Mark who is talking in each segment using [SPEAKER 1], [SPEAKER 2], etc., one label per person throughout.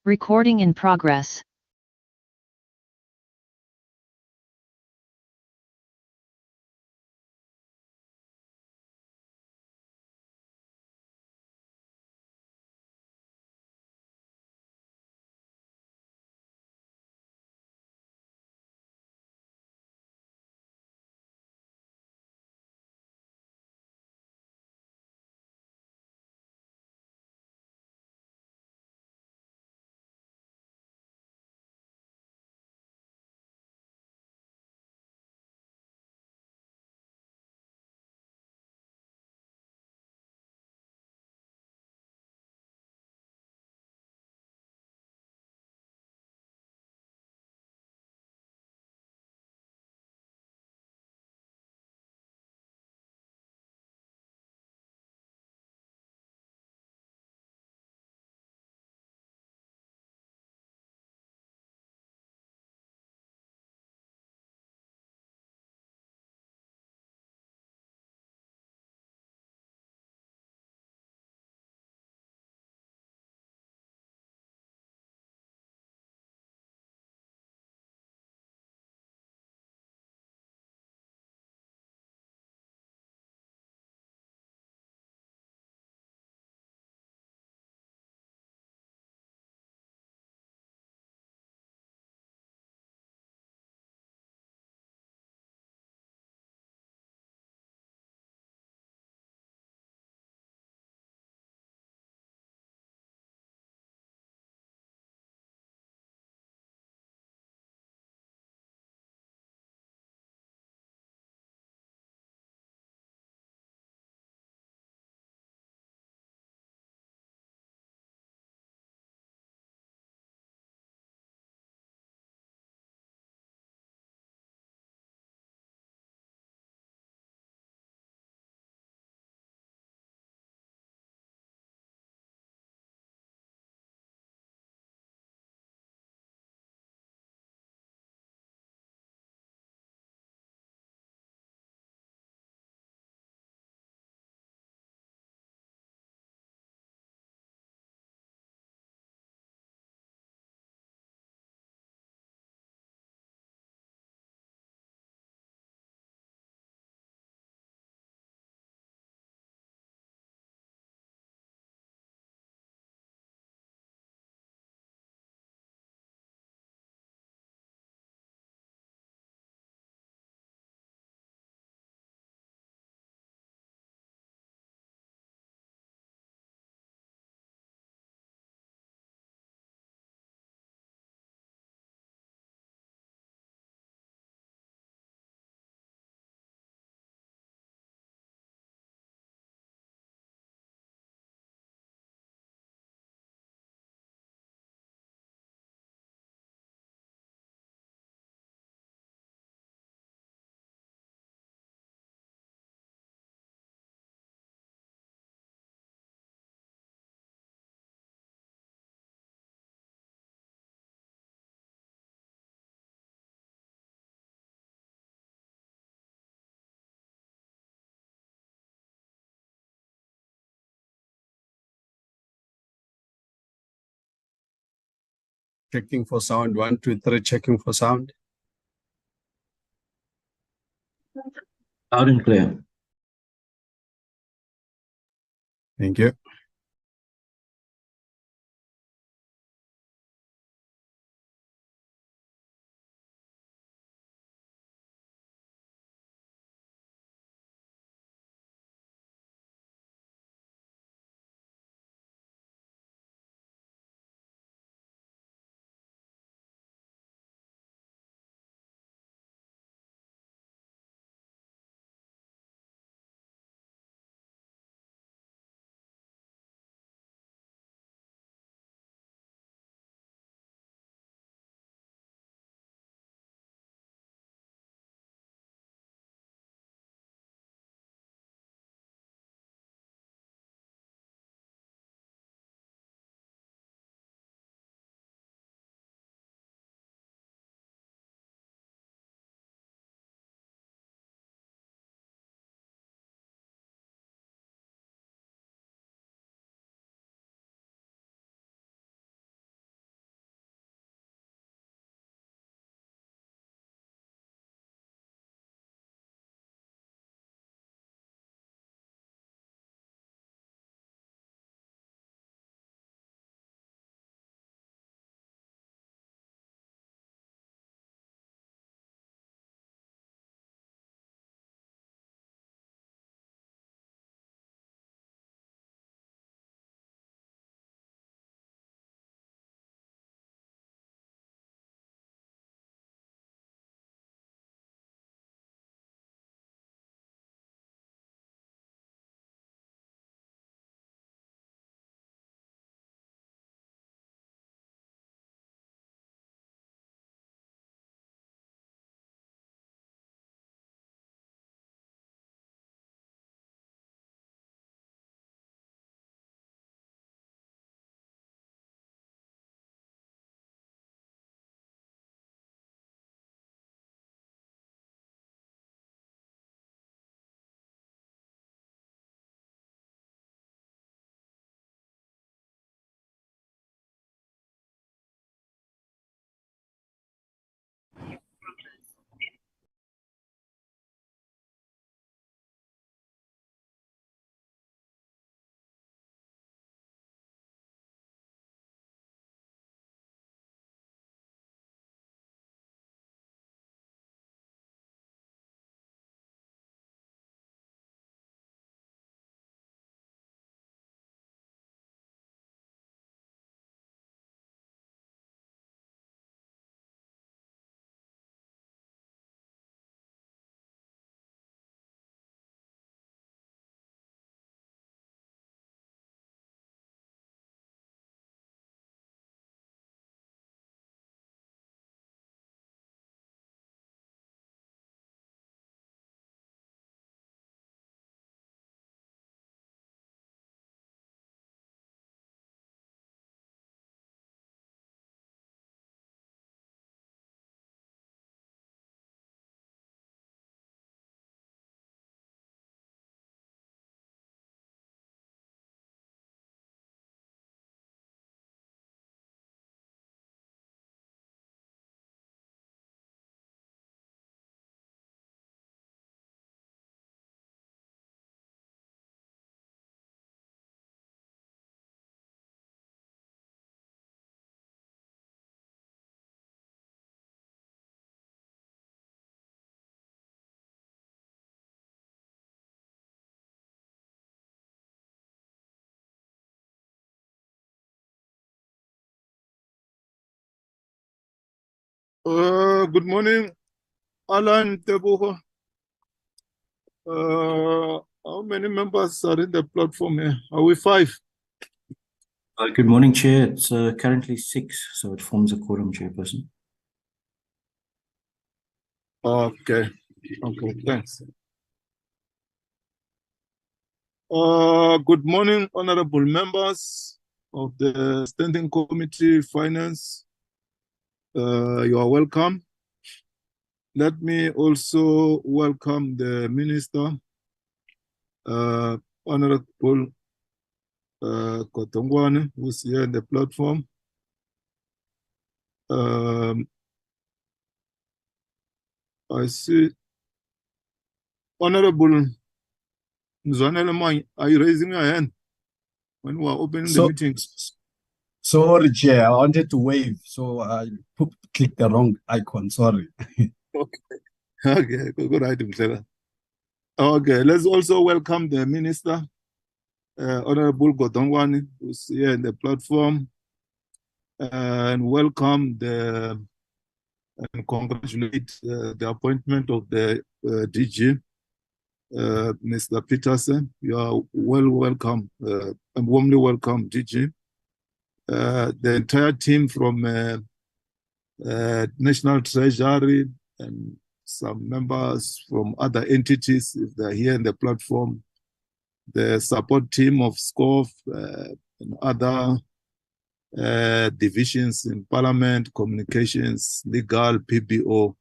[SPEAKER 1] Recording in progress.
[SPEAKER 2] Checking for sound. 1, 2, 3, checking for sound.
[SPEAKER 3] Loud and clear.
[SPEAKER 2] Thank you.
[SPEAKER 4] Good morning, Alan Tebuho. How many members are in the platform here? Are we 5?
[SPEAKER 3] Good morning, Chair. It's currently 6, so it forms a quorum, Chairperson.
[SPEAKER 4] Okay, thanks. Good morning, honorable members of the Standing Committee Finance. You are welcome. Let me also welcome the Minister, Honorable Kotongwane, who's here in the platform. I see Honorable Mzwanele, are you raising your hand when we are opening the meeting?
[SPEAKER 2] Sorry, Chair. I wanted to wave, so I clicked the wrong icon. Sorry.
[SPEAKER 4] Okay, good item, sir. Okay, let's also welcome the Minister, Honorable Godongwani, who's here in the platform, and welcome and congratulate the appointment of the DG, Mr. Peterson. You are welcome, and warmly welcome, DG. The entire team from National Treasury and some members from other entities, if they're here in the platform, the support team of SCOF and other divisions in Parliament, Communications, Legal, PBO,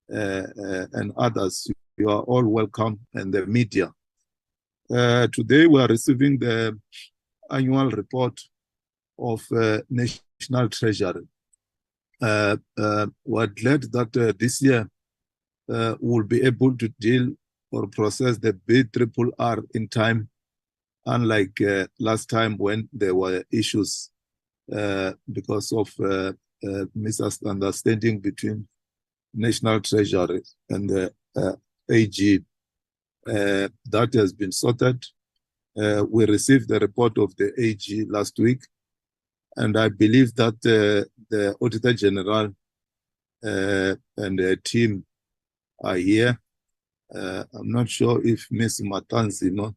[SPEAKER 4] and others. You are all welcome, and the media. Today we are receiving the annual report of National Treasury. We're glad that this year we'll be able to deal or process the BRRR in time, unlike last time when there were issues because of misunderstanding between National Treasury and the AG. That has been sorted. We received the report of the AG last week, and I believe that the Auditor General and the team are here. I'm not sure if Ms. Matanzino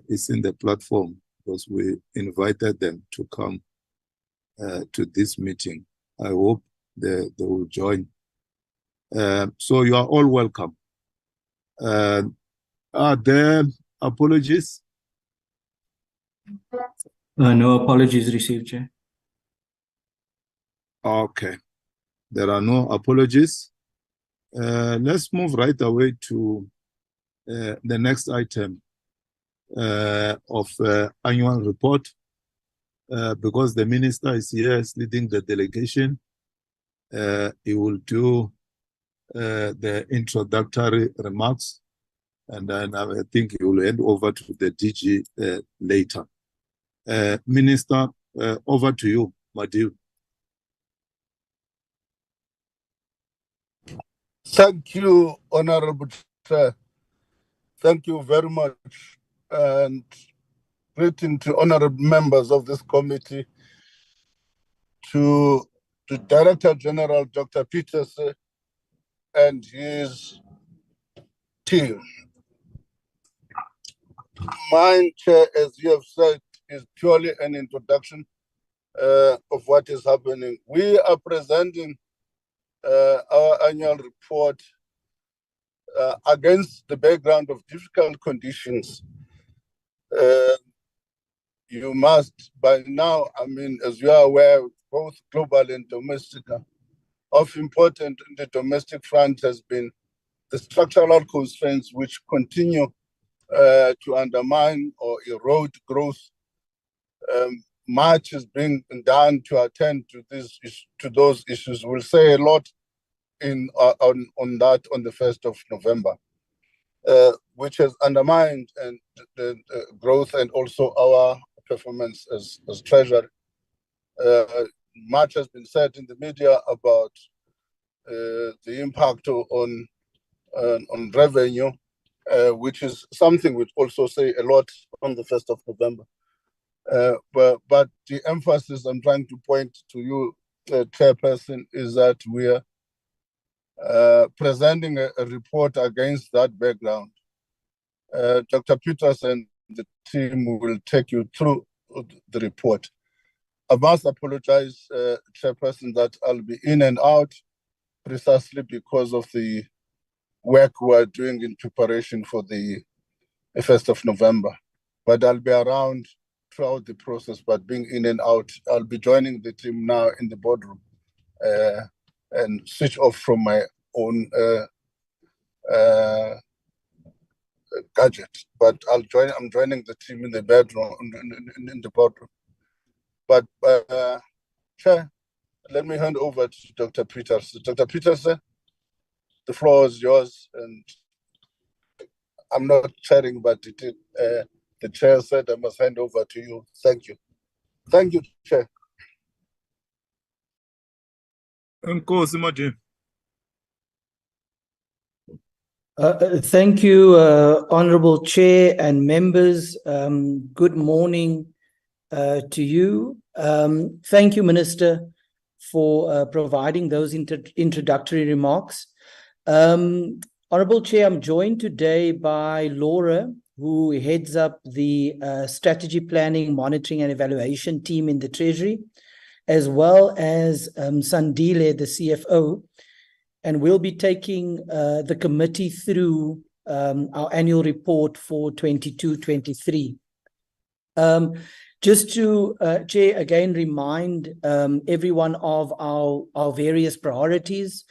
[SPEAKER 4] is in the platform, because we invited them to come to this meeting. I hope they will join. So you are all welcome. Are there apologies?
[SPEAKER 3] No apologies received, Chair.
[SPEAKER 4] Okay. There are no apologies. Let's move right away to the next item of annual report. Because the minister is here, is leading the delegation. He will do the introductory remarks, and then I think he will hand over to the DG later. Minister, over to you, Madhu.
[SPEAKER 5] Thank you, Honorable Chair. Thank you very much, and greeting to honorable members of this committee, to Director General Dr. Peterson and his team. Mine, Chair, as you have said, is purely an introduction of what is happening. We are presenting our annual report against the background of difficult conditions. You must, by now, I mean, as you are aware, both global and domestic, of important in the domestic front has been the structural constraints which continue to undermine or erode growth. Much is being done to attend to those issues. We'll say a lot on that on the 1st of November, which has undermined the growth and also our performance as Treasury. Much has been said in the media about the impact on revenue, which is something we also say a lot on the 1st of November. But the emphasis I'm trying to point to you Chairperson, is that we are presenting a report against that background. Dr. Peters and the team will take you through the report. I must apologize, Chairperson, that I'll be in and out precisely because of the work we're doing in preparation for the 1st of November. But I'll be around throughout the process, but being in and out. I'll be joining the team now in the boardroom and switch off from my own gadget. But I'm joining the team in the bedroom, in the boardroom. But Chair, let me hand over to Dr. Peters. Dr. Peters, the floor is yours, and I'm not chairing, but the chair said I must hand over to you. Thank you. Thank you, Chair.
[SPEAKER 4] Nkosi Maji.
[SPEAKER 6] Thank you, Honorable Chair and members. Good morning to you. Thank you, Minister, for providing those introductory remarks. Honorable Chair, I'm joined today by Laura, who heads up the strategy planning, monitoring and evaluation team in the Treasury, as well as Sandile, the CFO. And we'll be taking the committee through our annual report for 22-23. Just to, Chair, again remind everyone of our various priorities,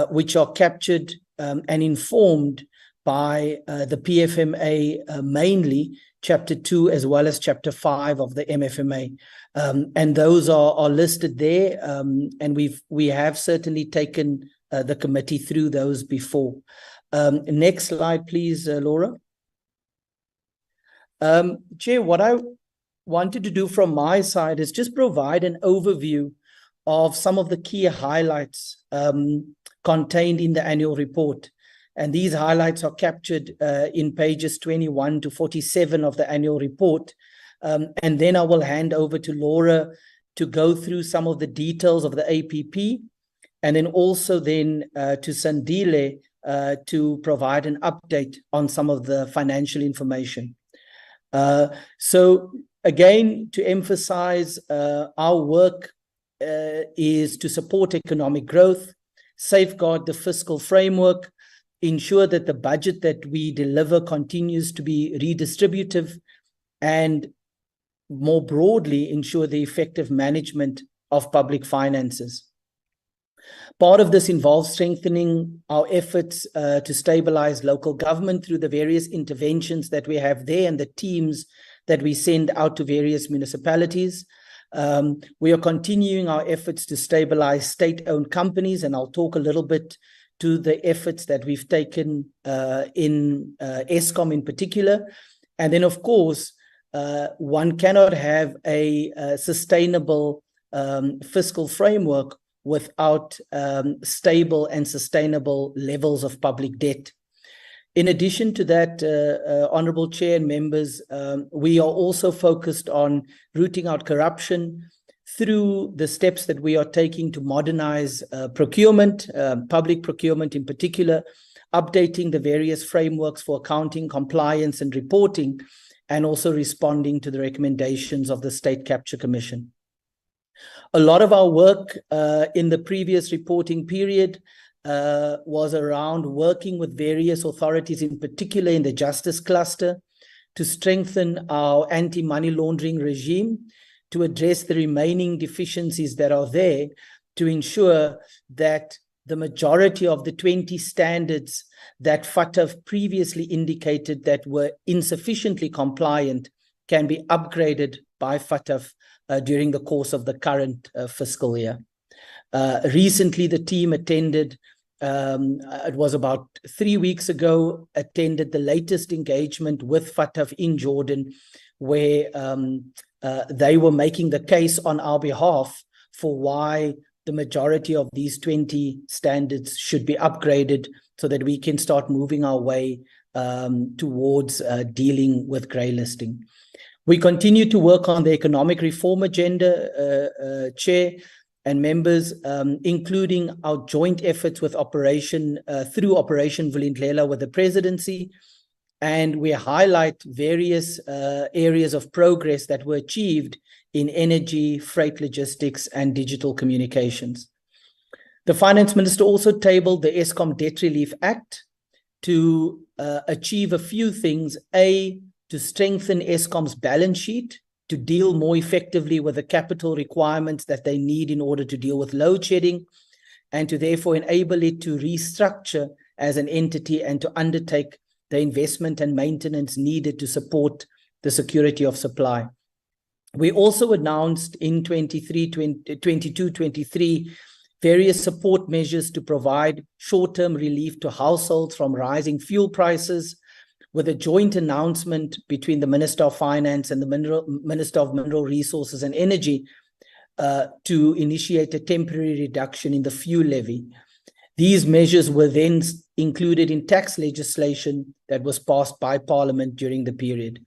[SPEAKER 6] which are captured and informed by the PFMA, mainly Chapter 2 as well as Chapter 5 of the MFMA. And those are listed there, and we have certainly taken the committee through those before. Next slide, please, Laura. Chair, what I wanted to do from my side is just provide an overview of some of the key highlights contained in the annual report. And these highlights are captured in pages 21 to 47 of the annual report. And then I will hand over to Laura to go through some of the details of the APP, and then also then to Sandile to provide an update on some of the financial information. So again, to emphasize, our work is to support economic growth, safeguard the fiscal framework, ensure that the budget that we deliver continues to be redistributive, and more broadly, ensure the effective management of public finances. Part of this involves strengthening our efforts to stabilize local government through the various interventions that we have there and the teams that we send out to various municipalities. We are continuing our efforts to stabilize state-owned companies, and I'll talk a little bit to the efforts that we've taken in Eskom in particular. And then, of course, one cannot have a sustainable fiscal framework without stable and sustainable levels of public debt. In addition to that, Honorable Chair and members, we are also focused on rooting out corruption through the steps that we are taking to modernize procurement, public procurement in particular, updating the various frameworks for accounting, compliance and reporting, and also responding to the recommendations of the State Capture Commission. A lot of our work in the previous reporting period was around working with various authorities, in particular in the justice cluster, to strengthen our anti-money laundering regime, to address the remaining deficiencies that are there, to ensure that the majority of the 20 standards that FATF previously indicated that were insufficiently compliant can be upgraded by FATF during the course of the current fiscal year. Recently, the team attended, it was about 3 weeks ago, attended the latest engagement with FATF in Jordan, where they were making the case on our behalf for why the majority of these 20 standards should be upgraded so that we can start moving our way towards dealing with grey listing. We continue to work on the economic reform agenda, Chair, and members, including our joint efforts with through Operation Vulindlela with the presidency. And we highlight various areas of progress that were achieved in energy, freight logistics, and digital communications. The Finance Minister also tabled the Eskom Debt Relief Act to achieve a few things. A, to strengthen Eskom's balance sheet, to deal more effectively with the capital requirements that they need in order to deal with load shedding, and to therefore enable it to restructure as an entity and to undertake the investment and maintenance needed to support the security of supply. We also announced in 22-23 various support measures to provide short-term relief to households from rising fuel prices, with a joint announcement between the Minister of Finance and the Minister of Mineral Resources and Energy to initiate a temporary reduction in the fuel levy. These measures were then included in tax legislation that was passed by Parliament during the period.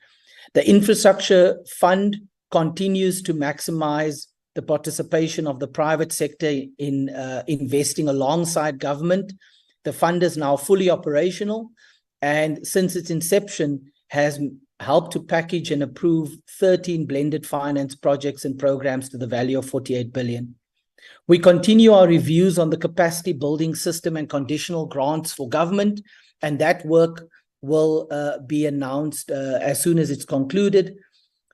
[SPEAKER 6] The infrastructure fund continues to maximize the participation of the private sector in investing alongside government. The fund is now fully operational, and since its inception has helped to package and approve 13 blended finance projects and programs to the value of 48 billion. We continue our reviews on the capacity building system and conditional grants for government, and that work will be announced as soon as it's concluded.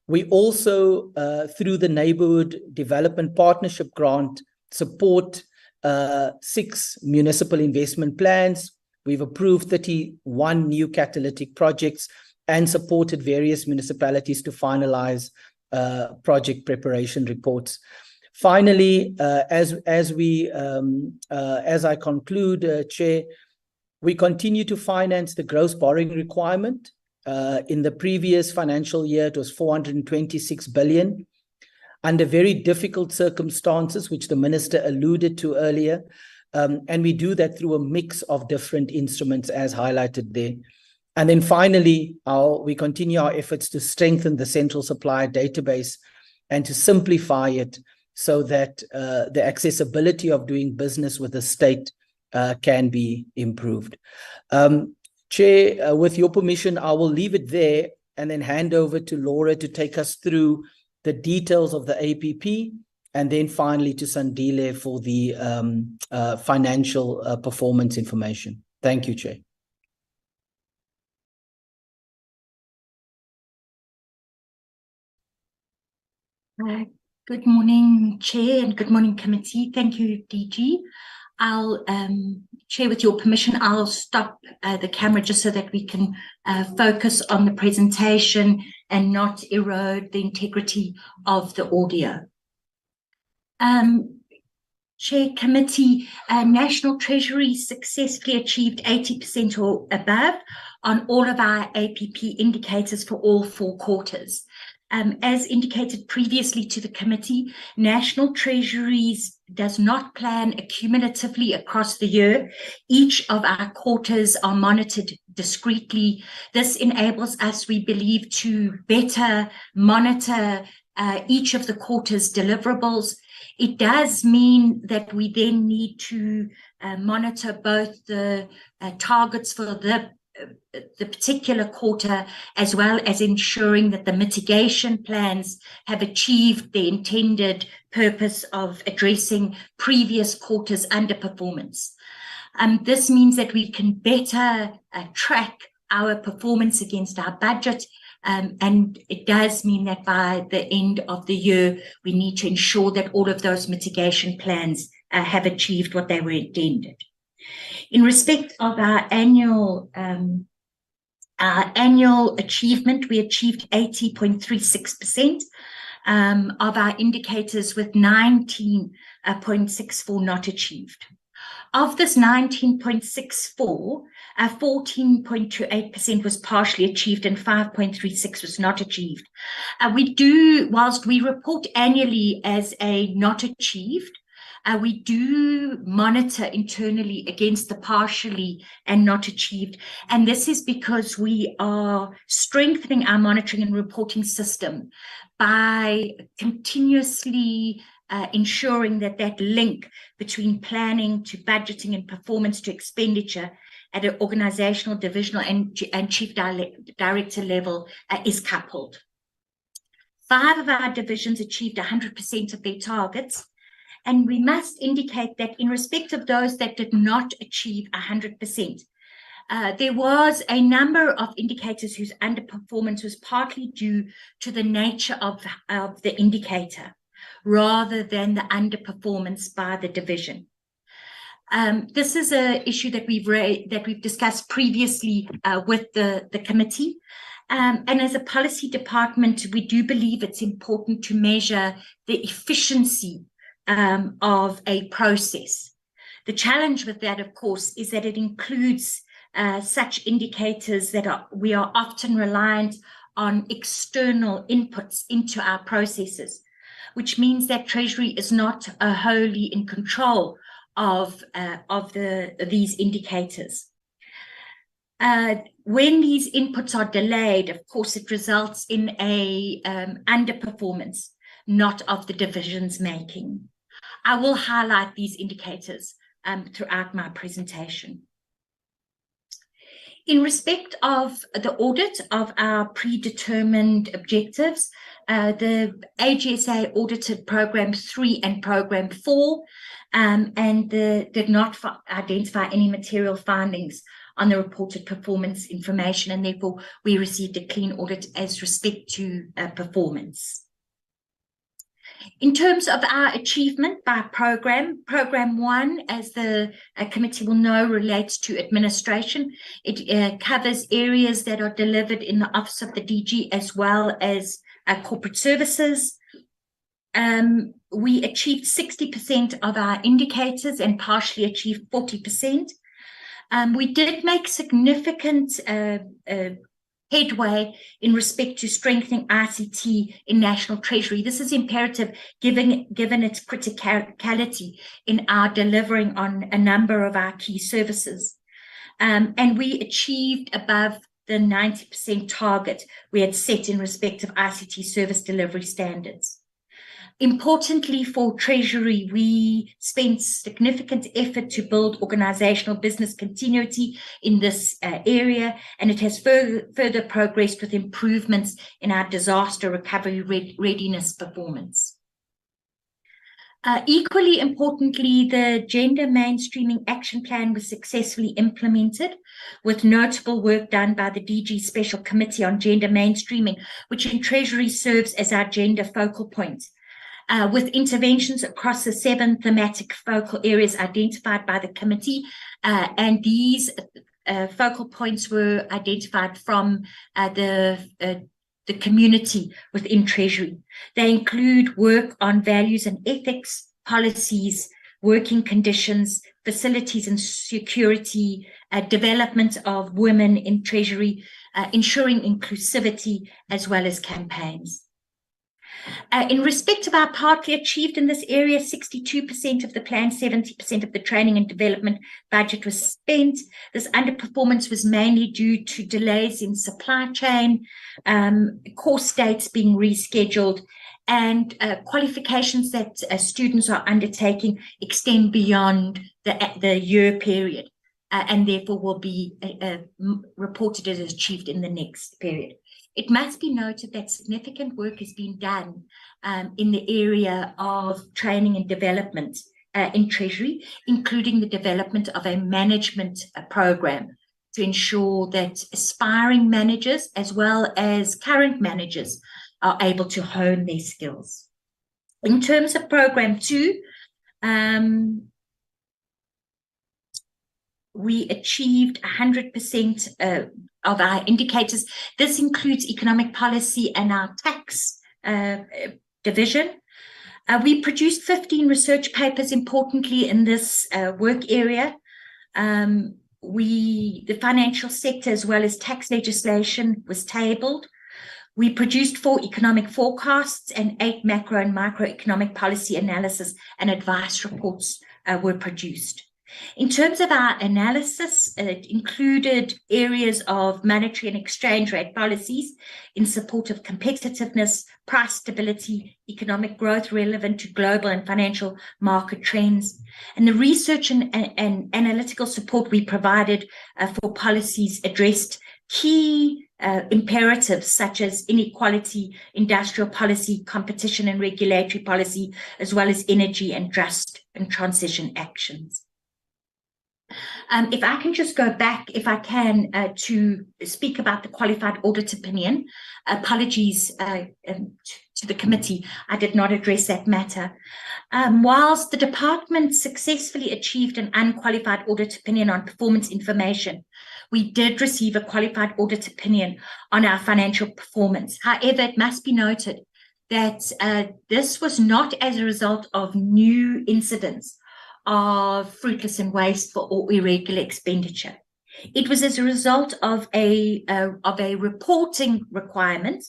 [SPEAKER 6] We also, through the Neighbourhood Development Partnership Grant, support 6 municipal investment plans. We've approved 31 new catalytic projects and supported various municipalities to finalize project preparation reports. Finally, as I conclude, Chair, we continue to finance the gross borrowing requirement. In the previous financial year, it was 426 billion. Under very difficult circumstances, which the Minister alluded to earlier, and we do that through a mix of different instruments as highlighted there. And then finally, we continue our efforts to strengthen the central supplier database and to simplify it so that the accessibility of doing business with the state can be improved. Chair, with your permission, I will leave it there and then hand over to Laura to take us through the details of the APP, and then finally to Sandile for the financial performance information. Thank you, Chair.
[SPEAKER 7] Good morning, Chair, and good morning, Committee. Thank you, DG. I'll, Chair, with your permission, I'll stop the camera just so that we can focus on the presentation and not erode the integrity of the audio. Chair, Committee, National Treasury successfully achieved 80% or above on all of our APP indicators for all 4 quarters. As indicated previously to the committee, National Treasuries does not plan accumulatively across the year. Each of our quarters are monitored discreetly. This enables us, we believe, to better monitor each of the quarter's deliverables. It does mean that we then need to monitor both the targets for the particular quarter, as well as ensuring that the mitigation plans have achieved the intended purpose of addressing previous quarters' underperformance. This means that we can better track our performance against our budget, and it does mean that by the end of the year, we need to ensure that all of those mitigation plans have achieved what they were intended. In respect of our annual achievement, we achieved 80.36% of our indicators, with 19.64 not achieved. Of this 19.64, 14.28% was partially achieved and 5.36 was not achieved. Whilst we report annually as a not achieved, we do monitor internally against the partially and not achieved. And this is because we are strengthening our monitoring and reporting system by continuously ensuring that that link between planning to budgeting and performance to expenditure at an organizational, divisional, and chief director level is coupled. 5 of our divisions achieved 100% of their targets, and we must indicate that in respect of those that did not achieve 100%, there was a number of indicators whose underperformance was partly due to the nature of the indicator rather than the underperformance by the division. This is an issue that we've discussed previously with the committee. And as a policy department, we do believe it's important to measure the efficiency of a process. The challenge with that, of course, is that it includes such indicators that we are often reliant on external inputs into our processes, which means that Treasury is not wholly in control of these indicators. When these inputs are delayed, of course, it results in a underperformance, not of the division's making. I will highlight these indicators throughout my presentation. In respect of the audit of our predetermined objectives, the AGSA audited Program 3 and Program 4 and did not identify any material findings on the reported performance information, and therefore we received a clean audit as respect to performance. In terms of our achievement by program, Program 1, as the committee will know, relates to administration. It covers areas that are delivered in the Office of the DG as well as corporate services. We achieved 60% of our indicators and partially achieved 40%. We did make significant headway in respect to strengthening ICT in National Treasury. This is imperative given its criticality in our delivering on a number of our key services. And we achieved above the 90% target we had set in respect of ICT service delivery standards. Importantly for Treasury, we spent significant effort to build organizational business continuity in this area, and it has further progressed with improvements in our disaster recovery readiness performance. Equally importantly, the Gender Mainstreaming Action Plan was successfully implemented, with notable work done by the DG Special Committee on Gender Mainstreaming, which in Treasury serves as our gender focal point. With interventions across the 7 thematic focal areas identified by the committee, and these focal points were identified from the community within Treasury. They include work on values and ethics, policies, working conditions, facilities and security, development of women in Treasury, ensuring inclusivity, as well as campaigns. In respect of our partly achieved in this area, 62% of the plan, 70% of the training and development budget was spent. This underperformance was mainly due to delays in supply chain, course dates being rescheduled, and qualifications that students are undertaking extend beyond the year period, and therefore will be reported as achieved in the next period. It must be noted that significant work has been done in the area of training and development in Treasury, including the development of a management program to ensure that aspiring managers as well as current managers are able to hone their skills. In terms of Program 2, we achieved 100% of our indicators. This includes economic policy and our tax division. We produced 15 research papers, importantly, in this work area. The financial sector as well as tax legislation was tabled. We produced 4 economic forecasts and 8 macro and microeconomic policy analysis and advice reports were produced. In terms of our analysis, it included areas of monetary and exchange rate policies in support of competitiveness, price stability, economic growth relevant to global and financial market trends, and the research and analytical support we provided for policies addressed key imperatives such as inequality, industrial policy, competition and regulatory policy, as well as energy and just and transition actions. If I can just go back, if I can, to speak about the qualified audit opinion. Apologies to the committee, I did not address that matter. Whilst the department successfully achieved an unqualified audit opinion on performance information, we did receive a qualified audit opinion on our financial performance. However, it must be noted that this was not as a result of new incidents of fruitless and wasteful or irregular expenditure. It was as a result of a reporting requirement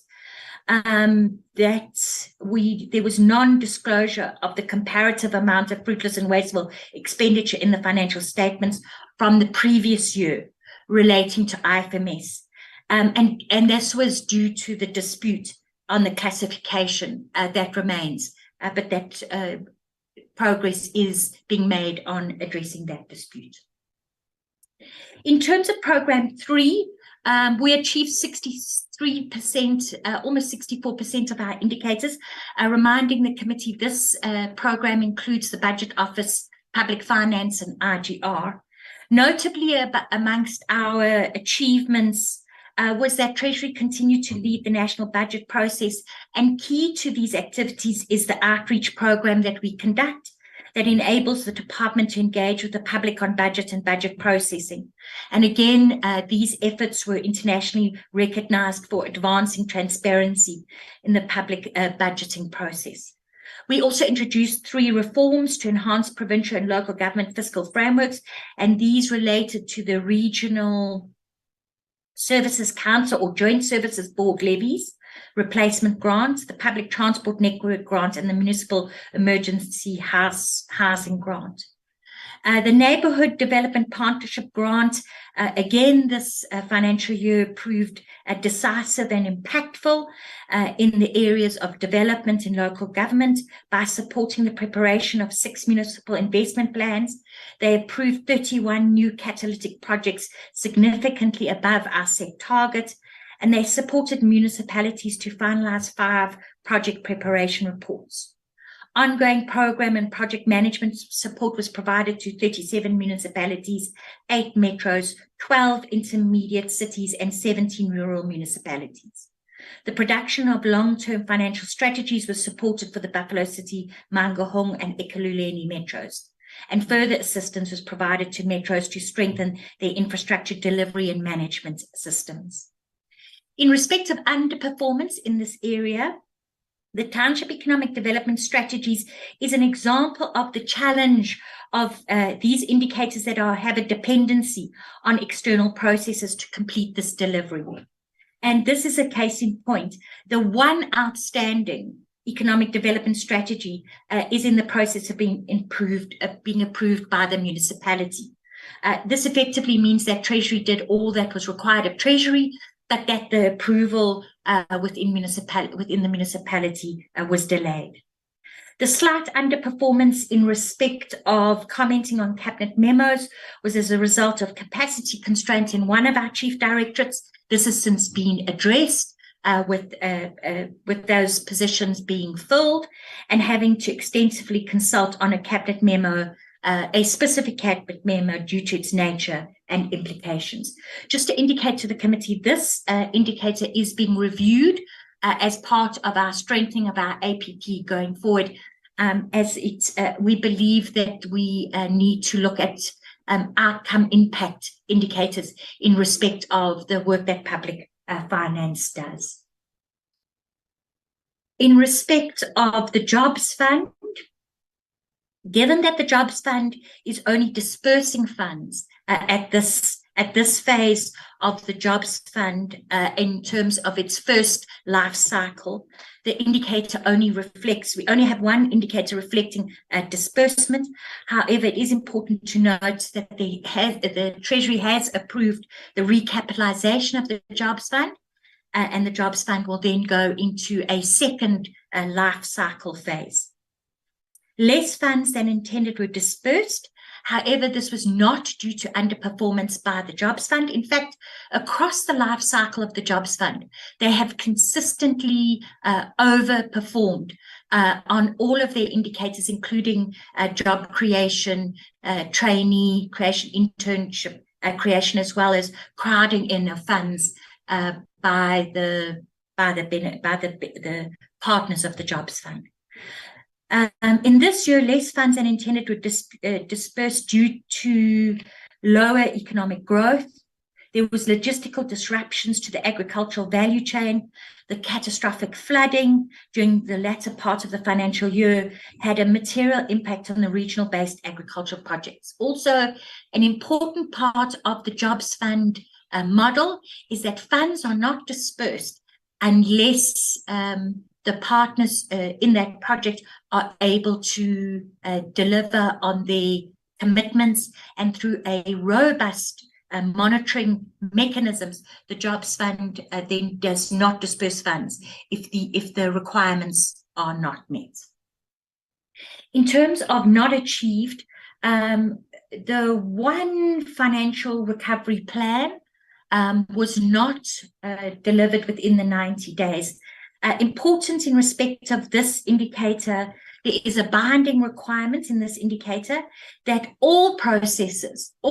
[SPEAKER 7] that there was non-disclosure of the comparative amount of fruitless and wasteful expenditure in the financial statements from the previous year relating to IFMS. And this was due to the dispute on the classification that remains, but that progress is being made on addressing that dispute. In terms of Program 3, we achieved 63%, almost 64% of our indicators. Reminding the committee, this program includes the Budget Office, Public Finance and IGR. Notably amongst our achievements was that Treasury continued to lead the national budget process, and key to these activities is the outreach program that we conduct that enables the department to engage with the public on budget and budget processing. And again, these efforts were internationally recognized for advancing transparency in the public budgeting process. We also introduced 3 reforms to enhance provincial and local government fiscal frameworks, and these related to the Regional Services Council or Joint Services Board levies, replacement grants, the Public Transport Network grant, and the Municipal Emergency Housing grant. The Neighbourhood Development Partnership grant, again, this financial year proved decisive and impactful in the areas of development in local government by supporting the preparation of 6 municipal investment plans. They approved 31 new catalytic projects significantly above our set target, and they supported municipalities to finalise 5 project preparation reports. Ongoing program and project management support was provided to 37 municipalities, 8 metros, 12 intermediate cities, and 17 rural municipalities. The production of long-term financial strategies was supported for the Buffalo City, Mangaung, and Ekurhuleni metros. And further assistance was provided to metros to strengthen their infrastructure delivery and management systems. In respect of underperformance in this area, the Township Economic Development Strategies is an example of the challenge of these indicators that have a dependency on external processes to complete this delivery. And this is a case in point. The one outstanding economic development strategy is in the process of being approved by the municipality. This effectively means that Treasury did all that was required of Treasury, but that the approval within the municipality was delayed. The slight underperformance in respect of commenting on cabinet memos was as a result of capacity constraints in one of our chief directorates. This has since been addressed with those positions being filled and having to extensively consult on a cabinet memo, a specific cabinet memo due to its nature and implications. Just to indicate to the committee, this indicator is being reviewed as part of our strengthening of our APP going forward, as we believe that we need to look at outcome impact indicators in respect of the work that public finance does. In respect of the Jobs Fund, given that the Jobs Fund is only dispersing funds at this phase of the Jobs Fund in terms of its first life cycle. The indicator only reflects, we only have one indicator reflecting disbursement. However, it is important to note that the Treasury has approved the recapitalisation of the Jobs Fund, and the Jobs Fund will then go into a second life cycle phase. Less funds than intended were dispersed. However, this was not due to underperformance by the Jobs Fund. In fact, across the life cycle of the Jobs Fund, they have consistently overperformed on all of their indicators, including job creation, trainee creation, internship creation, as well as crowding in of funds by the partners of the Jobs Fund. In this year, less funds than intended were dispersed due to lower economic growth. There was logistical disruptions to the agricultural value chain. The catastrophic flooding during the latter part of the financial year had a material impact on the regional-based agricultural projects. Also, an important part of the Jobs Fund model is that funds are not dispersed unless the partners in that project are able to deliver on their commitments, and through a robust monitoring mechanisms, the Jobs Fund then does not disperse funds if the requirements are not met. In terms of not achieved, the one financial recovery plan was not delivered within the 90 days. Important in respect of this indicator, there is a binding requirement in this indicator that all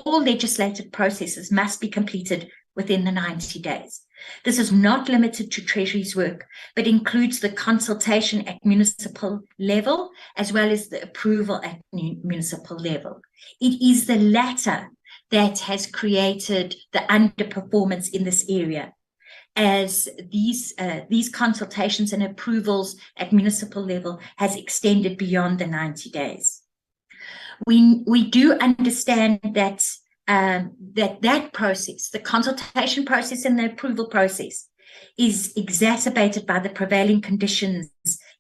[SPEAKER 7] legislated processes must be completed within the 90 days. This is not limited to Treasury's work, but includes the consultation at municipal level as well as the approval at municipal level. It is the latter that has created the underperformance in this area, as these consultations and approvals at municipal level has extended beyond the 90 days. We do understand that that process, the consultation process and the approval process, is exacerbated by the prevailing conditions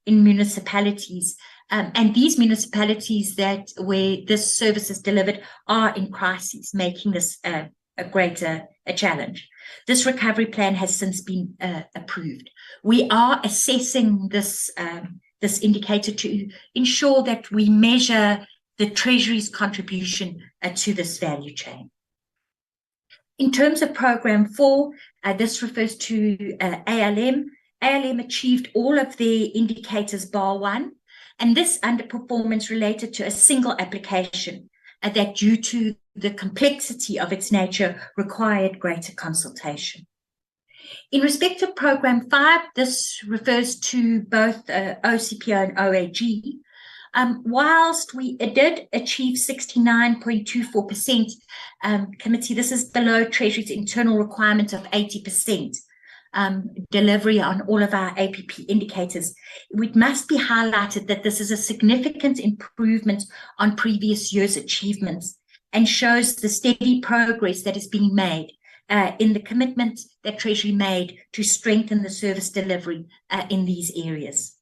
[SPEAKER 7] in municipalities, and these municipalities where this service is delivered are in crises, making this a greater challenge. This recovery plan has since been approved. We are assessing this indicator to ensure that we measure the Treasury's contribution to this value chain. In terms of Programme 4, this refers to ALM. ALM achieved all of their indicators bar one, and this underperformance related to a single application that, due to the complexity of its nature, required greater consultation. In respect of Programme 5, this refers to both OCPO and OAG. Whilst we did achieve 69.24%, committee, this is below Treasury's internal requirement of 80% delivery on all of our APP indicators. It must be highlighted that this is a significant improvement on previous year's achievements and shows the steady progress that is being made in the commitment that Treasury made to strengthen the service delivery in these areas.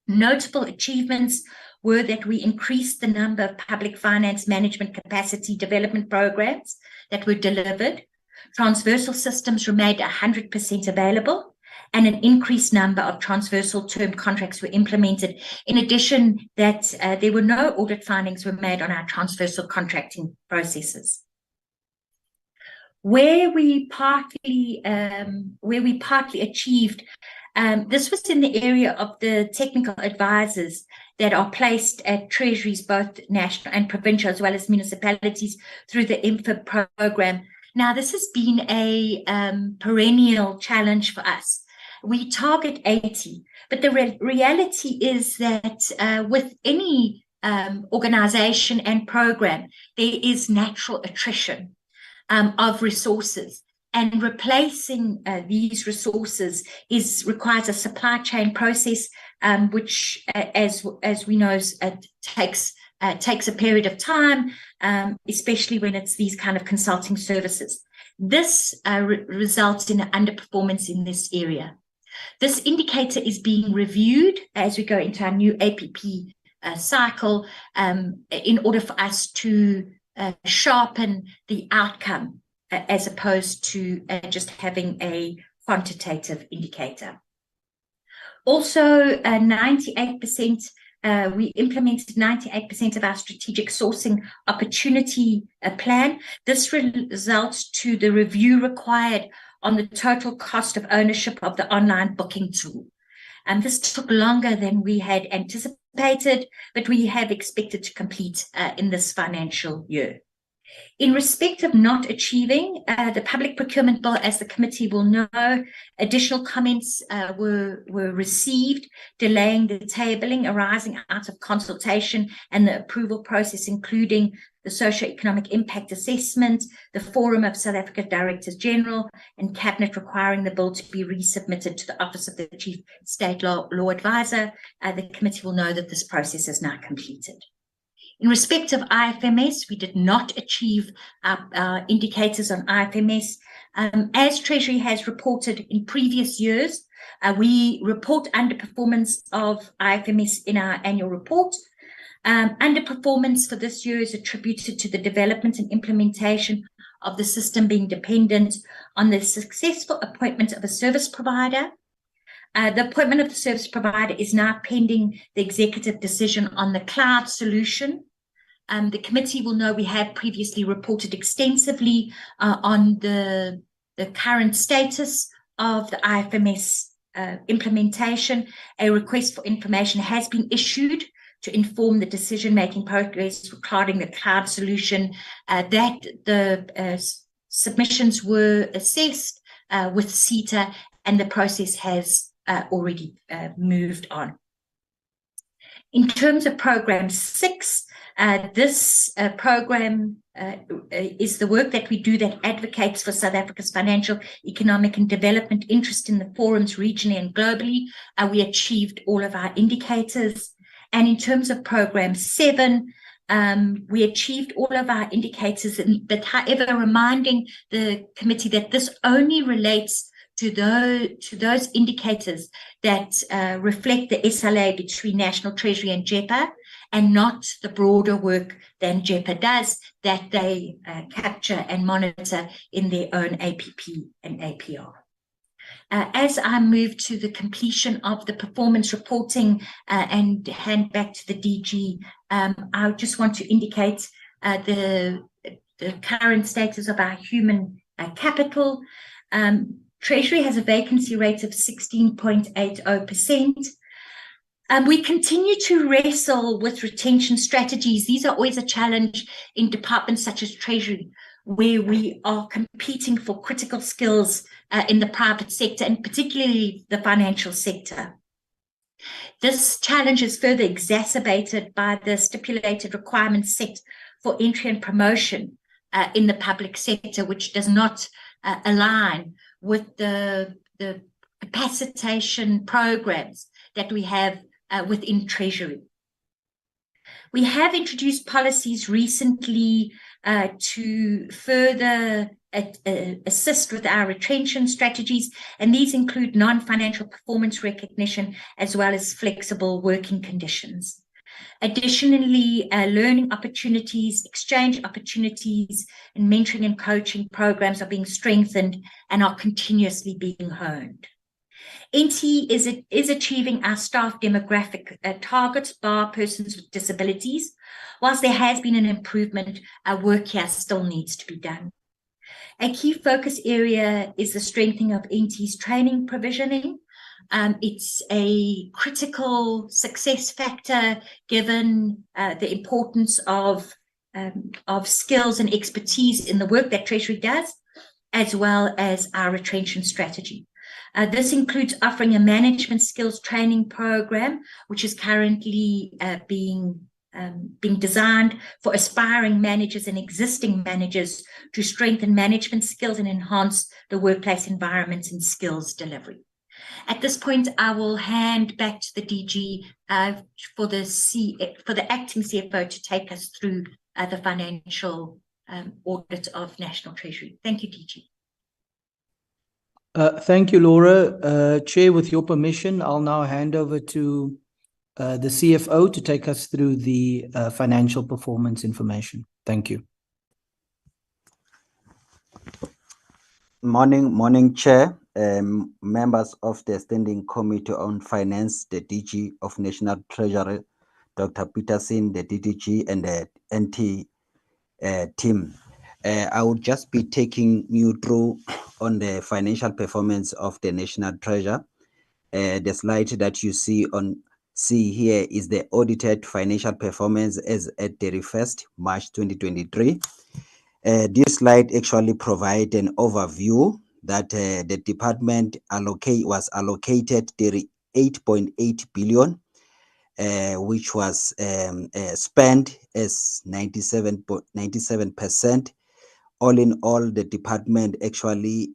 [SPEAKER 7] Notable achievements were that we increased the number of public finance management capacity development programs that were delivered. Transversal systems remained 100% available, and an increased number of transversal term contracts were implemented. In addition, that there were no audit findings were made on our transversal contracting processes. Where we partly achieved, this was in the area of the technical advisors that are placed at Treasuries, both national and provincial, as well as municipalities, through the MFIB program. Now, this has been a perennial challenge for us. We target 80, but the reality is that with any organization and program, there is natural attrition of resources, and replacing these resources requires a supply chain process, which, as we know, takes a period of time, especially when it's these kind of consulting services. This results in an underperformance in this area. This indicator is being reviewed as we go into our new APP cycle in order for us to sharpen the outcome as opposed to just having a quantitative indicator. Also, 98%, we implemented 98% of our strategic sourcing opportunity plan. This results to the review required on the total cost of ownership of the online booking tool. And this took longer than we had anticipated, but we have expected to complete in this financial year. In respect of not achieving the public procurement bill, as the committee will know, additional comments were received, delaying the tabling arising out of consultation and the approval process, including the socio-economic impact assessment, the Forum of South Africa Directors General, and Cabinet requiring the bill to be resubmitted to the Office of the Chief State Law Advisor. The committee will know that this process is now completed. In respect of IFMS, we did not achieve our indicators on IFMS. As Treasury has reported in previous years, we report underperformance of IFMS in our annual report. Underperformance for this year is attributed to the development and implementation of the system being dependent on the successful appointment of a service provider. The appointment of the service provider is now pending the executive decision on the cloud solution. The committee will know we have previously reported extensively on the current status of the IFMS implementation. A request for information has been issued to inform the decision-making progress regarding the cloud solution. That the submissions were assessed with CETA, and the process has already moved on. In terms of Program 6, this program is the work that we do that advocates for South Africa's financial, economic and development interest in the forums regionally and globally. We achieved all of our indicators. And in terms of Program 7, we achieved all of our indicators, but however, reminding the committee that this only relates to those indicators that reflect the SLA between National Treasury and JEPA, and not the broader work than JEPA does that they capture and monitor in their own APP and APR. As I move to the completion of the performance reporting and hand back to the DG, I just want to indicate the current status of our human capital. Treasury has a vacancy rate of 16.80%. We continue to wrestle with retention strategies. These are always a challenge in departments such as Treasury, where we are competing for critical skills in the private sector, and particularly the financial sector. This challenge is further exacerbated by the stipulated requirements set for entry and promotion in the public sector, which does not align with the capacitation programs that we have within Treasury. We have introduced policies recently to further assist with our retention strategies, and these include non-financial performance recognition as well as flexible working conditions. Additionally, learning opportunities, exchange opportunities, and mentoring and coaching programs are being strengthened and are continuously being honed. NT is achieving our staff demographic targets, bar persons with disabilities. Whilst there has been an improvement, our work here still needs to be done. A key focus area is the strengthening of NT's training provisioning. It's a critical success factor given the importance of skills and expertise in the work that Treasury does, as well as our retention strategy. This includes offering a management skills training program, which is currently being designed for aspiring managers and existing managers to strengthen management skills and enhance the workplace environment and skills delivery. At this point, I will hand back to the DG for the acting CFO to take us through the financial audit of National Treasury. Thank you, DG.
[SPEAKER 6] Thank you, Laura. Chair, with your permission, I'll now hand over to the CFO to take us through the financial performance information. Thank you.
[SPEAKER 8] Morning, Chair, members of the Standing Committee on Finance, the DG of National Treasury, Dr. Peterson, the DDG, and the NT team. I will just be taking you through on the financial performance of the National Treasury. The slide that you see here is the audited financial performance as at 31st March 2023. This slide actually provides an overview that the department was allocated 38.8 billion, which was spent as 97%. All in all, the department actually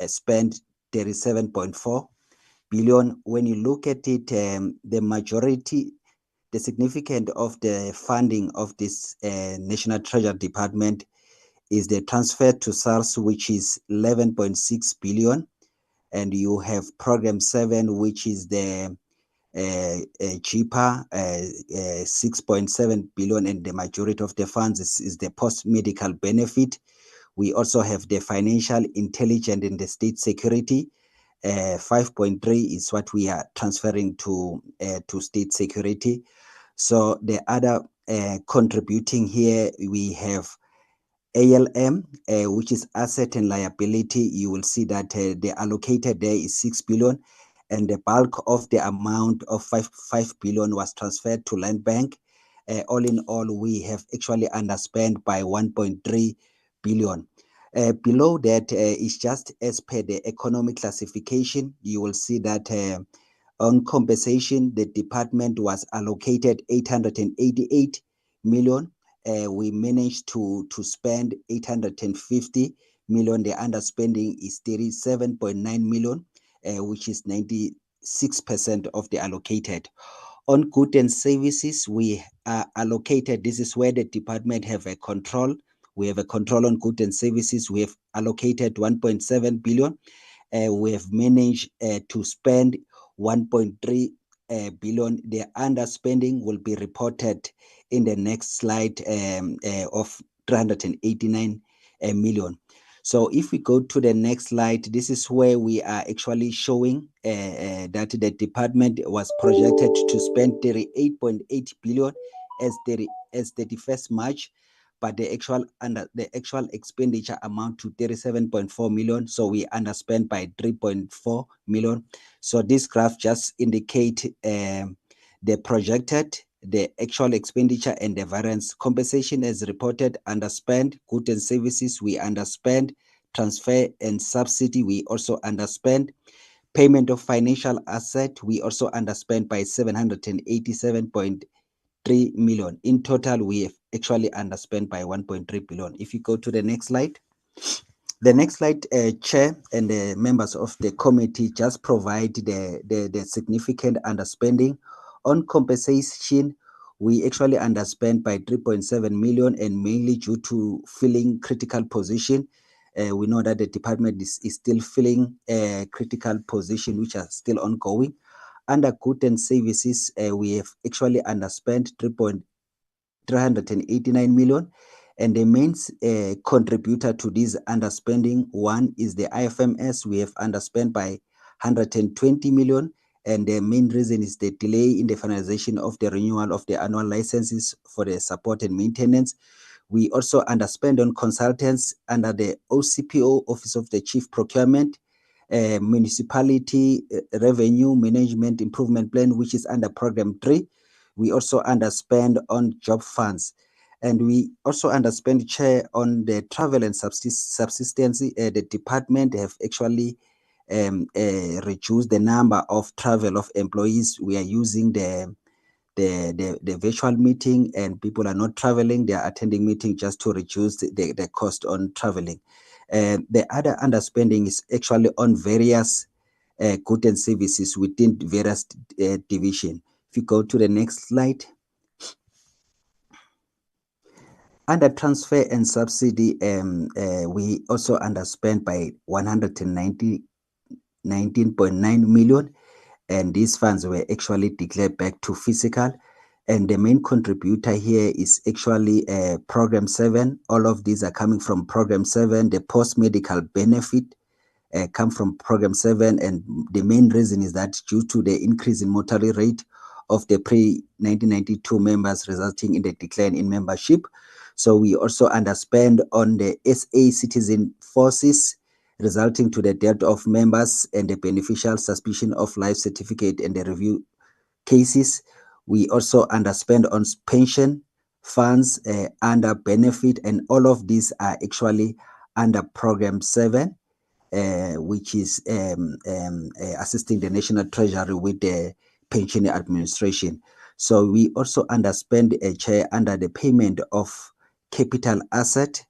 [SPEAKER 8] spent 37.4 billion. When you look at it, the significance of the funding of this National Treasury Department is the transfer to SARS, which is 11.6 billion, and you have Program 7, which is the cheaper 6.7 billion, and the majority of the funds is the post-medical benefit. We also have the financial intelligence and the state security. 5.3 is what we are transferring to state security. So the other contributing here, we have ALM, which is asset and liability. You will see that the allocated there is 6 billion, and the bulk of the amount of 5 billion was transferred to Land Bank. All in all, we have actually underspent by 1.3 billion. Below that is just as per the economic classification. You will see that on compensation, the department was allocated 888 million. We managed to spend 850 million. The underspending is 37.9 million, which is 96% of the allocated. On goods and services, we are allocated. This is where the department have a control. We have a control on goods and services. We have allocated 1.7 billion. We have managed to spend 1.3 billion. The underspending will be reported in the next slide of 389 million. So if we go to the next slide, this is where we are actually showing that the department was projected to spend 38.8 billion as 31st March, but the actual expenditure amount to 37.4 million. So we underspent by 3.4 million. So this graph just indicate the projected, the actual expenditure, and the variance. Compensation as reported, underspend. Goods and services, we underspend. Transfer and subsidy, we also underspend. Payment of financial asset, we also underspent by 787.3 million. In total, we have actually underspent by 1.3 billion. If you go to the next slide. The next slide, Chair and the members of the committee just provide the significant underspending. On compensation, we actually underspent by 3.7 million, and mainly due to filling critical position. We know that the department is still filling critical position, which are still ongoing. Under goods and services, we have actually underspent 389 million. And the main contributor to this underspending, one is the IFMS. We have underspent by 120 million. And the main reason is the delay in the finalization of the renewal of the annual licenses for the support and maintenance. We also underspend on consultants under the OCPO, Office of the Chief Procurement, Municipality Revenue Management Improvement Plan, which is under Program 3. We also underspend on job funds. And we also underspend, Chair, on the travel and subsistence. The department have actually reduced the number of travel of employees. We are using the virtual meeting, and people are not traveling. They are attending meeting just to reduce the cost on traveling. The other underspending is actually on various goods and services within various divisions. If you go to the next slide. Under transfer and subsidy, we also underspent by 119.9 million, and these funds were actually declared back to fiscal. And the main contributor here is actually Program 7. All of these are coming from Program 7. The post-medical benefit come from Program 7, and the main reason is that due to the increase in mortality rate of the pre-1992 members, resulting in the decline in membership. So we also underspend on the SA citizen forces, resulting to the death of members and the beneficial suspicion of life certificate and the review cases. We also underspend on pension funds under benefit, and all of these are actually under Program 7, which is assisting the National Treasury with the pension administration. So we also underspend a chair under the payment of capital asset.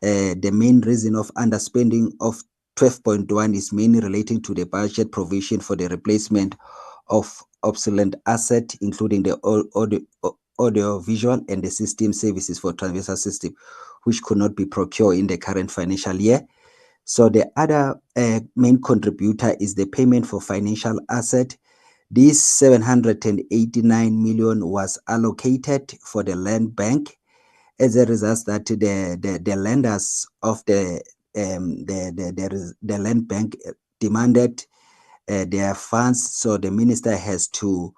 [SPEAKER 8] The main reason of underspending of 12.1 is mainly relating to the budget provision for the replacement of obsolete asset, including the audio visual and the system services for transversal system, which could not be procured in the current financial year. So the other main contributor is the payment for financial asset. This 789 million was allocated for the land bank. As a result, that the lenders of the land bank demanded their funds, so the minister has to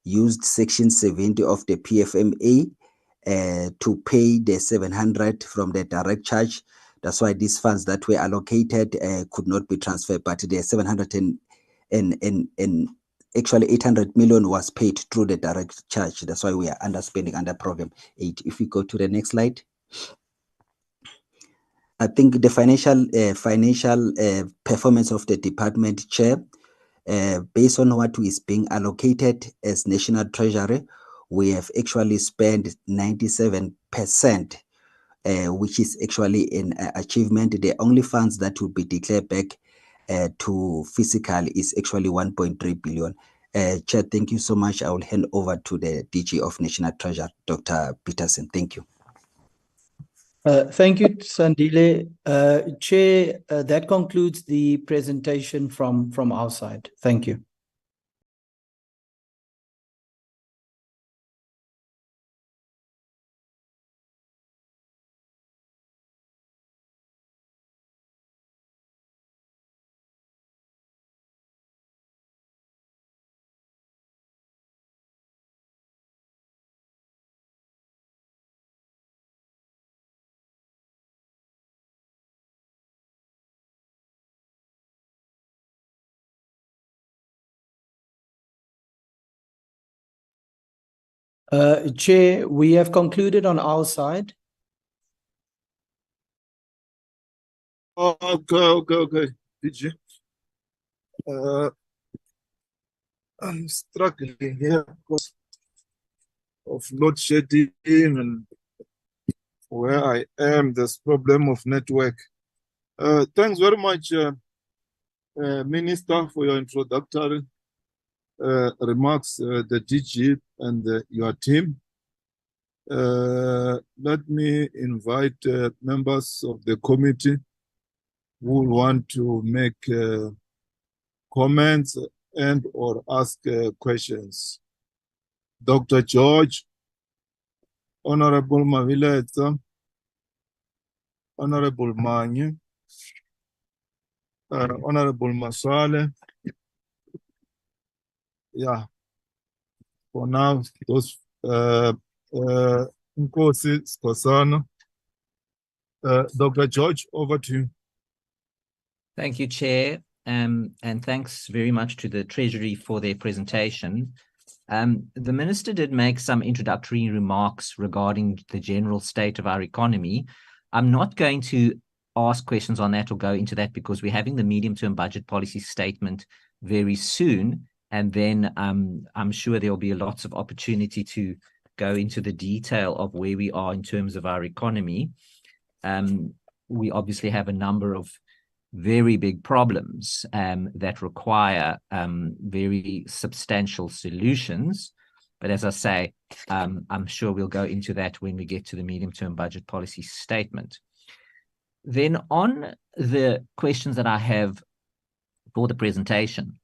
[SPEAKER 8] use Section 70 of the PFMA to pay the 700 from the direct charge. That's why these funds that were allocated could not be transferred, but the 700 and actually 800 million was paid through the direct charge. That's why we are underspending under Program 8. If we go to the next slide. I think the financial performance of the department, Chair, based on what is being allocated as National Treasury, we have actually spent 97%, which is actually an achievement. The only funds that will be declared back to fiscal is actually 1.3 billion. Chair, thank you so much. I will hand over to the DG of National Treasury, Dr. Peterson. Thank you.
[SPEAKER 6] Thank you, Sandile. Chair, that concludes the presentation from our side. Thank you. Chair, we have concluded on our side.
[SPEAKER 4] Okay. DG. I'm struggling here because of load shedding and where I am, there's problem of network. Thanks very much, Minister, for your introductory remarks, the DG and your team. Let me invite members of the committee who want to make comments and or ask questions. Dr. George, Honorable Maviletsa, Honorable Manye, Honorable Masale. Yeah, for now, those Nkosi Skosana. Dr. George, over to you.
[SPEAKER 9] Thank you, Chair, and thanks very much to the Treasury for their presentation. The Minister did make some introductory remarks regarding the general state of our economy. I'm not going to ask questions on that or go into that because we're having the medium-term budget policy statement very soon, and then I'm sure there will be lots of opportunity to go into the detail of where we are in terms of our economy. We obviously have a number of very big problems that require very substantial solutions. But as I say, I'm sure we'll go into that when we get to the medium-term budget policy statement. Then on the questions that I have for the presentation,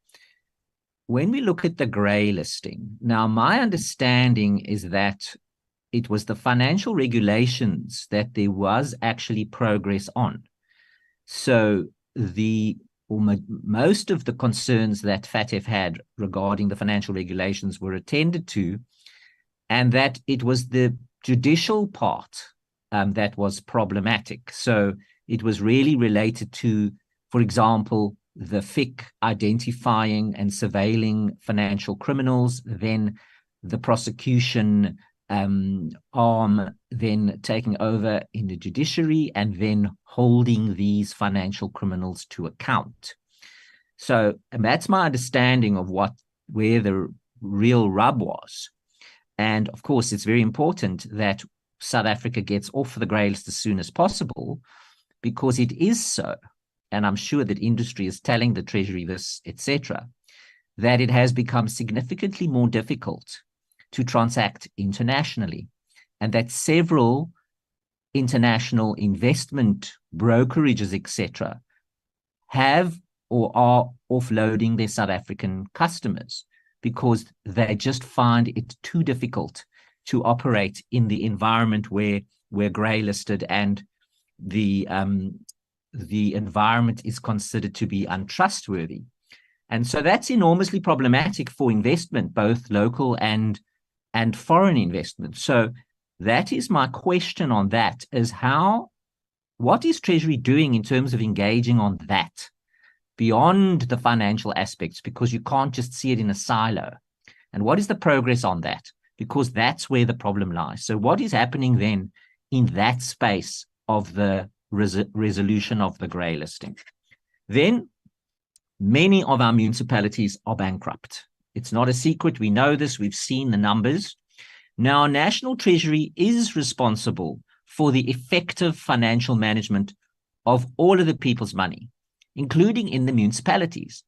[SPEAKER 9] when we look at the grey listing, now my understanding is that it was the financial regulations that there was actually progress on. So most of the concerns that FATF had regarding the financial regulations were attended to, and that it was the judicial part that was problematic. So it was really related to, for example, the FIC identifying and surveilling financial criminals, then the prosecution arm then taking over in the judiciary and then holding these financial criminals to account. So and that's my understanding of where the real rub was. And of course, it's very important that South Africa gets off the grey list as soon as possible, because it is so, and I'm sure that industry is telling the Treasury this, etc., that it has become significantly more difficult to transact internationally, and that several international investment brokerages, etc., have or are offloading their South African customers because they just find it too difficult to operate in the environment where we're grey listed and the environment is considered to be untrustworthy. And so that's enormously problematic for investment, both local and foreign investment. So that is my question on that, is what is Treasury doing in terms of engaging on that beyond the financial aspects, because you can't just see it in a silo? And what is the progress on that? Because that's where the problem lies. So what is happening then in that space of the resolution of the grey listing? Then many of our municipalities are bankrupt. It's not a secret. We know this. We've seen the numbers. Now, National Treasury is responsible for the effective financial management of all of the people's money, including in the municipalities.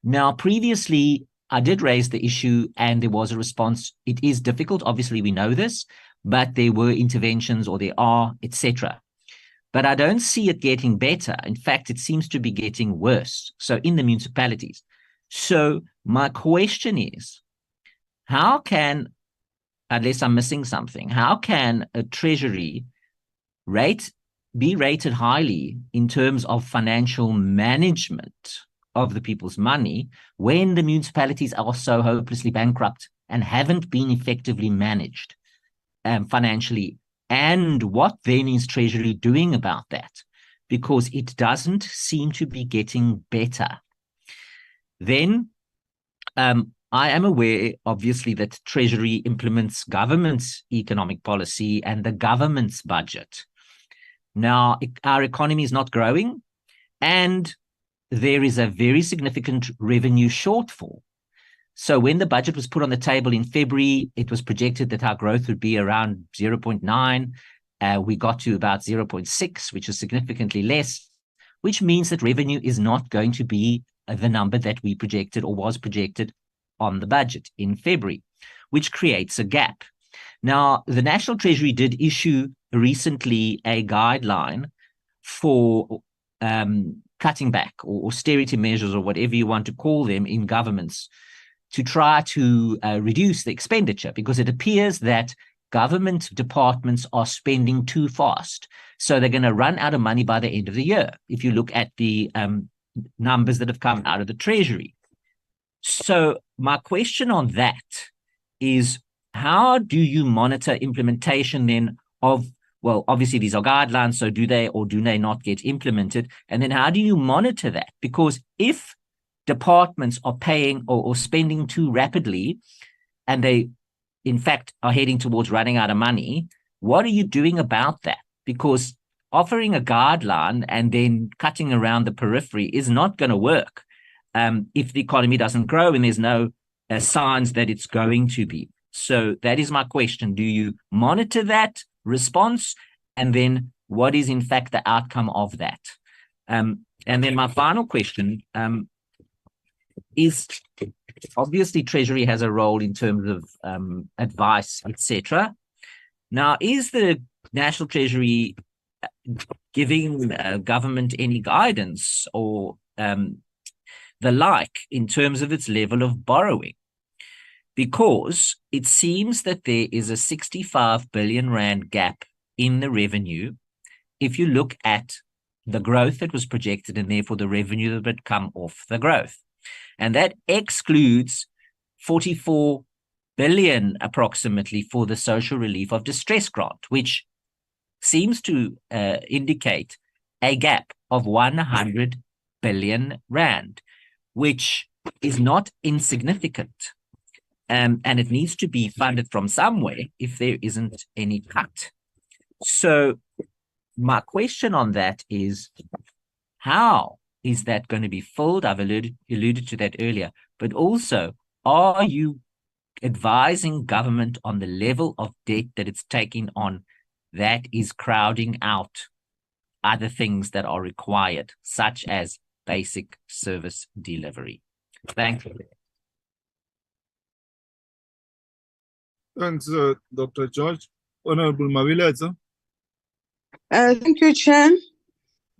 [SPEAKER 9] Now, previously, I did raise the issue and there was a response. It is difficult. Obviously, we know this, but there were interventions, or there are, etc. But I don't see it getting better. In fact, it seems to be getting worse. So in the municipalities. So my question is, how can, unless I'm missing something, how can a Treasury be rated highly in terms of financial management of the people's money when the municipalities are so hopelessly bankrupt and haven't been effectively managed financially? And what then is Treasury doing about that? Because it doesn't seem to be getting better. Then I am aware, obviously, that Treasury implements government's economic policy and the government's budget. Now, our economy is not growing, and there is a very significant revenue shortfall. So when the budget was put on the table in February, it was projected that our growth would be around 0.9. We got to about 0.6, which is significantly less, which means that revenue is not going to be the number that we projected or was projected on the budget in February, which creates a gap. Now, the National Treasury did issue recently a guideline for cutting back, or austerity measures, or whatever you want to call them, in governments, to try to reduce the expenditure, because it appears that government departments are spending too fast. So they're going to run out of money by the end of the year, if you look at the numbers that have come out of the Treasury. So my question on that is, how do you monitor implementation then of, well, obviously these are guidelines, so do they or do they not get implemented? And then how do you monitor that? Because if departments are paying or spending too rapidly, and they, in fact, are heading towards running out of money, what are you doing about that? Because offering a guideline and then cutting around the periphery is not going to work if the economy doesn't grow and there's no signs that it's going to be. So that is my question. Do you monitor that response? And then what is, in fact, the outcome of that? And then my final question is, obviously Treasury has a role in terms of advice, etc. Now, is the National Treasury giving government any guidance or the like in terms of its level of borrowing? Because it seems that there is a 65 billion rand gap in the revenue if you look at the growth that was projected and therefore the revenue that would come off the growth. And that excludes 44 billion approximately for the social relief of distress grant, which seems to indicate a gap of 100 billion rand, which is not insignificant. And it needs to be funded from somewhere if there isn't any cut. So my question on that is, how is that going to be filled? I've alluded to that earlier, but also, are you advising government on the level of debt that it's taking on that is crowding out other things that are required, such as basic service delivery? Thank you.
[SPEAKER 4] Thanks, Dr. George. Honorable Maviletsa.
[SPEAKER 10] Thank you, Chair.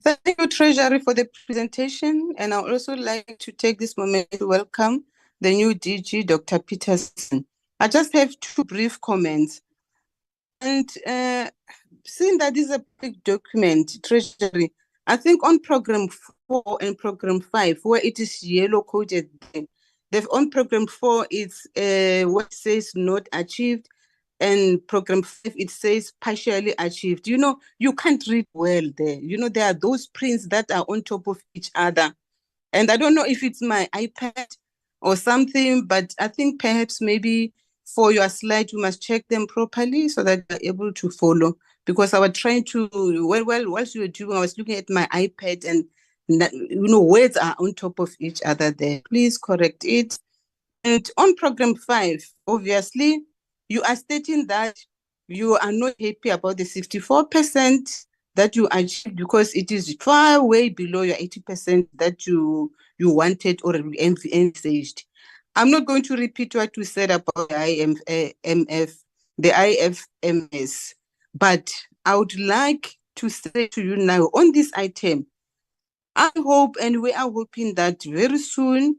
[SPEAKER 10] Thank you, Treasury, for the presentation. And I would also like to take this moment to welcome the new DG, Dr. Peterson. I just have two brief comments. And seeing that this is a big document, Treasury, I think on Program 4 and Program 5, where it is yellow coded, on Program 4, it's what it says not achieved, and Program 5, it says partially achieved. You know, you can't read well there. You know, there are those prints that are on top of each other. And I don't know if it's my iPad or something, but I think perhaps maybe for your slide, you must check them properly so that you're able to follow. Because I was trying to, whilst you were doing, I was looking at my iPad and, you know, words are on top of each other there. Please correct it. And on Program 5, obviously, you are stating that you are not happy about the 64% that you achieved because it is far way below your 80% that you wanted or envisaged. I'm not going to repeat what you said about the IFMS, but I would like to say to you now on this item, I hope and we are hoping that very soon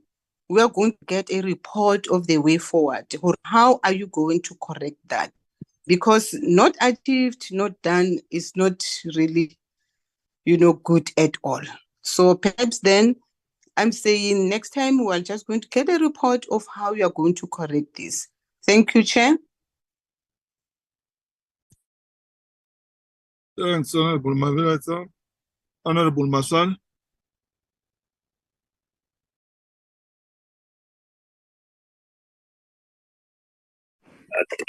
[SPEAKER 10] we are going to get a report of the way forward, or how are you going to correct that? Because not achieved, not done is not really, you know, good at all. So perhaps then I'm saying next time we're just going to get a report of how you are going to correct this. Thank you, Chair.
[SPEAKER 4] Thanks, Honorable Maviletsa. Honorable Masal.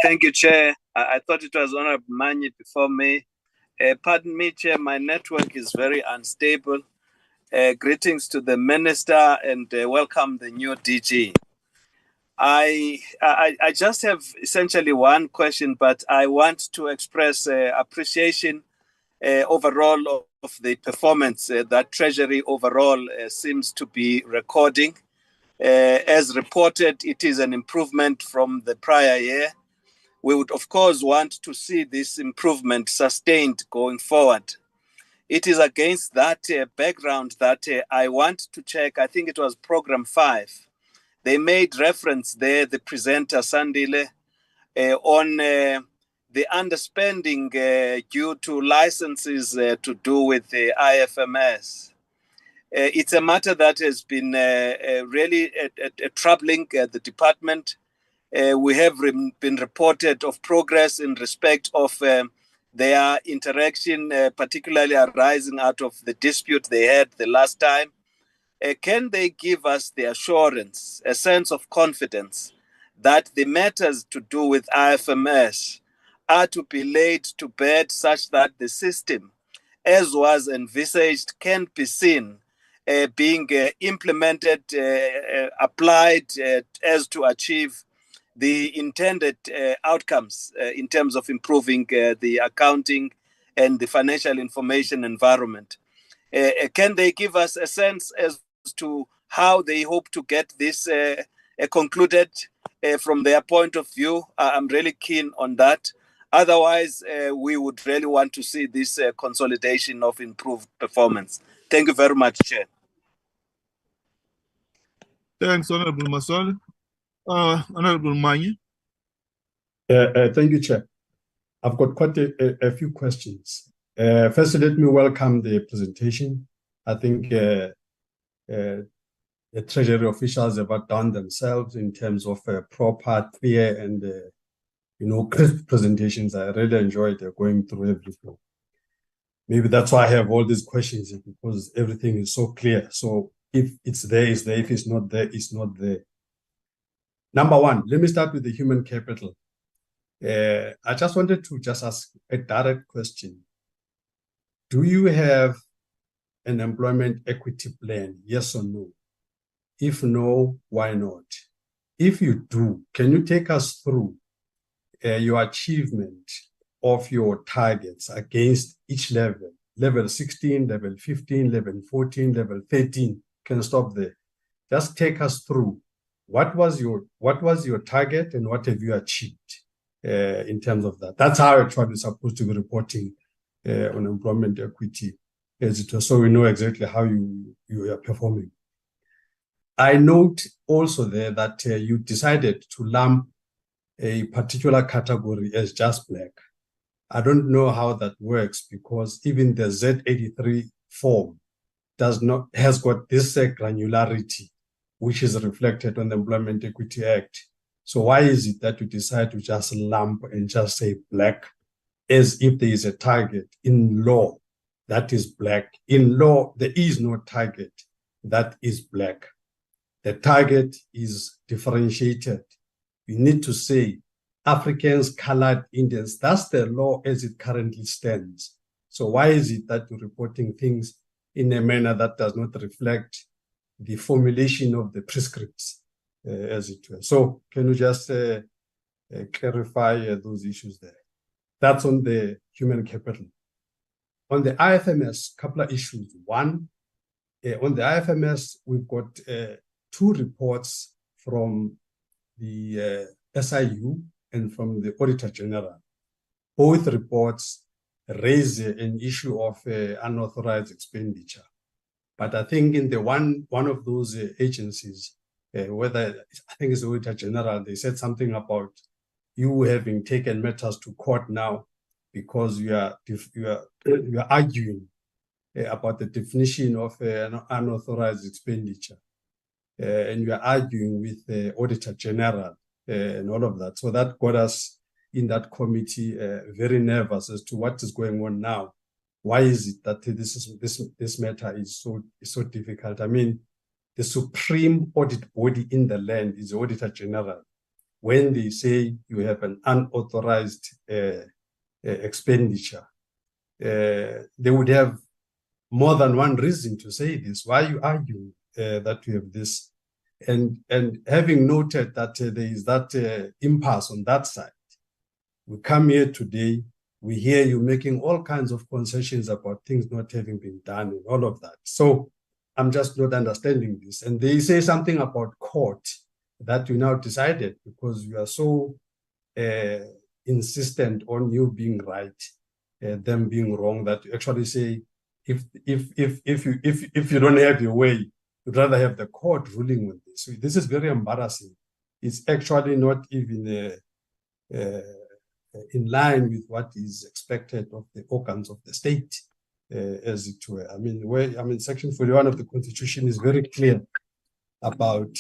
[SPEAKER 11] Thank you, Chair. I thought it was Honorable Manyi before me. Pardon me, Chair, my network is very unstable. Greetings to the Minister and welcome the new DG. I just have essentially one question, but I want to express appreciation overall of the performance that Treasury overall seems to be recording. As reported, it is an improvement from the prior year. We would, of course, want to see this improvement sustained going forward. It is against that background that I want to check. I think it was Program 5. They made reference there, the presenter Sandile, on the underspending due to licenses to do with the IFMS. It's a matter that has been really troubling the department. We have been reported of progress in respect of their interaction, particularly arising out of the dispute they had the last time. Can they give us the assurance, a sense of confidence, that the matters to do with IFMS are to be laid to bed such that the system, as was envisaged, can be seen being implemented, applied as to achieve the intended outcomes in terms of improving the accounting and the financial information environment? Can they give us a sense as to how they hope to get this concluded from their point of view. I'm really keen on that. Otherwise, we would really want to see this consolidation of improved performance. Thank you very much, Chair.
[SPEAKER 4] Thanks, Honorable Masol. Honorable Manye.
[SPEAKER 2] Thank you, Chair. I've got quite a few questions. First, let me welcome the presentation. I think the Treasury officials have outdone themselves in terms of proper, clear, and crisp presentations. I really enjoyed going through everything. Maybe that's why I have all these questions, because everything is so clear. So if it's there, it's there. If it's not there, it's not there. Number one, let me start with the human capital. I just wanted to ask a direct question. Do you have an employment equity plan? Yes or no? If no, why not? If you do, can you take us through your achievement of your targets against each level? Level 16, level 15, level 14, level 13. Can stop there. Just take us through what was your target and what have you achieved in terms of that. That's how actually supposed to be reporting on employment equity, so we know exactly how you are performing. I note also there that you decided to lump a particular category as just black. I don't know how that works, because even the Z83 form has got this granularity, which is reflected on the Employment Equity Act. So why is it that you decide to just lump and just say black, as if there is a target in law that is black? In law, there is no target that is black. The target is differentiated. You need to say Africans, colored, Indians. That's the law as it currently stands. So why is it that you're reporting things in a manner that does not reflect the formulation of the prescripts, as it were? So can you just clarify those issues there? That's on the human capital. On the IFMS, a couple of issues. One, on the IFMS, we've got two reports from the SIU and from the Auditor General. Both reports raise an issue of unauthorized expenditure. But I think in the one of those agencies, whether I think it's the Auditor General, they said something about you having taken matters to court now because you are arguing about the definition of an unauthorized expenditure. And you are arguing with the Auditor General and all of that. So that got us in that committee very nervous as to what is going on now. Why is it that this matter is so difficult? I mean, the supreme audit body in the land is the Auditor General. When they say you have an unauthorized expenditure, they would have more than one reason to say this. Why are you arguing that you have this? And having noted that there is that impasse on that side, we come here today, we hear you making all kinds of concessions about things not having been done and all of that. So I'm just not understanding this. And they say something about court that you now decided, because you are so insistent on you being right, them being wrong, that you actually say if you don't have your way, you'd rather have the court ruling on this. So this is very embarrassing. It's actually not even in line with what is expected of the organs of the state, as it were. I mean, Section 41 of the Constitution is very clear about.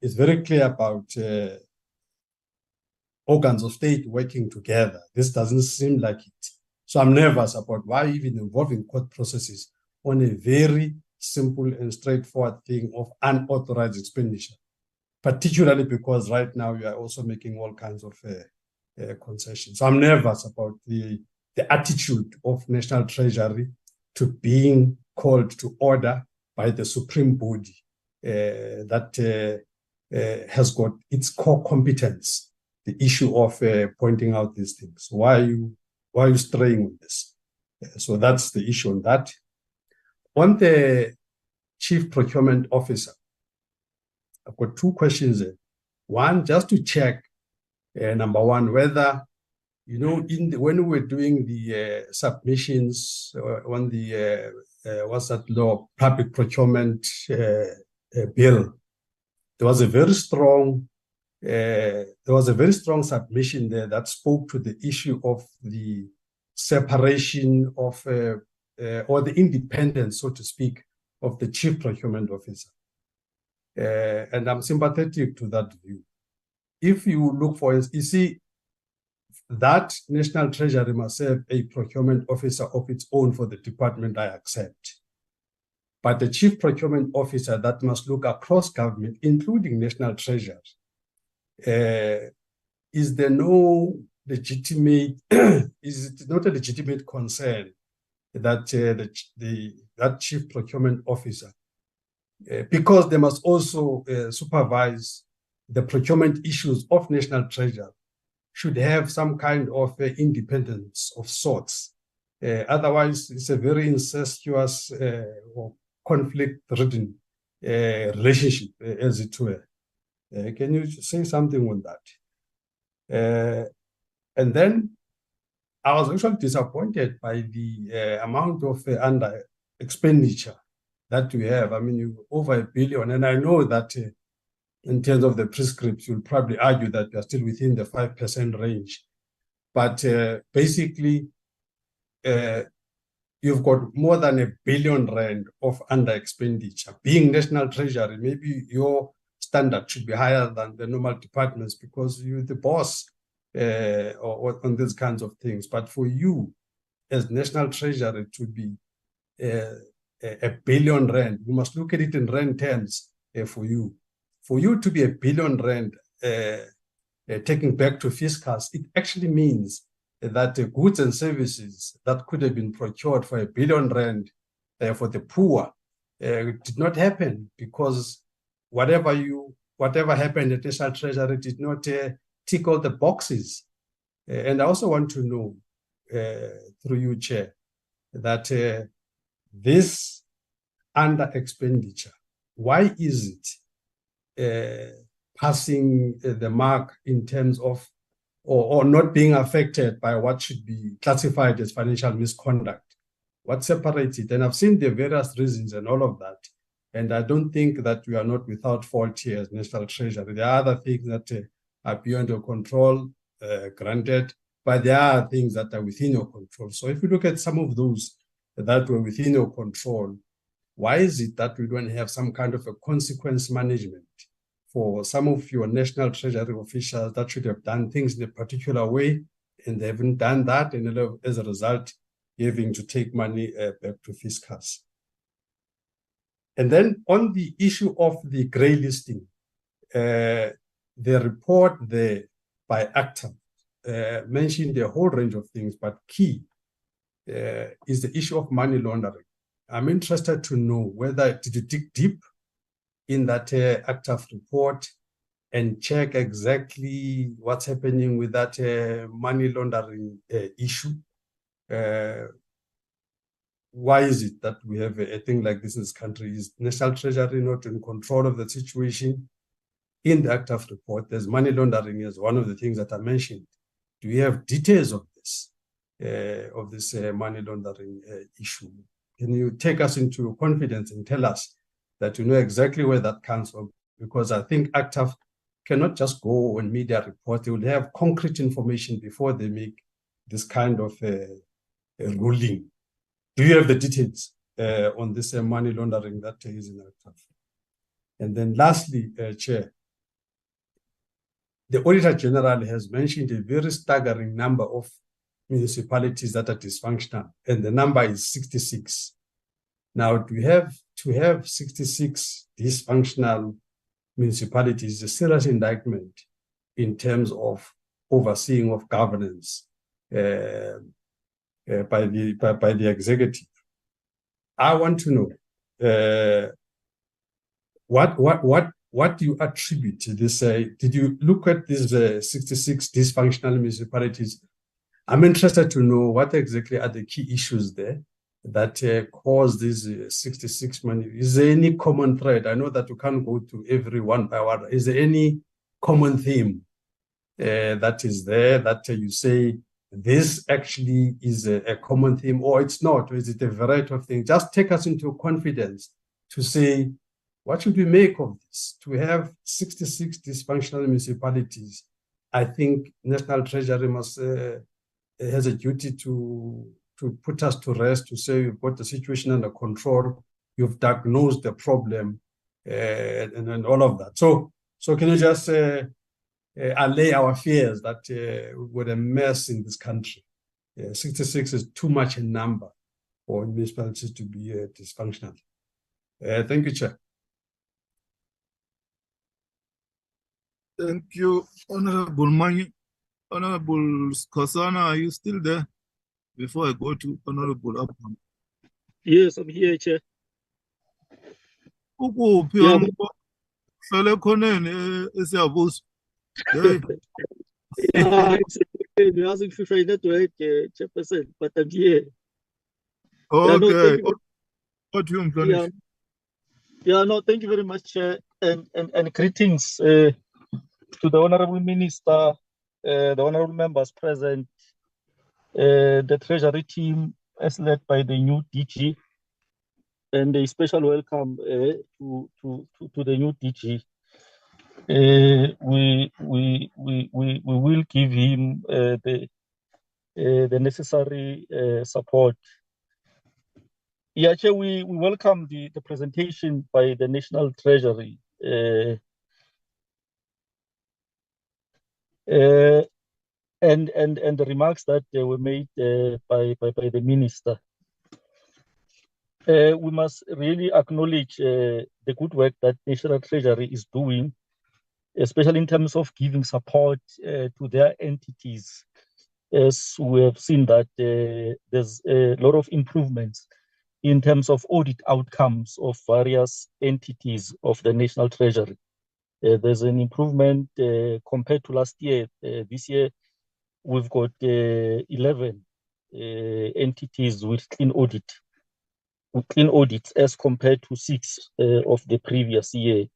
[SPEAKER 2] It's very clear about organs of state working together. This doesn't seem like it. So I'm nervous about why even involving court processes on a very simple and straightforward thing of unauthorized expenditure, particularly because right now you are also making all kinds of concessions. So I'm nervous about the attitude of National Treasury to being called to order by the supreme body that has got its core competence, the issue of pointing out these things. Why are you straying with this? So that's the issue on that. On the Chief Procurement Officer, I've got two questions there. One, just to check, number one, whether, you know, when we were doing the submissions on the, what's that law, public procurement bill, there was a very strong submission there that spoke to the issue of the separation of or the independence, so to speak, of the chief procurement officer. And I'm sympathetic to that view. If you look for it, you see, that National Treasury must have a procurement officer of its own for the department, I accept. But the chief procurement officer that must look across government, including National Treasury, is there no legitimate, is it not a legitimate concern that that chief procurement officer, because they must also supervise the procurement issues of National Treasury, should have some kind of independence of sorts. Otherwise, it's a very incestuous or conflict-ridden relationship, as it were. Can you say something on that? And then I was actually disappointed by the amount of under expenditure that we have. I mean, over $1 billion, and I know that in terms of the prescripts, you'll probably argue that we are still within the 5% range. But basically, you've got more than R1 billion of under expenditure. Being National Treasury, maybe your standard should be higher than the normal departments because you're the boss or on these kinds of things. But for you, as National Treasury, to be R1 billion, you must look at it in rand terms for you. For you to be R1 billion taking back to fiscals, it actually means that the goods and services that could have been procured for R1 billion for the poor did not happen because whatever happened at National Treasury did not tick all the boxes. And I also want to know, through you, Chair, that this under expenditure, why is it passing the mark in terms of or not being affected by what should be classified as financial misconduct? What separates it? And I've seen the various reasons and all of that. And I don't think that we are not without fault here as National Treasury. There are other things that are beyond your control, granted, but there are things that are within your control. So if you look at some of those that were within your control, why is it that we don't have some kind of a consequence management for some of your National Treasury officials that should have done things in a particular way, and they haven't done that, and as a result, having to take money back to fiscals? And then on the issue of the grey listing, the report there by ACTA mentioned a whole range of things, but key is the issue of money laundering. I'm interested to know whether did you dig deep in that ACTA report and check exactly what's happening with that money laundering issue? Why is it that we have a thing like this in this country? Is National Treasury not in control of the situation? In the ACTA report, there's money laundering as one of the things that I mentioned. Do we have details of this money laundering issue? Can you take us into confidence and tell us that you know exactly where that comes from? Because I think ACTA cannot just go on media reports. They will have concrete information before they make this kind of a ruling. Do you have the details on this money laundering that is in ACTA? And then lastly, Chair, the Auditor General has mentioned a very staggering number of municipalities that are dysfunctional, and the number is 66. Now, to have 66 dysfunctional municipalities is a serious indictment in terms of overseeing of governance by the executive. I want to know what do you attribute to this? Did you look at these 66 dysfunctional municipalities? I'm interested to know what exactly are the key issues there. that caused this 66 money? Is there any common thread? I know that you can't go to every one by one. Is there any common theme that is there that you say this actually is a common theme, or it's not, or is it a variety of things? Just take us into confidence to say, what should we make of this? To have 66 dysfunctional municipalities, I think National Treasury must has a duty to put us to rest, to say you've got the situation under control, you've diagnosed the problem, and all of that. So can you just allay our fears that we're a mess in this country? 66 is too much a number for municipalities to be dysfunctional. Thank you, Chair.
[SPEAKER 4] Thank you, Honorable Mani. Honorable Kosana, are you still there? Before I go to Honorable Abraham.
[SPEAKER 12] Yes, I'm here, Chair.
[SPEAKER 4] Ukuphi
[SPEAKER 12] Yeah.
[SPEAKER 4] uhlele khoneni esiyabuza.
[SPEAKER 12] Yeah, you're asking if I network, Chairperson, but I'm here. Yeah, no,
[SPEAKER 4] Okay.
[SPEAKER 12] thank you.
[SPEAKER 4] What you
[SPEAKER 12] Yeah, yeah, no, thank you very much, Chair, and greetings to the Honorable Minister, the Honorable members present, the Treasury team as led by the new DG, and a special welcome to the new DG. We will give him the necessary support. Yeah, Chair, we welcome the presentation by the National Treasury. And the remarks that were made by the minister. We must really acknowledge the good work that National Treasury is doing, especially in terms of giving support to their entities. As we have seen that there's a lot of improvements in terms of audit outcomes of various entities of the National Treasury. There's an improvement compared to last year. This year, we've got 11 entities with clean audits as compared to 6 of the previous year.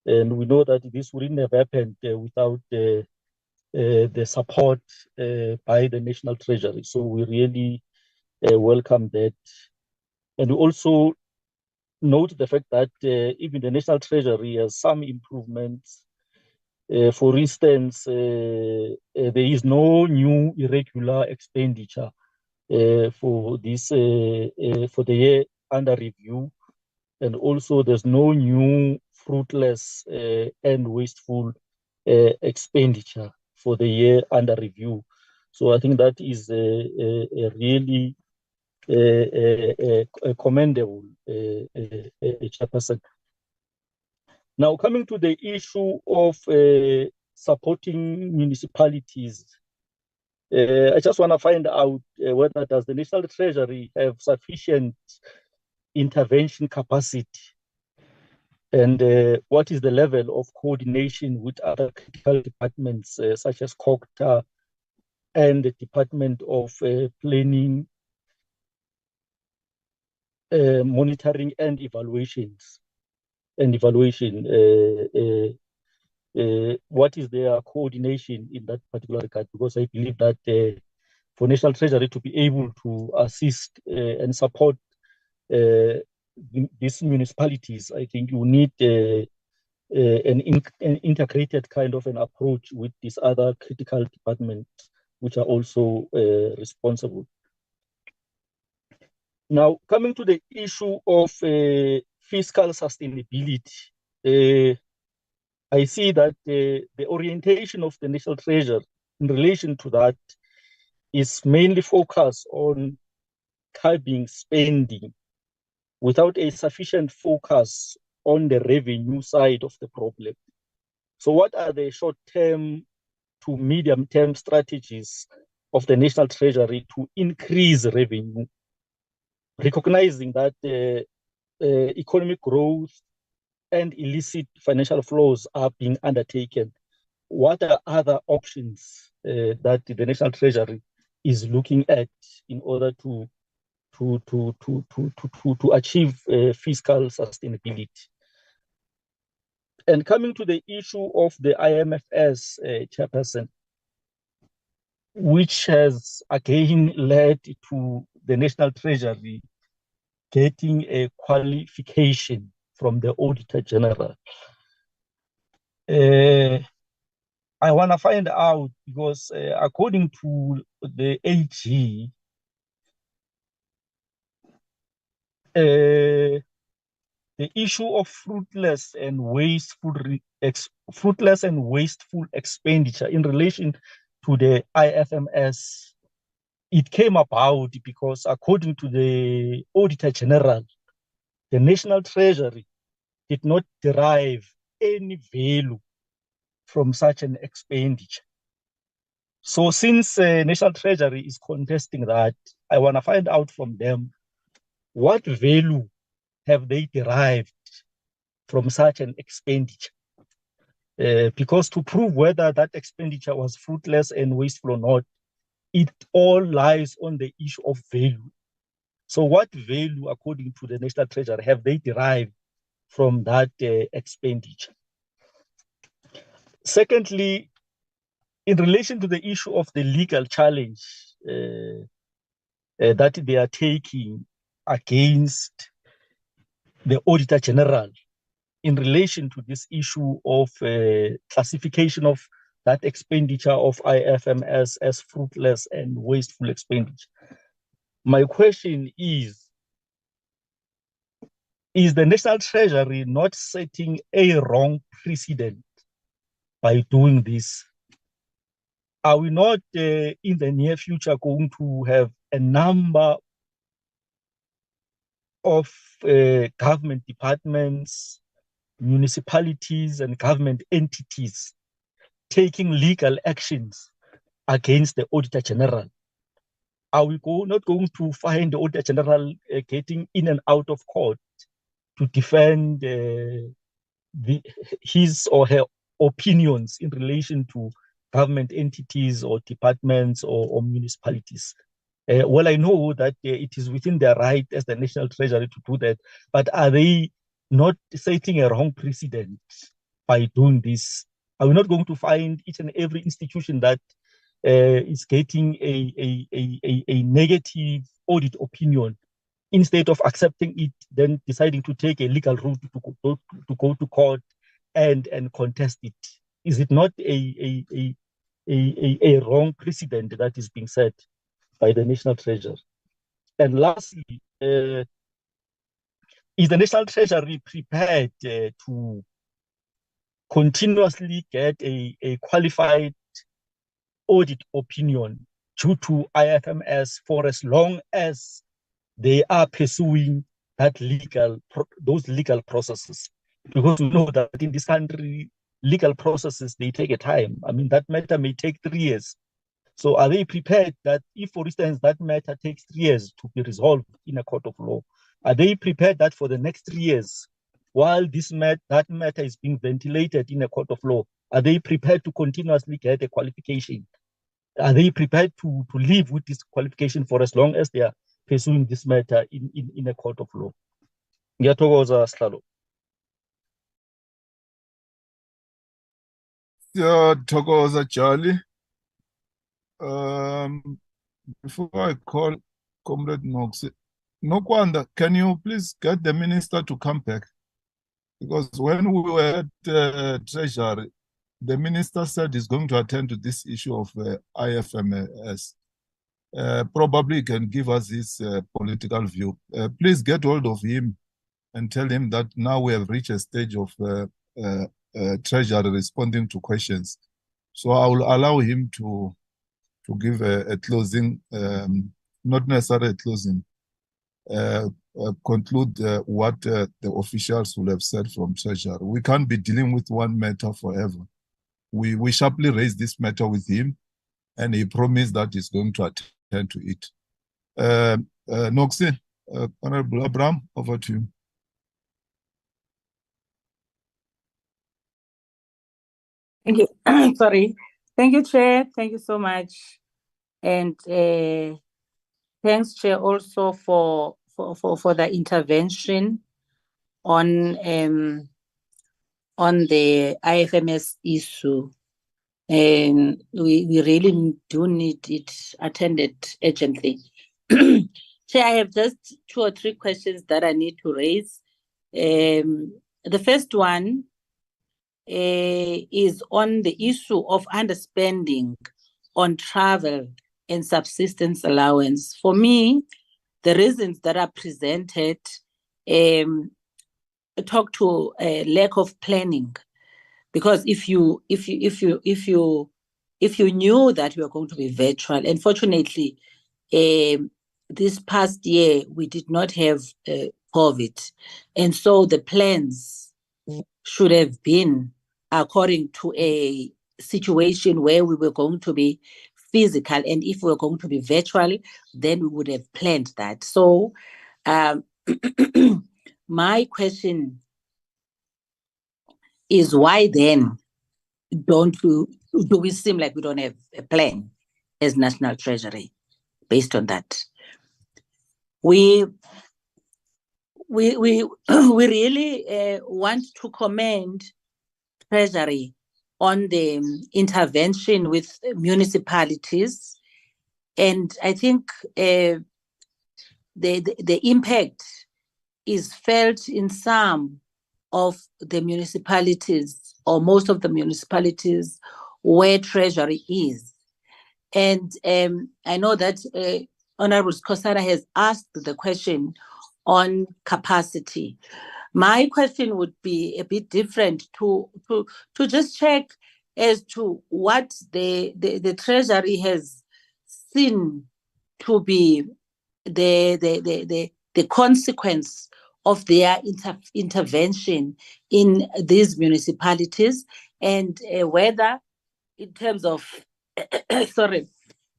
[SPEAKER 12] And we know that this wouldn't have happened without the support by the National Treasury. So we really welcome that. And we also note the fact that even the National Treasury has some improvements. For instance, there is no new irregular expenditure for this for the year under review, and also there's no new fruitless and wasteful expenditure for the year under review. So I think that is a really commendable, Chairperson. Now, coming to the issue of supporting municipalities, I just want to find out whether does the National Treasury have sufficient intervention capacity, and what is the level of coordination with other critical departments such as COGTA and the Department of Planning, Monitoring and Evaluation. What is their coordination in that particular regard? Because I believe that for National Treasury to be able to assist and support these municipalities, I think you need an integrated kind of an approach with these other critical departments, which are also responsible. Now, coming to the issue of fiscal sustainability, I see that the orientation of the National Treasury in relation to that is mainly focused on curbing spending without a sufficient focus on the revenue side of the problem. So what are the short-term to medium-term strategies of the National Treasury to increase revenue, recognizing that economic growth and illicit financial flows are being undertaken? What are other options that the National Treasury is looking at in order to achieve fiscal sustainability. And coming to the issue of the IMFS chairperson, which has again led to the National Treasury getting a qualification from the Auditor General. I want to find out because according to the AG, the issue of fruitless and wasteful expenditure in relation to the IFMS, it came about because according to the Auditor General, the National Treasury did not derive any value from such an expenditure. So since National Treasury is contesting that, I want to find out from them what value have they derived from such an expenditure? Because to prove whether that expenditure was fruitless and wasteful or not, it all lies on the issue of value. So what value, according to the National Treasury, have they derived from that expenditure? Secondly, in relation to the issue of the legal challenge that they are taking against the Auditor General in relation to this issue of classification of that expenditure of IFMS as fruitless and wasteful expenditure. My question is the National Treasury not setting a wrong precedent by doing this? Are we not in the near future going to have a number of government departments, municipalities, and government entities taking legal actions against the Auditor General? Are we not going to find the Auditor General getting in and out of court to defend his or her opinions in relation to government entities or departments or municipalities? Well, I know that it is within their right as the National Treasury to do that, but are they not setting a wrong precedent by doing this? Are we not going to find each and every institution that is getting a negative audit opinion, instead of accepting it, then deciding to take a legal route to go to court and contest it? Is it not a wrong precedent that is being set by the National Treasury? And lastly, is the National Treasury prepared to continuously get a qualified audit opinion due to IFMS for as long as they are pursuing those legal processes? Because we know that in this country, legal processes, they take a time. I mean, that matter may take 3 years. So are they prepared that if, for instance, that matter takes 3 years to be resolved in a court of law, are they prepared that for the next 3 years, while that matter is being ventilated in a court of law, are they prepared to continuously get a qualification? Are they prepared to live with this qualification for as long as they are pursuing this matter in a court of law? Ngiyathokoza, Sihlalo.
[SPEAKER 4] Thokoza, Charlie. Before I call Comrade Nokwanda, can you please get the minister to come back? Because when we were at Treasury, the minister said he's going to attend to this issue of IFMS. Probably he can give us his political view. Please get hold of him and tell him that now we have reached a stage of Treasury responding to questions. So I will allow him to give a closing, not necessarily a closing, conclude what the officials will have said from Treasury. We can't be dealing with one matter forever. We sharply raised this matter with him, and he promised that he's going to attend to it. Noxie, Honorable Abraham, over to you.
[SPEAKER 13] Thank you. Sorry. Thank you, Chair. Thank you so much. And
[SPEAKER 14] Thanks, Chair, also for the intervention on the IFMS issue. And we really do need it attended urgently. Chair, I have just 2 or 3 questions that I need to raise. The first one is on the issue of underspending on travel and subsistence allowance. For me, the reasons that are presented talk to a lack of planning, because if you knew that we were going to be virtual, unfortunately, this past year we did not have COVID, and so the plans should have been according to a situation where we were going to be physical, and if we were going to be virtual, then we would have planned that. So my question is, why then do we seem like we don't have a plan as National Treasury based on that? We really want to commend Treasury on the intervention with municipalities, and I think the impact is felt in some of the municipalities, or most of the municipalities where Treasury is. And I know that Honorable Skosana has asked the question on capacity. My question would be a bit different, to just check as to what the Treasury has seen to be the consequence of their intervention in these municipalities, and whether in terms of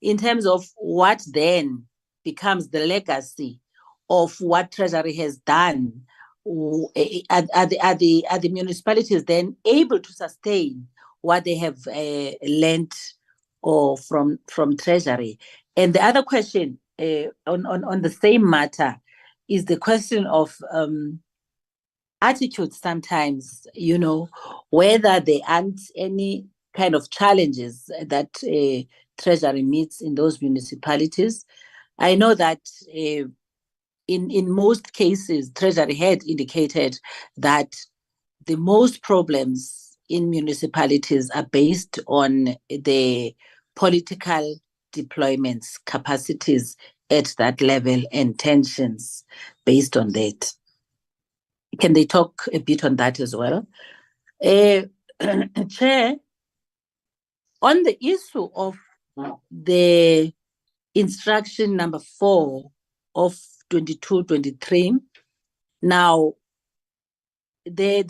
[SPEAKER 14] in terms of what then becomes the legacy of what Treasury has done. Are the municipalities then able to sustain what they have lent or from Treasury? And the other question on the same matter is the question of attitude sometimes, whether there aren't any kind of challenges that Treasury meets in those municipalities. I know that in most cases, Treasury had indicated that the most problems in municipalities are based on the political deployments, capacities at that level, and tensions based on that. Can they talk a bit on that as well? Chair, on the issue of the instruction number 4 of 22-23, now the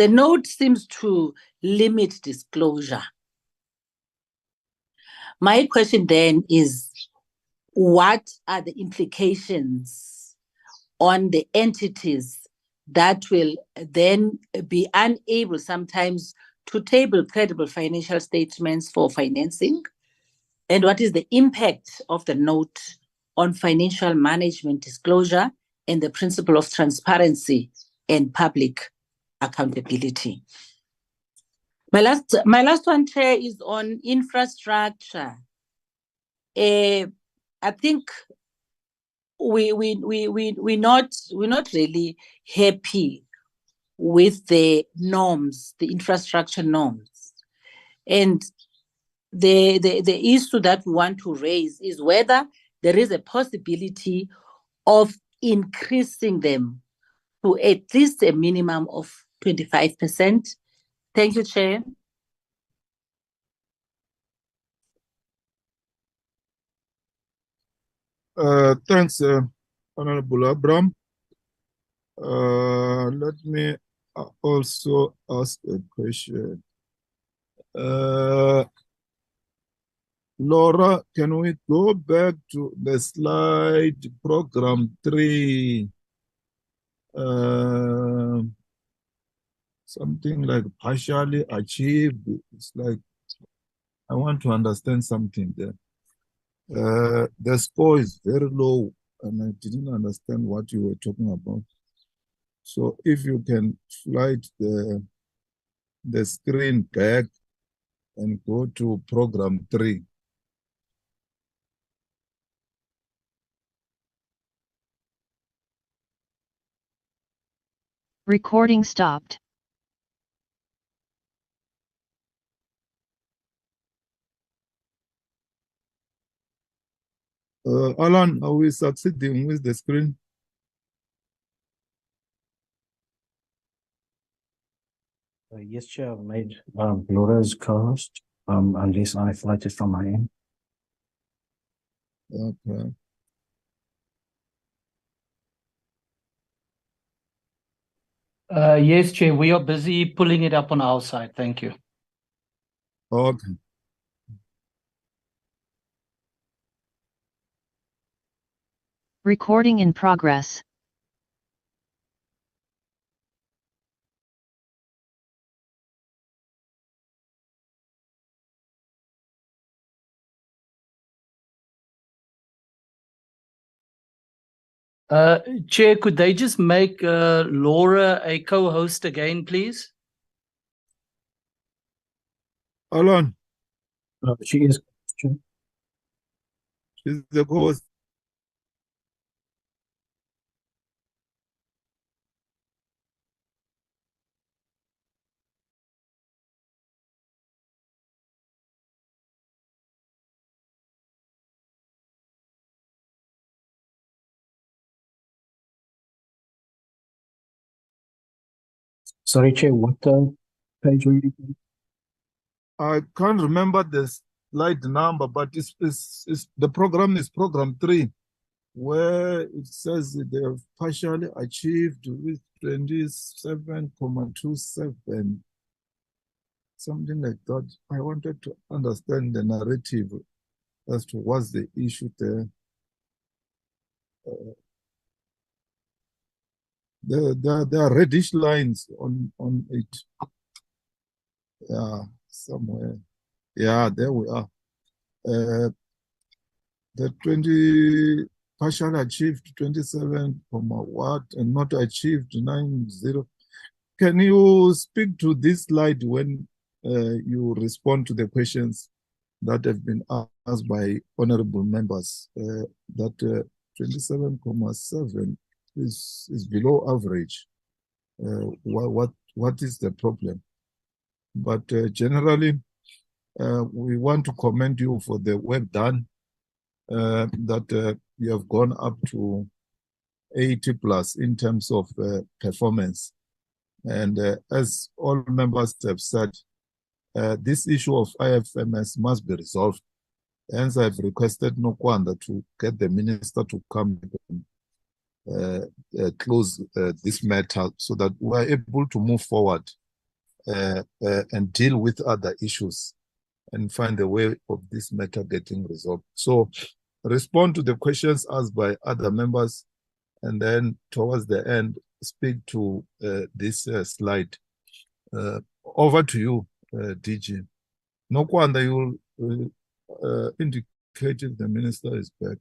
[SPEAKER 14] note seems to limit disclosure. My question then is, what are the implications on the entities that will then be unable sometimes to table credible financial statements for financing? And what is the impact of the note on financial management disclosure and the principle of transparency and public accountability? My last one, Chair, is on infrastructure. I think we're not really happy with the norms, the infrastructure norms. And the issue that we want to raise is whether there is a possibility of increasing them to at least a minimum of 25%. Thank you, Chair.
[SPEAKER 4] Thanks, Honorable Abram. Let me also ask a question. Laura, can we go back to the slide program 3? Something like partially achieved. It's like, I want to understand something there. The score is very low, and I didn't understand what you were talking about. So if you can slide the screen back and go to program 3.
[SPEAKER 1] Recording stopped.
[SPEAKER 4] Alan, are we succeeding with the screen?
[SPEAKER 3] Yes, Chair, I've made Laura's co-host, unless I flight it from my end.
[SPEAKER 4] Okay.
[SPEAKER 6] Yes, Chair, we are busy pulling it up on our side. Thank you.
[SPEAKER 4] Okay.
[SPEAKER 1] Recording in progress.
[SPEAKER 6] Chair, could they just make Laura a co-host again, please?
[SPEAKER 4] Alan,
[SPEAKER 3] She is, Chair.
[SPEAKER 4] she's the host.
[SPEAKER 3] Sorry, Chair, what page were you on?
[SPEAKER 4] I can't remember the slide number, but it's the program is program 3, where it says they have partially achieved with 27.27, something like that. I wanted to understand the narrative as to what's the issue there. There are reddish lines on it. Yeah, somewhere. Yeah, there we are. The 20 partially achieved 27, what and not achieved 90. Can you speak to this slide when you respond to the questions that have been asked by honorable members? That 27.7 is below average. What is the problem? But generally, we want to commend you for the work done, that you have gone up to 80 plus in terms of performance. And as all members have said, this issue of IFMS must be resolved. Hence, I've requested Nokwanda to get the minister to come and close this matter so that we're able to move forward and deal with other issues and find a way of this matter getting resolved. So respond to the questions asked by other members, and then towards the end, speak to this slide. Over to you, DG. Nokwanda, you will indicate if the minister is back,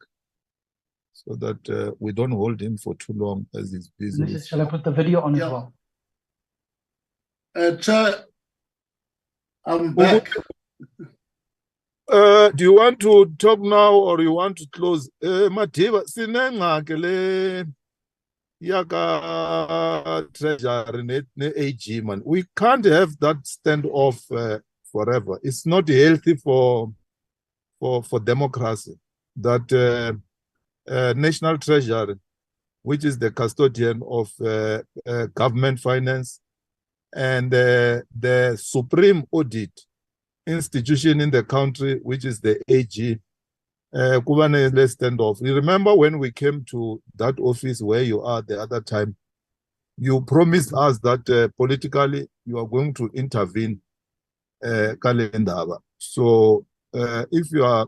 [SPEAKER 4] so that we don't hold him for too long as he's busy.
[SPEAKER 6] Shall I put the video on as well?
[SPEAKER 5] Chair, I'm back.
[SPEAKER 4] Do you want to talk now or you want to close? Madiba, sinengxaki le yaka treasury ne AG man. We can't have that standoff forever. It's not healthy for democracy. That National Treasury, which is the custodian of government finance, and the supreme audit institution in the country, which is the AG, let's stand off. You remember when we came to that office where you are the other time, you promised us that politically you are going to intervene, Kalendaba. So if you are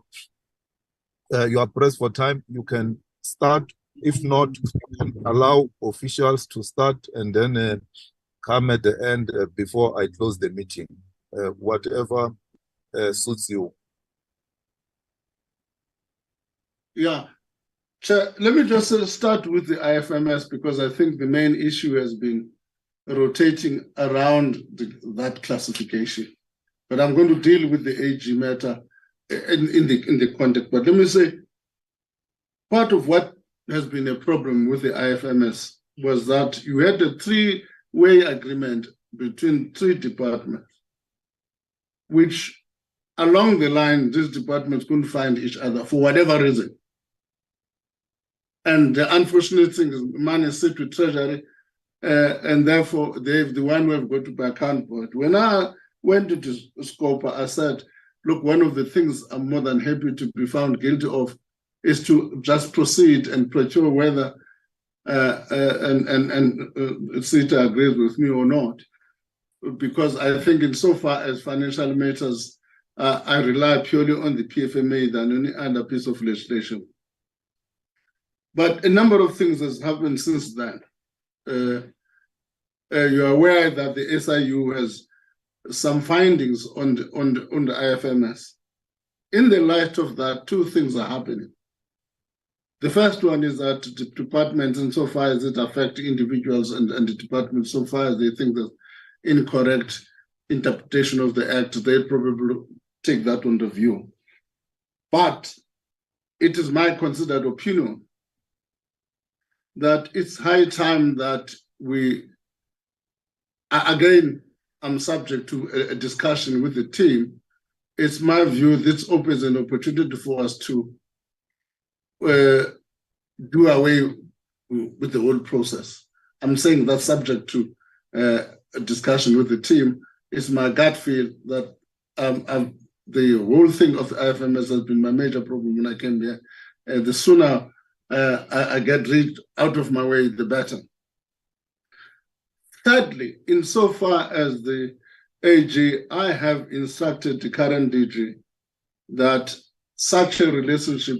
[SPEAKER 4] pressed for time, you can start. If not, you can allow officials to start and then come at the end before I close the meeting. Whatever suits you.
[SPEAKER 5] Yeah. Chair, let me just start with the IFMS because I think the main issue has been rotating around that classification. But I'm going to deal with the AG matter in the context. But let me say, part of what has been a problem with the IFMS was that you had a three-way agreement between three departments, which along the line, these departments couldn't find each other for whatever reason. And the unfortunate thing is money sit with Treasury, and therefore they've the one we've got to by account for it. When I went into Scopa, I said, look, one of the things I'm more than happy to be found guilty of is to just proceed and procure whether CETA agrees with me or not. Because I think insofar as financial matters, I rely purely on the PFMA than any other piece of legislation. But a number of things has happened since then. You're aware that the SIU has some findings on the IFMS. In the light of that, two things are happening. The first one is that the departments, insofar as it affects individuals and the departments, so far as they think that incorrect interpretation of the act, they probably take that on the view. But it is my considered opinion that it's high time that we, again, I'm subject to a discussion with the team. It's my view this opens an opportunity for us to do away with the whole process. I'm saying that's subject to a discussion with the team. It's my gut feel that the whole thing of the IFMS has been my major problem when I came here. The sooner I get rid out of my way, the better. Thirdly, insofar as the AG, I have instructed the current DG that such a relationship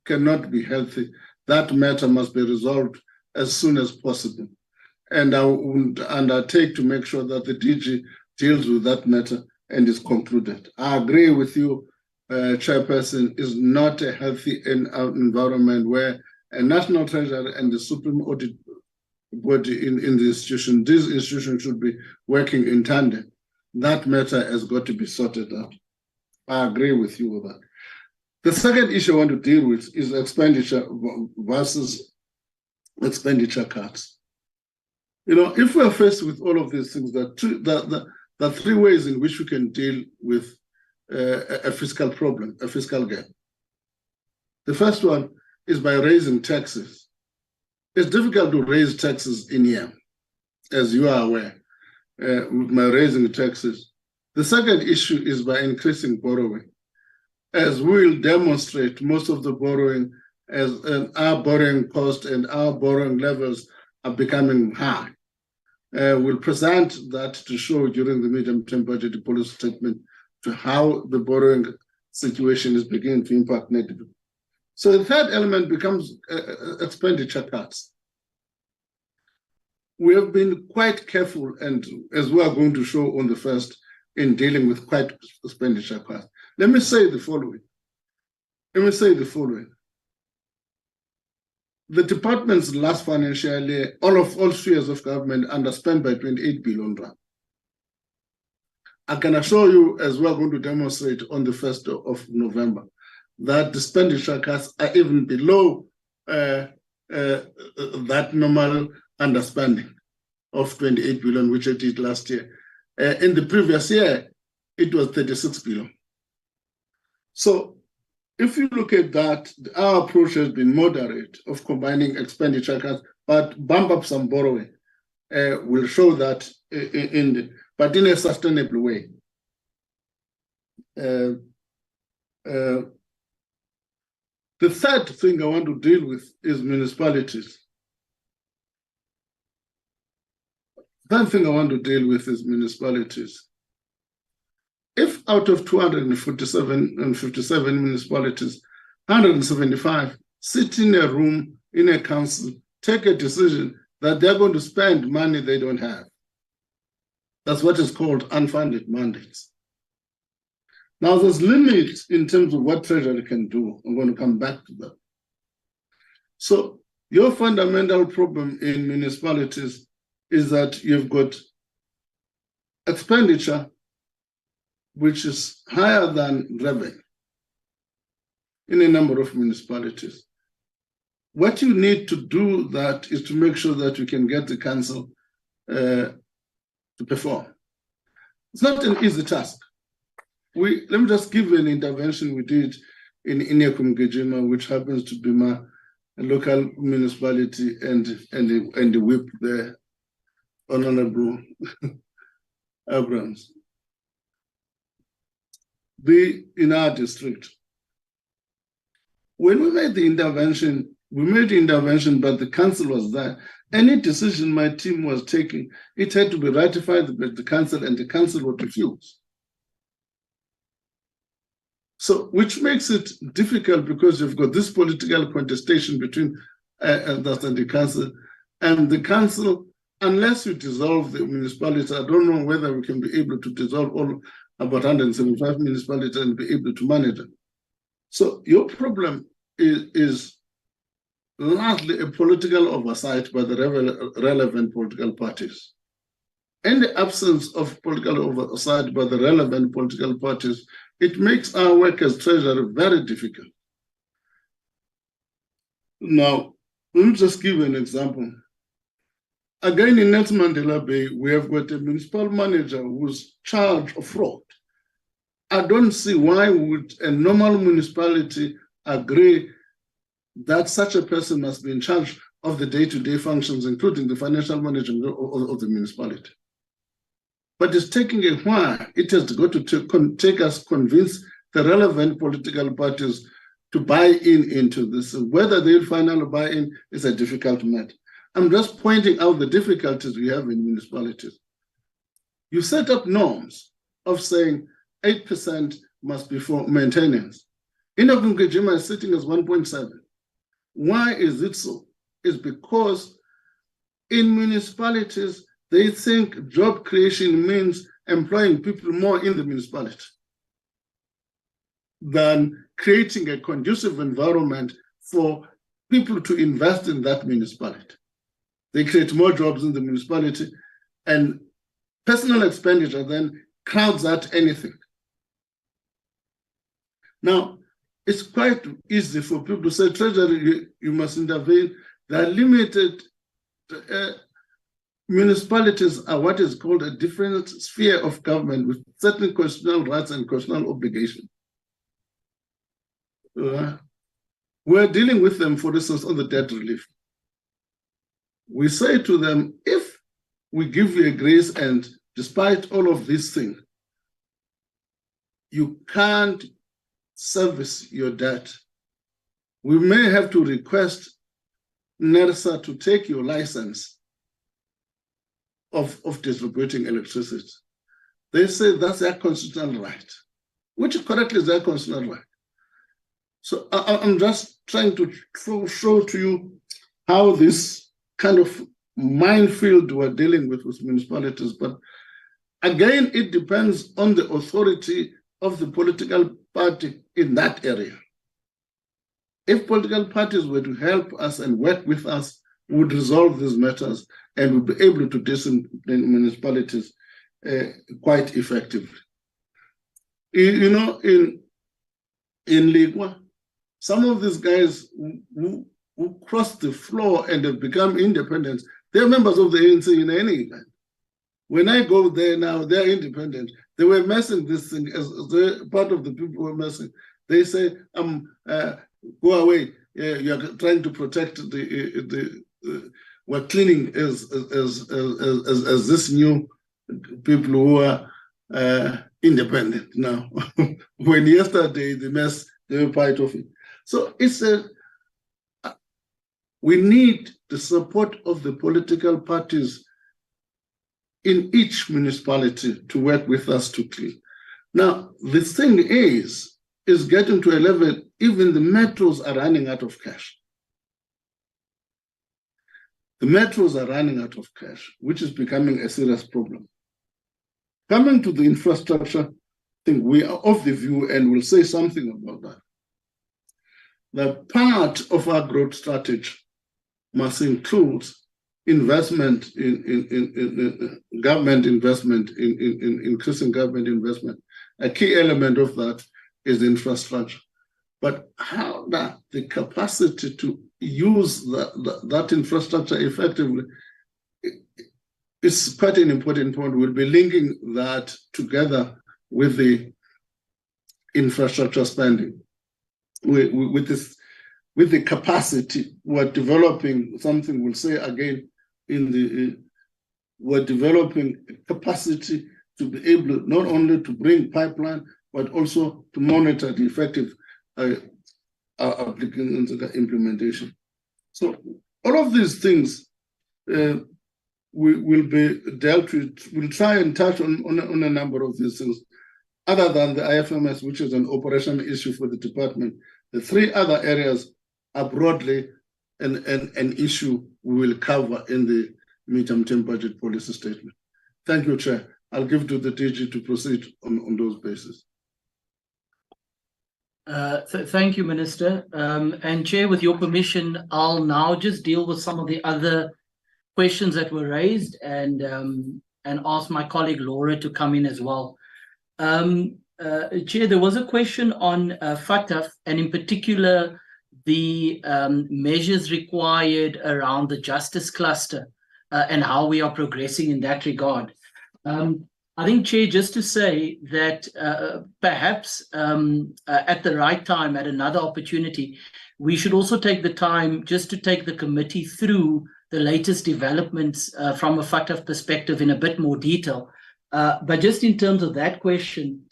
[SPEAKER 5] cannot be healthy. That matter must be resolved as soon as possible. And I would undertake to make sure that the DG deals with that matter and is concluded. I agree with you, Chairperson, is not a healthy environment where a National Treasury and the Supreme Audit Body in the institution, this institution should be working in tandem. That matter has got to be sorted out. I agree with you with that. The second issue I want to deal with is expenditure versus expenditure cuts. You know, if we're faced with all of these things, there are three ways in which we can deal with a fiscal problem, a fiscal gap. The first one is by raising taxes. It's difficult to raise taxes in here, as you are aware, by raising taxes. The second issue is by increasing borrowing. As we'll demonstrate, most of the borrowing, as our borrowing cost and our borrowing levels are becoming high. We'll present that to show during the medium-term budget policy statement to how the borrowing situation is beginning to impact negatively. So the third element becomes expenditure cuts. We have been quite careful, and as we are going to show on the first, in dealing with quite expenditure cuts. Let me say the following. The department's last financial year, all spheres of government underspent by 28 billion rand. I can assure you, as we are going to demonstrate on the 1st of November, that the expenditure cuts are even below that normal underspending of 28 billion, which it did last year. In the previous year, it was 36 billion. So if you look at that, our approach has been moderate of combining expenditure cuts, but bump up some borrowing will show that but in a sustainable way. The third thing I want to deal with is municipalities. If out of 257 municipalities, 175 sit in a room in a council, take a decision that they're going to spend money they don't have. That's what is called unfunded mandates. Now, there's limits in terms of what Treasury can do. I'm going to come back to that. So your fundamental problem in municipalities is that you've got expenditure which is higher than revenue in a number of municipalities. What you need to do that is to make sure that you can get the council to perform. It's not an easy task. Let me just give you an intervention we did in Inekum Gejima, which happens to be my local municipality, and the whip there, Honorable Abrams. In our district, when we made the intervention, but the council was there. Any decision my team was taking, it had to be ratified by the council, and the council would refuse. So, which makes it difficult because you've got this political contestation between the council, and the council, unless you dissolve the municipality, I don't know whether we can be able to dissolve all about 175 municipalities and be able to manage them. So your problem is largely a political oversight by the relevant political parties. In the absence of political oversight by the relevant political parties, it makes our work as treasurer very difficult. Now, let me just give you an example. Again, in Nelson Mandela Bay, we have got a municipal manager who's charged of fraud. I don't see why would a normal municipality agree that such a person must be in charge of the day-to-day functions, including the financial management of the municipality. But it's taking a while. It has got to take us convince the relevant political parties to buy into this. Whether they'll finally buy in is a difficult matter. I'm just pointing out the difficulties we have in municipalities. You set up norms of saying 8% must be for maintenance. Inekum Gejima is sitting as 1.7. Why is it so? It's because in municipalities, they think job creation means employing people more in the municipality than creating a conducive environment for people to invest in that municipality. They create more jobs in the municipality, and personal expenditure then crowds out anything. Now, it's quite easy for people to say, Treasury, you must intervene. There are limited municipalities are what is called a different sphere of government with certain constitutional rights and constitutional obligations. We're dealing with them, for instance, on the debt relief. We say to them, if we give you a grace and despite all of these things, you can't service your debt, we may have to request NERSA to take your license of distributing electricity. They say that's their constitutional right, which correctly is their constitutional right. So I'm just trying to show to you how this kind of minefield we're dealing with municipalities. But again, it depends on the authority of the political party in that area. If political parties were to help us and work with us, we would resolve these matters and would be able to discipline municipalities quite effectively. You know, in Ligwa, some of these guys who crossed the floor and have become independent, they're members of the ANC in any event. When I go there now, they're independent. They were messing this thing as part of the people were messing. They say, go away. You're trying to protect we're cleaning as this new people who are independent now. When yesterday the mess, they were part of it. So it's we need the support of the political parties in each municipality to work with us to clean. Now, the thing is getting to a level, even the metros are running out of cash. The metros are running out of cash, which is becoming a serious problem. Coming to the infrastructure thing, we are of the view, and we'll say something about that, that part of our growth strategy must include investment in government investment, in increasing government investment. A key element of that is infrastructure. But how that the capacity to use that infrastructure effectively is quite an important point. We'll be linking that together with the infrastructure spending. With the capacity, we're developing something we'll say again we're developing capacity to be able not only to bring pipeline, but also to monitor the effective application implementation. So all of these things will be dealt with. We'll try and touch on a number of these things. Other than the IFMS, which is an operational issue for the department, the three other areas are broadly an issue we will cover in the medium-term budget policy statement. Thank you, Chair. I'll give to the DG to proceed on those bases.
[SPEAKER 6] Thank you, Minister. And Chair, with your permission, I'll now just deal with some of the other questions that were raised and ask my colleague Laura to come in as well. Chair, there was a question on FATF, and in particular, the measures required around the justice cluster and how we are progressing in that regard. I think, Chair, just to say that perhaps at the right time, at another opportunity, we should also take the time just to take the committee through the latest developments from a FATF perspective in a bit more detail. But just in terms of that question,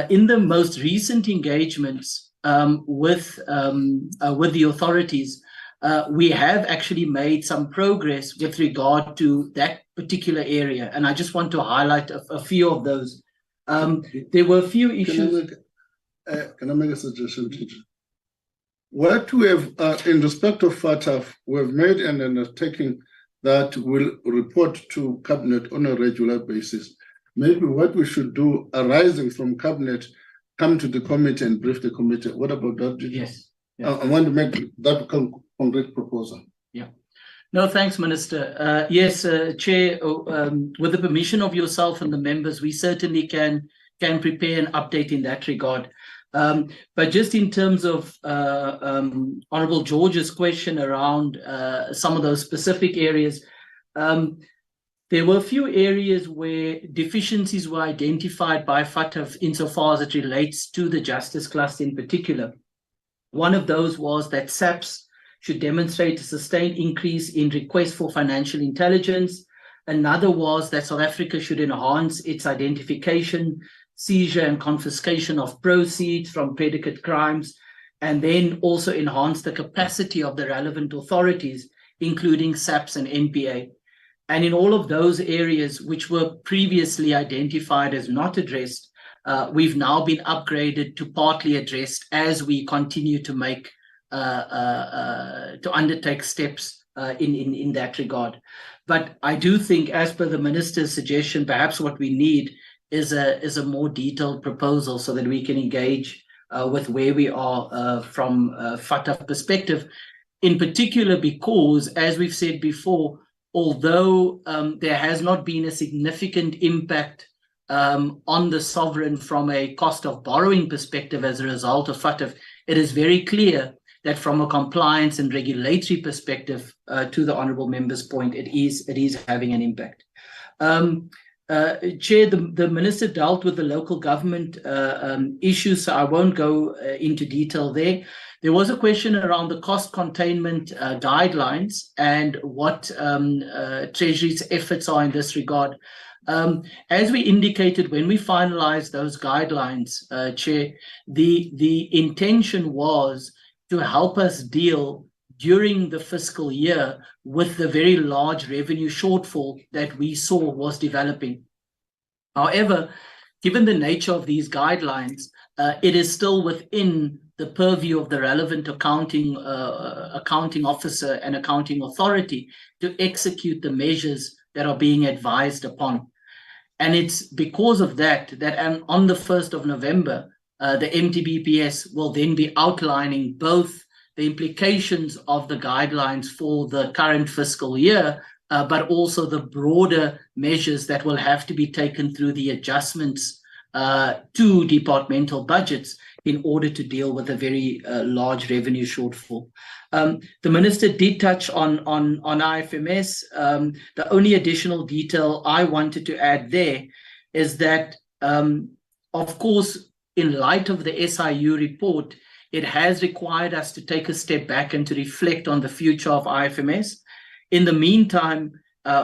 [SPEAKER 6] in the most recent engagements with the authorities, we have actually made some progress with regard to that particular area. And I just want to highlight a few of those. There were a few issues.
[SPEAKER 5] Can I make a suggestion, teacher? What we have, in respect of FATF, we have made an undertaking that will report to Cabinet on a regular basis. Maybe what we should do, arising from Cabinet, come to the committee and brief the committee. What about that?
[SPEAKER 6] Yes.
[SPEAKER 5] Yeah. I want to make that concrete proposal.
[SPEAKER 6] Yeah. No, thanks, Minister. Yes, Chair, with the permission of yourself and the members, we certainly can prepare an update in that regard. But just in terms of Honourable George's question around some of those specific areas, there were a few areas where deficiencies were identified by FATF insofar as it relates to the justice cluster in particular. One of those was that SAPS should demonstrate a sustained increase in requests for financial intelligence. Another was that South Africa should enhance its identification, seizure and confiscation of proceeds from predicate crimes, and then also enhance the capacity of the relevant authorities, including SAPS and NPA. And in all of those areas which were previously identified as not addressed, we've now been upgraded to partly addressed as we continue to make to undertake steps in that regard. But I do think, as per the Minister's suggestion, perhaps what we need is a more detailed proposal so that we can engage with where we are from a FATF perspective, in particular because, as we've said before, although there has not been a significant impact on the sovereign from a cost of borrowing perspective as a result of FATF, it is very clear that from a compliance and regulatory perspective, to the Honourable Member's point, it is having an impact. Chair, the Minister dealt with the local government issues, so I won't go into detail there. There was a question around the cost containment guidelines and what Treasury's efforts are in this regard. As we indicated, when we finalized those guidelines, Chair, the intention was to help us deal during the fiscal year with the very large revenue shortfall that we saw was developing. However, given the nature of these guidelines, it is still within the purview of the relevant accounting officer and accounting authority to execute the measures that are being advised upon. And it's because of that on the 1st of November, the MTBPS will then be outlining both the implications of the guidelines for the current fiscal year, but also the broader measures that will have to be taken through the adjustments to departmental budgets in order to deal with a very large revenue shortfall. The Minister did touch on IFMS. The only additional detail I wanted to add there is that, of course, in light of the SIU report, it has required us to take a step back and to reflect on the future of IFMS. In the meantime,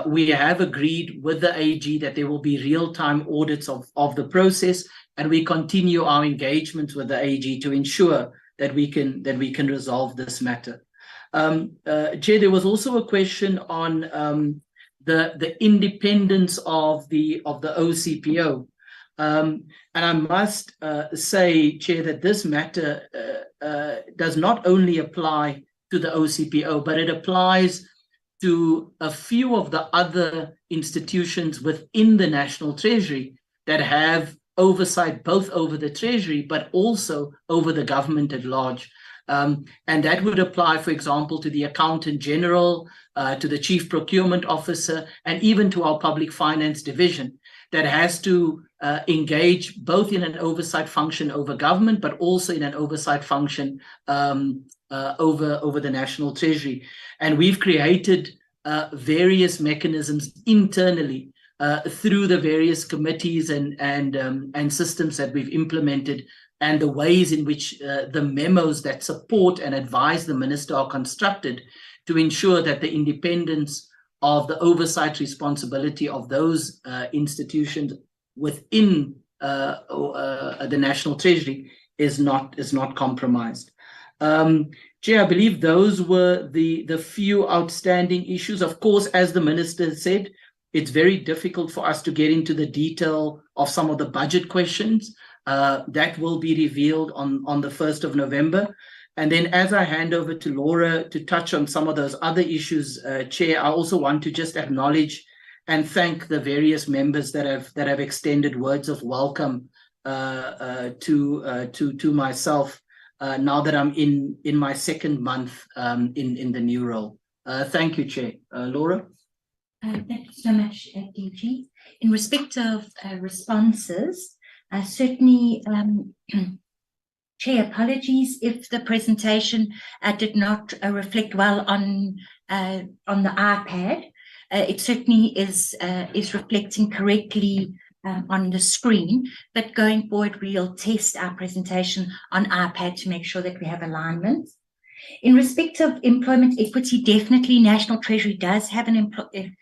[SPEAKER 6] we have agreed with the AG that there will be real-time audits of the process, and we continue our engagement with the AG to ensure that we can resolve this matter. Chair, there was also a question on the independence of the OCPO. And I must say, Chair, that this matter does not only apply to the OCPO, but it applies to a few of the other institutions within the National Treasury that have oversight both over the Treasury, but also over the government at large. And that would apply, for example, to the Accountant General, to the Chief Procurement Officer, and even to our Public Finance Division that has to engage both in an oversight function over government, but also in an oversight function over the National Treasury. And we've created various mechanisms internally through the various committees and systems that we've implemented, and the ways in which the memos that support and advise the Minister are constructed to ensure that the independence of the oversight responsibility of those institutions within the National Treasury is not compromised. Chair, I believe those were the few outstanding issues. Of course, as the Minister said, it's very difficult for us to get into the detail of some of the budget questions. That will be revealed on the 1st of November. And then as I hand over to Laura to touch on some of those other issues, Chair, I also want to just acknowledge and thank the various members that have extended words of welcome to myself now that I'm in my second month in the new role. Thank you, Chair. Laura?
[SPEAKER 7] Thank you so much, DG. In respect of responses, certainly, Chair, apologies if the presentation did not reflect well on the iPad. It certainly is reflecting correctly on the screen, but going forward, we'll test our presentation on iPad to make sure that we have alignment. In respect of employment equity, definitely National Treasury does have an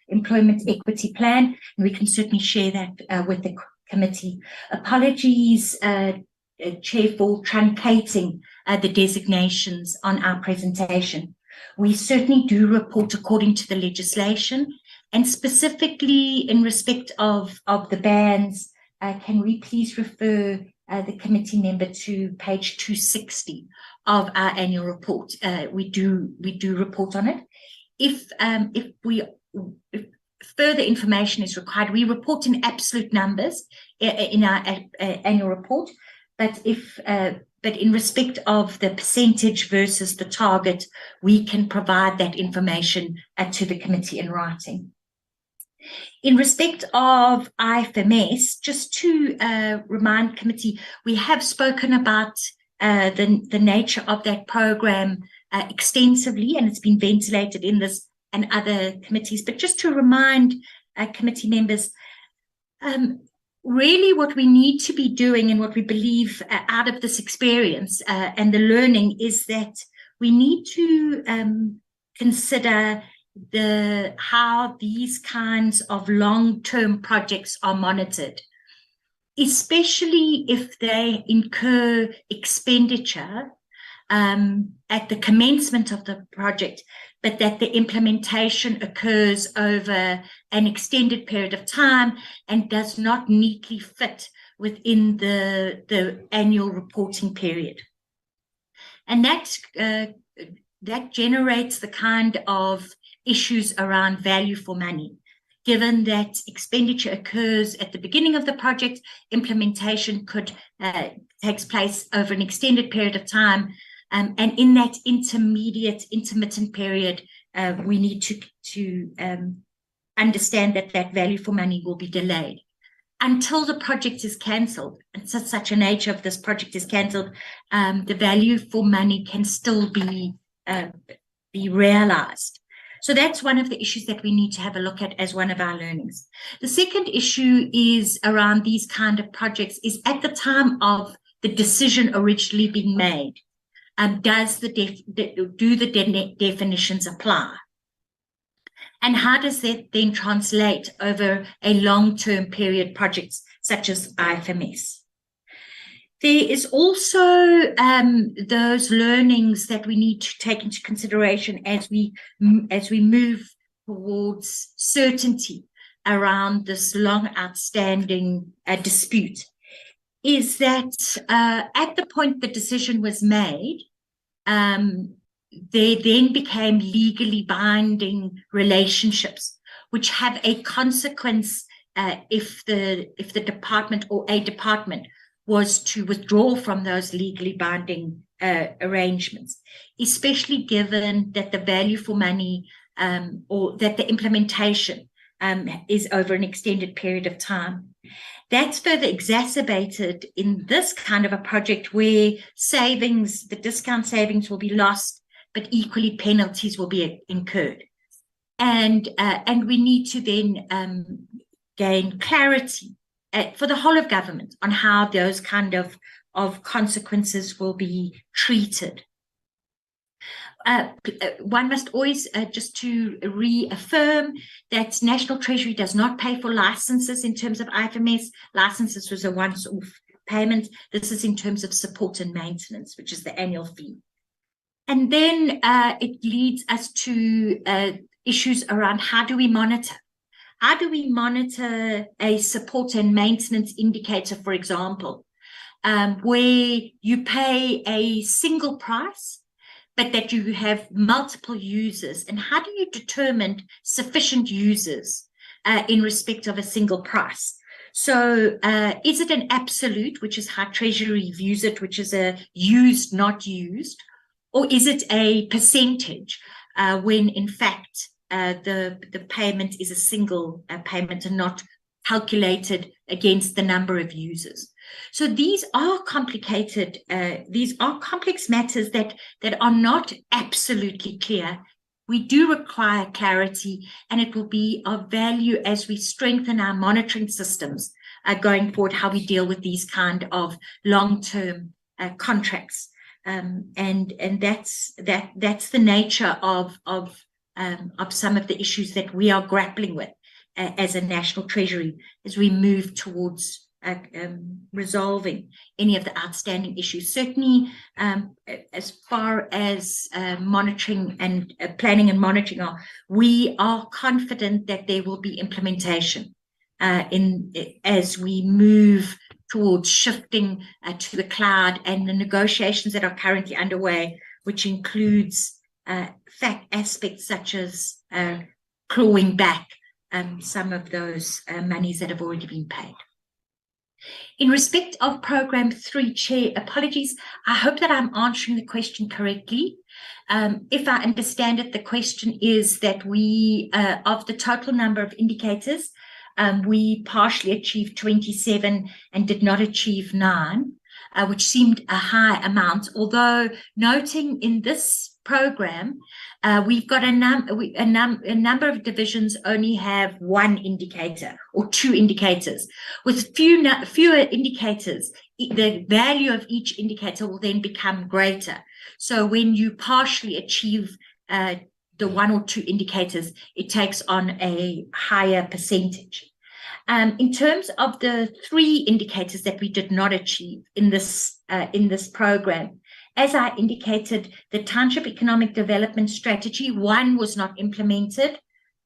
[SPEAKER 7] employment equity plan, and we can certainly share that with the committee. Apologies, Chair, for truncating the designations on our presentation. We certainly do report according to the legislation, and specifically in respect of the bands, can we please refer the committee member to page 260 of our annual report? We do report on it. If further information is required, we report in absolute numbers in our annual report, but in respect of the percentage versus the target, we can provide that information to the committee in writing. In respect of IFMS, just to remind committee, we have spoken about the nature of that program extensively, and it's been ventilated in this and other committees. But just to remind committee members, really what we need to be doing and what we believe out of this experience and the learning is that we need to consider how these kinds of long-term projects are monitored, especially if they incur expenditure at the commencement of the project, but that the implementation occurs over an extended period of time and does not neatly fit within the annual reporting period. And that generates the kind of issues around value for money. Given that expenditure occurs at the beginning of the project, implementation takes place over an extended period of time. And in that intermittent period, we need to understand that value for money will be delayed until the project is cancelled. And such a nature of this project is cancelled, the value for money can still be realized. So that's one of the issues that we need to have a look at as one of our learnings. The second issue is around these kind of projects is at the time of the decision originally being made, do the definitions apply? And how does that then translate over a long-term period projects such as IFMS? There is also those learnings that we need to take into consideration as we move towards certainty around this long outstanding dispute, is that at the point the decision was made, there then became legally binding relationships, which have a consequence if the department or a department was to withdraw from those legally binding arrangements, especially given that the value for money or that the implementation is over an extended period of time. That's further exacerbated in this kind of a project where savings, the discount savings will be lost, but equally penalties will be incurred. And we need to then gain clarity for the whole of government on how those kind of consequences will be treated. One must always, just to reaffirm, that National Treasury does not pay for licenses in terms of IFMS. Licenses was a once-off payment. This is in terms of support and maintenance, which is the annual fee. And then it leads us to issues around how do we monitor? How do we monitor a support and maintenance indicator, for example, where you pay a single price, but that you have multiple users? And how do you determine sufficient users in respect of a single price? So is it an absolute, which is how Treasury views it, which is a used, not used, or is it a percentage when in fact the payment is a single payment and not calculated against the number of users? So these are complicated, these are complex matters that are not absolutely clear. We do require clarity, and it will be of value as we strengthen our monitoring systems going forward, how we deal with these kind of long-term contracts. And that's the nature of some of the issues that we are grappling with as a National Treasury as we move towards resolving any of the outstanding issues. Certainly, as far as monitoring and planning and monitoring we are confident that there will be implementation as we move towards shifting to the cloud, and the negotiations that are currently underway, which includes aspects such as clawing back some of those monies that have already been paid. In respect of Program 3, Chair, apologies, I hope that I'm answering the question correctly. If I understand it, the question is that we, of the total number of indicators, we partially achieved 27 and did not achieve 9, which seemed a high amount, although noting in this program, we've got a number of divisions only have 1 indicator or 2 indicators. With fewer indicators, the value of each indicator will then become greater. So when you partially achieve the 1 or 2 indicators, it takes on a higher percentage. In terms of the 3 indicators that we did not achieve in this program, as I indicated, the Township Economic Development Strategy, 1 was not implemented,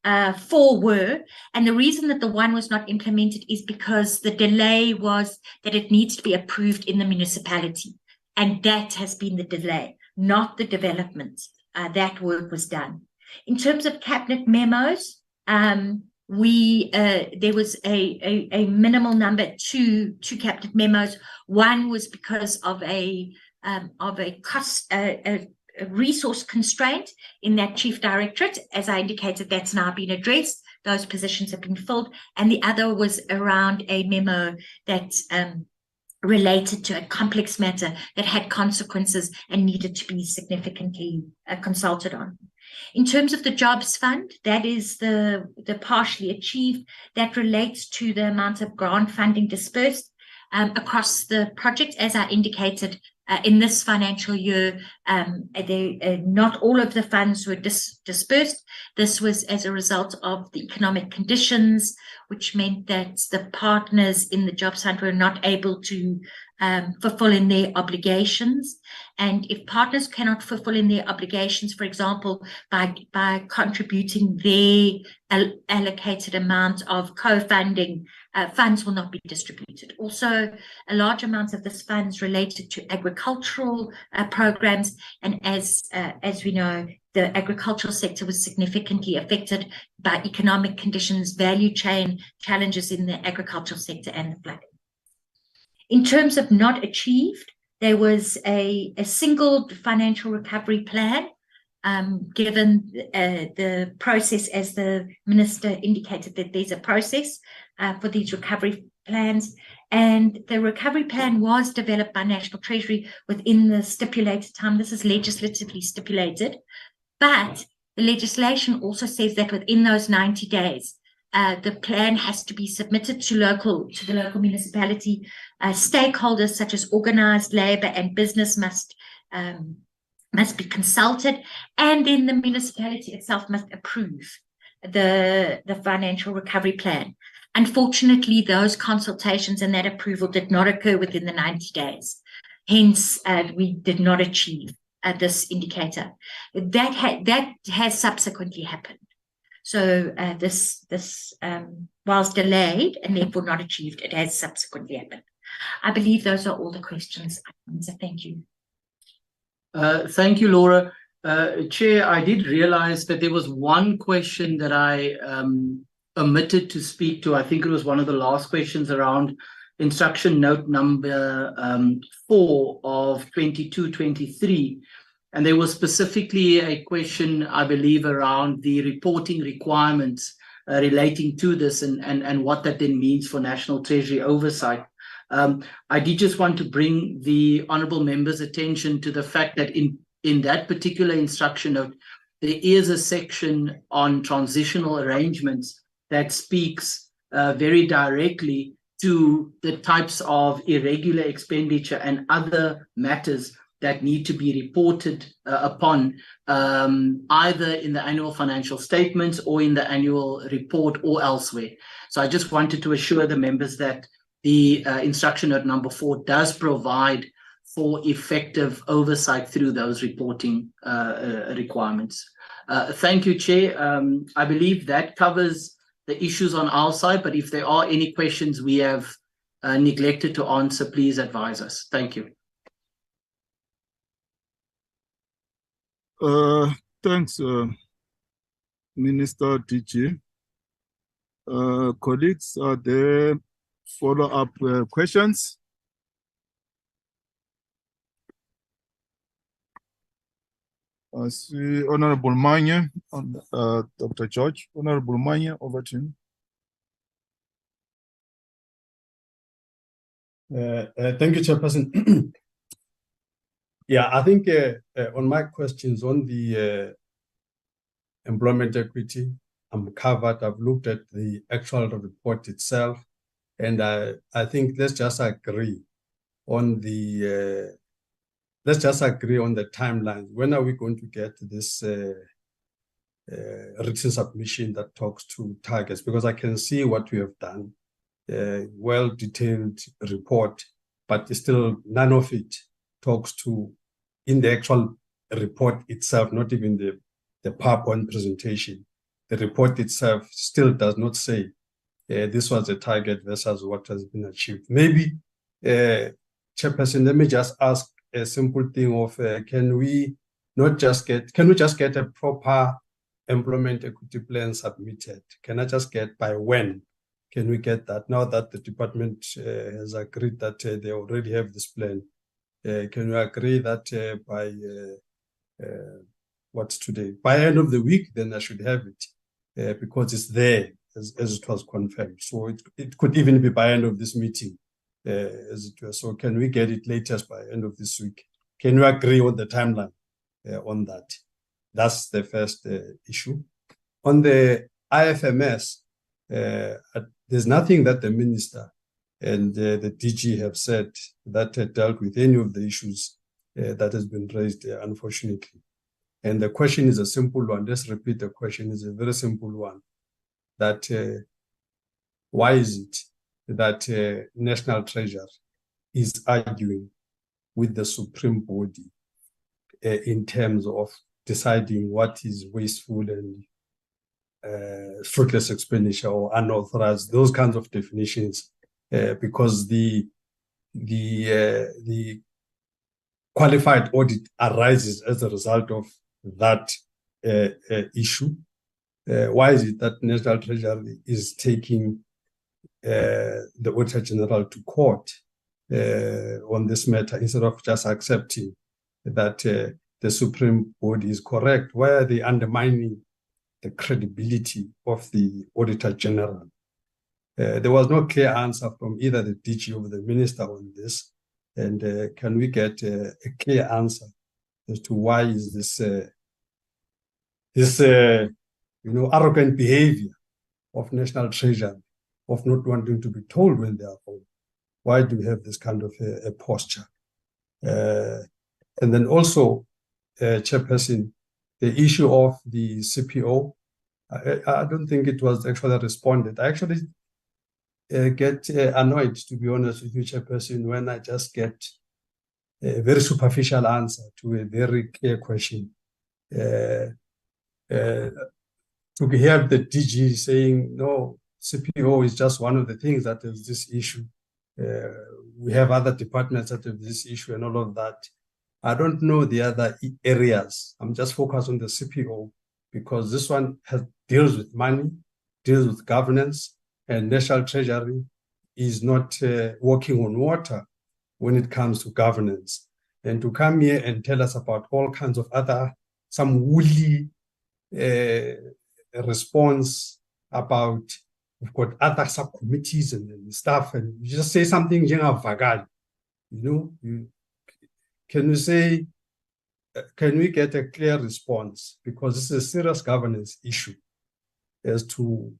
[SPEAKER 7] 4 were. And the reason that the 1 was not implemented is because the delay was that it needs to be approved in the municipality. And that has been the delay, not the development. That work was done. In terms of cabinet memos, there was a minimal number, two cabinet memos. 1 was because of a of a cost, a resource constraint in that chief directorate. As I indicated, that's now been addressed. Those positions have been filled. And the other was around a memo that related to a complex matter that had consequences and needed to be significantly consulted on. In terms of the jobs fund, that is the partially achieved, that relates to the amount of grant funding dispersed across the project. As I indicated, in this financial year, not all of the funds were dispersed. This was as a result of the economic conditions, which meant that the partners in the jobs fund were not able to fulfill in their obligations. And if partners cannot fulfill in their obligations, for example, by contributing their allocated amount of co-funding, funds will not be distributed. Also, a large amount of this funds related to agricultural programs, and as we know, the agricultural sector was significantly affected by economic conditions, value chain challenges in the agricultural sector, and the flooding. In terms of not achieved, there was a single financial recovery plan, given the process, as the minister indicated, that there's a process for these recovery plans. And the recovery plan was developed by National Treasury within the stipulated time. This is legislatively stipulated, but the legislation also says that within those 90 days, the plan has to be submitted to the local municipality. Stakeholders such as organized labor and business must be consulted, and then the municipality itself must approve the financial recovery plan. Unfortunately, those consultations and that approval did not occur within the 90 days. Hence, we did not achieve this indicator. That has subsequently happened. So this whilst delayed and therefore not achieved, it has subsequently happened. I believe those are all the questions. So thank you.
[SPEAKER 6] Thank you, Laura. Chair, I did realize that there was one question that I omitted to speak to. I think it was one of the last questions around instruction note number 4 of 22-23. And there was specifically a question, I believe, around the reporting requirements relating to this and what that then means for National Treasury oversight. I did just want to bring the honourable members' attention to the fact that in that particular instruction note, there is a section on transitional arrangements that speaks very directly to the types of irregular expenditure and other matters that need to be reported upon, either in the annual financial statements or in the annual report or elsewhere. So I just wanted to assure the members that the instruction note number 4 does provide for effective oversight through those reporting requirements. Thank you, Chair. I believe that covers the issues on our side, but if there are any questions we have neglected to answer, please advise us. Thank you.
[SPEAKER 4] Thanks, Minister DG. Colleagues, are there follow-up questions? I see Honorable Manye, Dr. George. Honorable Manye, over to you.
[SPEAKER 2] Thank you, Chairperson. Yeah, I think on my questions on the employment equity, I'm covered. I've looked at the actual report itself, and I think let's just agree on the timeline. When are we going to get this written submission that talks to targets? Because I can see what we have done, well-detailed report, but still none of it talks to in the actual report itself, not even the PowerPoint presentation. The report itself still does not say this was a target versus what has been achieved. Maybe, Chairperson, let me just ask a simple thing of can we just get a proper employment equity plan submitted? Can I just get by when? Can we get that now that the department has agreed that they already have this plan? Can you agree that by what's today? By end of the week, then I should have it because it's there as it was confirmed. So it could even be by end of this meeting, as it were. So can we get it latest by end of this week? Can you agree on the timeline on that? That's the first issue. On the IFMS, there's nothing that the minister and the DG have said that dealt with any of the issues that has been raised, unfortunately. And the question is a simple one. Let's repeat the question. It's a very simple one. That why is it that National Treasury is arguing with the Supreme Body in terms of deciding what is wasteful and fruitless expenditure or unauthorized, those kinds of definitions, because the qualified audit arises as a result of that issue. Why is it that National Treasury is taking the Auditor General to court on this matter instead of just accepting that the Supreme Body is correct? Why are they undermining the credibility of the Auditor General? There was no clear answer from either the DG or the Minister on this. And can we get a clear answer as to why is this arrogant behavior of National Treasury of not wanting to be told when they are wrong? Why do we have this kind of a posture? And then also, Chairperson, the issue of the CPO, I don't think it was actually responded. I actually get annoyed, to be honest with you, Chairperson, when I just get a very superficial answer to a very clear question. To hear the DG saying, no, CPO is just one of the things that is this issue. We have other departments that have this issue and all of that. I don't know the other areas. I'm just focused on the CPO because this one deals with money, deals with governance, and National Treasury is not walking on water when it comes to governance. And to come here and tell us about all kinds of some woolly response about we've got other subcommittees and stuff, and you just say something, can you say, can we get a clear response? Because this is a serious governance issue as to,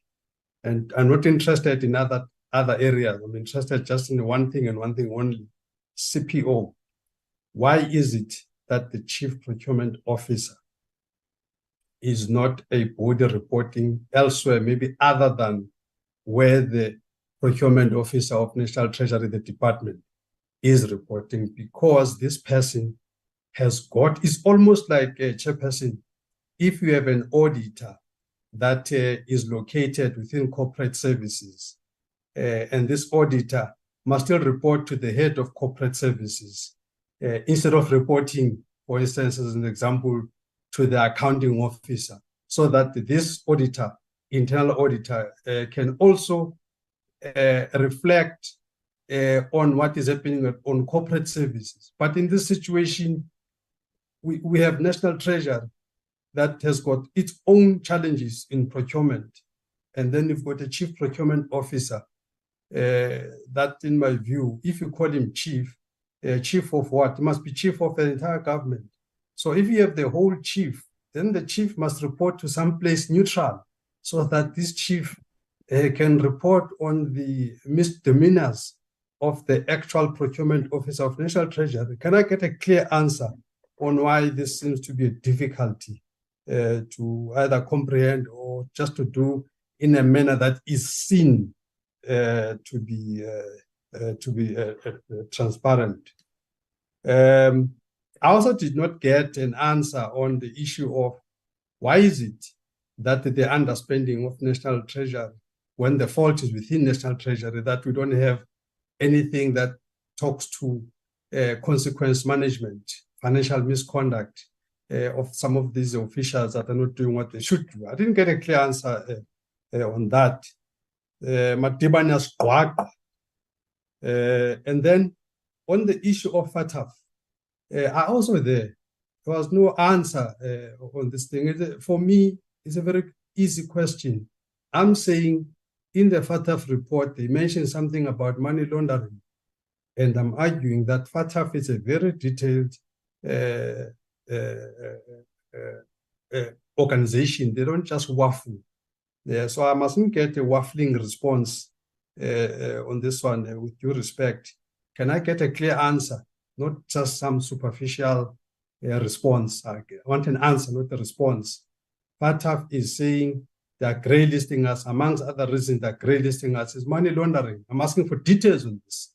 [SPEAKER 2] and I'm not interested in other areas. I'm interested just in one thing and one thing only, CPO. Why is it that the Chief Procurement Officer is not a body reporting elsewhere, maybe other than where the Procurement Officer of National Treasury, the department, is reporting? Because this person it's almost like a chairperson. If you have an auditor that is located within corporate services, and this auditor must still report to the head of corporate services, instead of reporting, for instance, as an example, to the accounting officer, so that this auditor, internal auditor, can also reflect on what is happening on corporate services. But in this situation, we have National Treasury that has got its own challenges in procurement. And then you've got a Chief Procurement Officer that, in my view, if you call him chief of what? He must be chief of the entire government. So if you have the whole chief, then the chief must report to some place neutral so that this chief can report on the misdemeanors of the actual procurement officer of National Treasury. Can I get a clear answer on why this seems to be a difficulty to either comprehend or just to do in a manner that is seen to be transparent? I also did not get an answer on the issue of why is it that the underspending of National Treasury, when the fault is within National Treasury, that we don't have anything that talks to consequence management, financial misconduct of some of these officials that are not doing what they should do. I didn't get a clear answer on that. And then on the issue of FATF, I also there. There was no answer on this thing. For me, it's a very easy question. I'm saying in the FATF report, they mentioned something about money laundering. And I'm arguing that FATF is a very detailed organization. They don't just waffle. So I mustn't get a waffling response on this one, with due respect. Can I get a clear answer, not just some superficial response? I want an answer, not a response. FATF is saying they are grey listing us. Amongst other reasons, they are grey listing us is money laundering. I'm asking for details on this.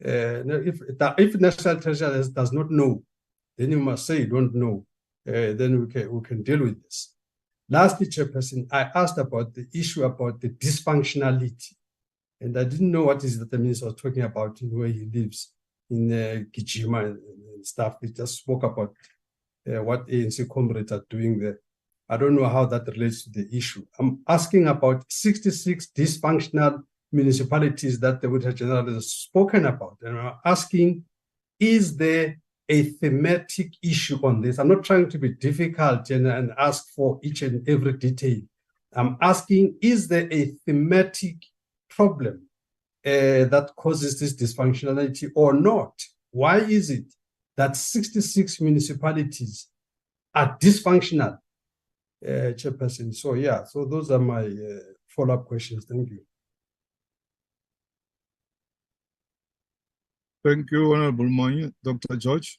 [SPEAKER 2] If National Treasury does not know, then you must say you don't know. Then we can deal with this. Lastly, Chairperson, I asked about the issue about the dysfunctionality, and I didn't know what is that the minister was talking about in where he lives in Gijima and stuff. He just spoke about what ANC comrades are doing there. I don't know how that relates to the issue. I'm asking about 66 dysfunctional municipalities that the Auditor General has spoken about. And I'm asking, is there a thematic issue on this? I'm not trying to be difficult and ask for each and every detail. I'm asking, is there a thematic problem that causes this dysfunctionality or not? Why is it that 66 municipalities are dysfunctional, Chairperson? So yeah, so those are my follow-up questions. Thank you.
[SPEAKER 4] Thank you, Honorable Moyo. Dr. George.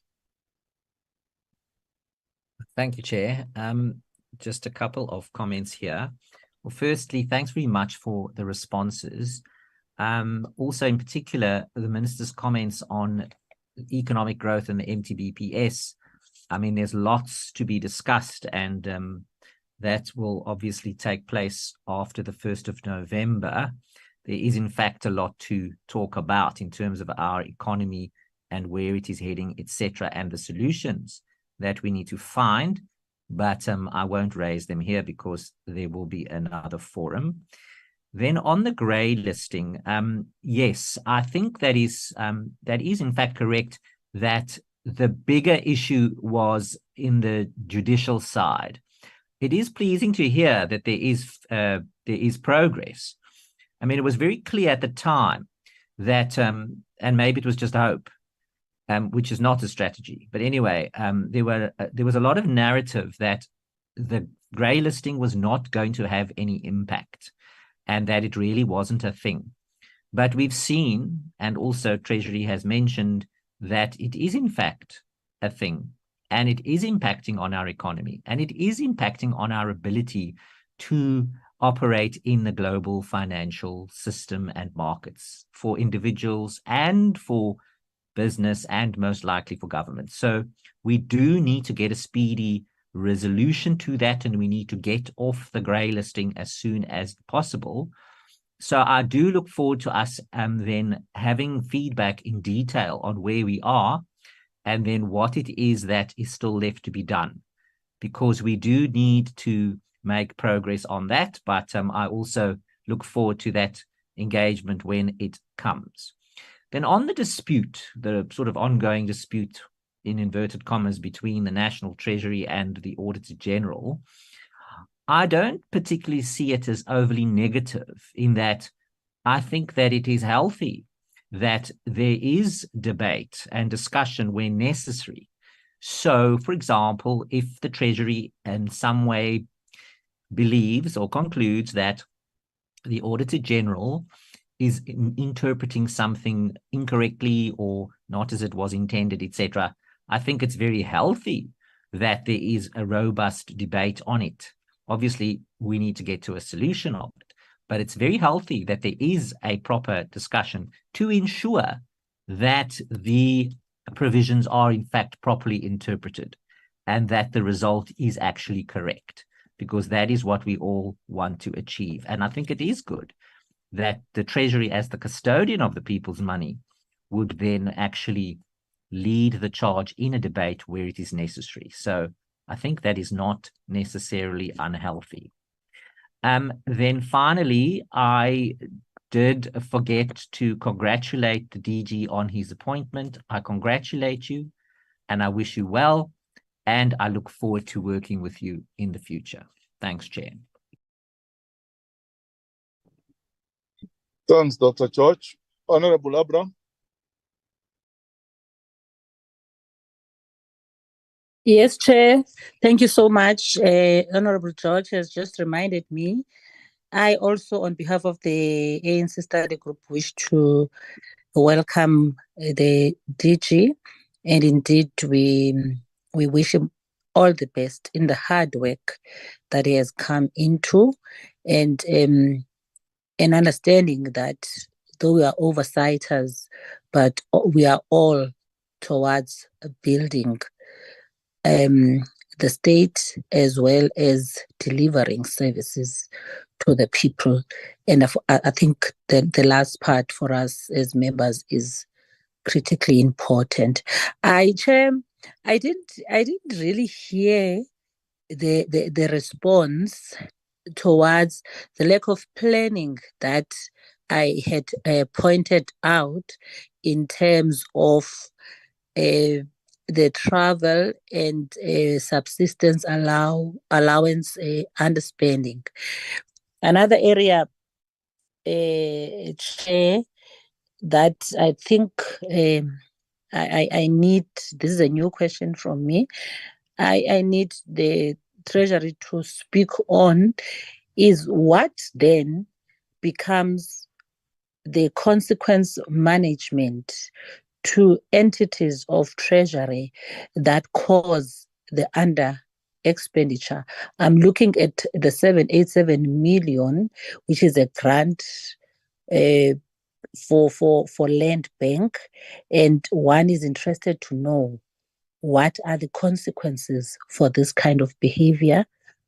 [SPEAKER 9] Thank you, Chair. Just a couple of comments here. Well, firstly, thanks very much for the responses. Also, in particular, the Minister's comments on economic growth and the MTBPS. I mean, there's lots to be discussed, and that will obviously take place after the 1st of November. There is, in fact, a lot to talk about in terms of our economy and where it is heading, etc., and the solutions that we need to find. But I won't raise them here because there will be another forum. Then on the grey listing, yes, I think that is in fact correct, that the bigger issue was in the judicial side. It is pleasing to hear that there is progress. I mean, it was very clear at the time that, and maybe it was just hope, which is not a strategy. But anyway, there was a lot of narrative that the grey listing was not going to have any impact and that it really wasn't a thing. But we've seen, and also Treasury has mentioned, that it is in fact a thing, and it is impacting on our economy, and it is impacting on our ability to operate in the global financial system and markets for individuals and for business and most likely for government. So we do need to get a speedy resolution to that, and we need to get off the grey listing as soon as possible. So I do look forward to us then having feedback in detail on where we are and then what it is that is still left to be done, because we do need to make progress on that. But I also look forward to that engagement when it comes. Then on the dispute, the sort of ongoing dispute in inverted commas between the National Treasury and the Auditor General, I don't particularly see it as overly negative, in that I think that it is healthy that there is debate and discussion when necessary. So, for example, if the Treasury in some way believes or concludes that the Auditor General is interpreting something incorrectly or not as it was intended, etc., I think it's very healthy that there is a robust debate on it. Obviously, we need to get to a solution of it, but it's very healthy that there is a proper discussion to ensure that the provisions are in fact properly interpreted and that the result is actually correct, because that is what we all want to achieve. And I think it is good that the Treasury, as the custodian of the people's money, would then actually lead the charge in a debate where it is necessary. So I think that is not necessarily unhealthy. Then finally, I did forget to congratulate the DG on his appointment. I congratulate you. and I wish you well, and I look forward to working with you in the future. Thanks, Chair.
[SPEAKER 4] Thanks, Dr. George. Honorable Abraham.
[SPEAKER 14] Yes, Chair. Thank you so much. Honorable George has just reminded me. I also, on behalf of the ANC Study Group, wish to welcome the DG, and indeed we wish him all the best in the hard work that he has come into, and understanding that though we are oversighters, but we are all towards building the state as well as delivering services to the people. And I think the last part for us as members is critically important. Chair, I didn't really hear the response towards the lack of planning that I had pointed out in terms of the travel and subsistence allowance underspending. Another area, Chair, that I think I need, this is a new question from me, I need the Treasury to speak on is what then becomes the consequence management to entities of Treasury that cause the under expenditure. I'm looking at the 787 million, which is a grant for Land Bank, and one is interested to know what are the consequences for this kind of behavior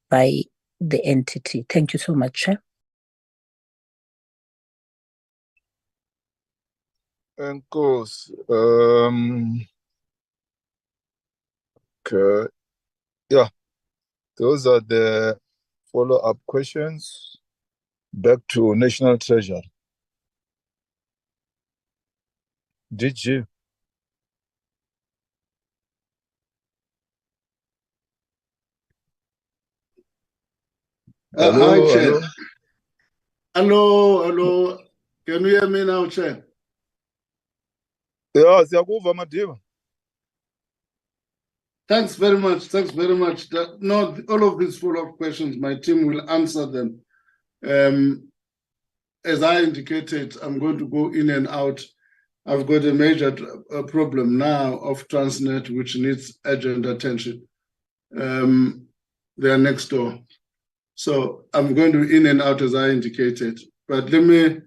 [SPEAKER 14] by the entity. Thank you so much, Chair.
[SPEAKER 4] And of course, okay, yeah, those are the follow-up questions. Back to National Treasury. DG.
[SPEAKER 15] Hi, Chair.
[SPEAKER 4] Hello.
[SPEAKER 15] Hello. Can you hear me now, Chair?
[SPEAKER 4] Yeah, siyakuva Madiba.
[SPEAKER 15] Thanks very much. Thanks very much. No, all of these follow-up questions, my team will answer them. As I indicated, I'm going to go in and out. I've got a major problem now of Transnet, which needs urgent attention. They are next door. So I'm going to in and out as I indicated. But let me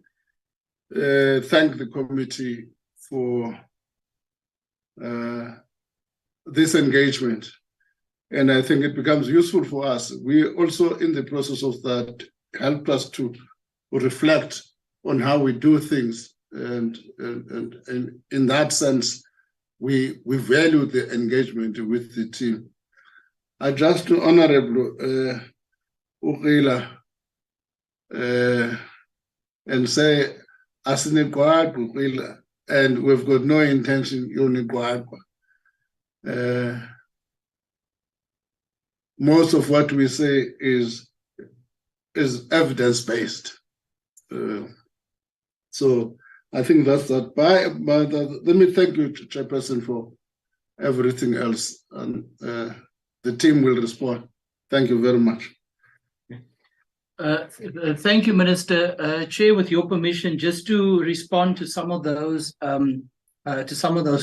[SPEAKER 15] thank the committee for this engagement. And I think it becomes useful for us. We also, in the process of that, helped us to reflect on how we do things. And in that sense, we value the engagement with the team. I just to Honorable Ukila and say, Ukila, and we've got no intention unigwagwa. Most of what we say is evidence-based. So I think that's that. But let me thank you, Chairperson, for everything else. And the team will respond. Thank you very much.
[SPEAKER 6] Thank you, Minister. Chair, with your permission, just to respond to some of those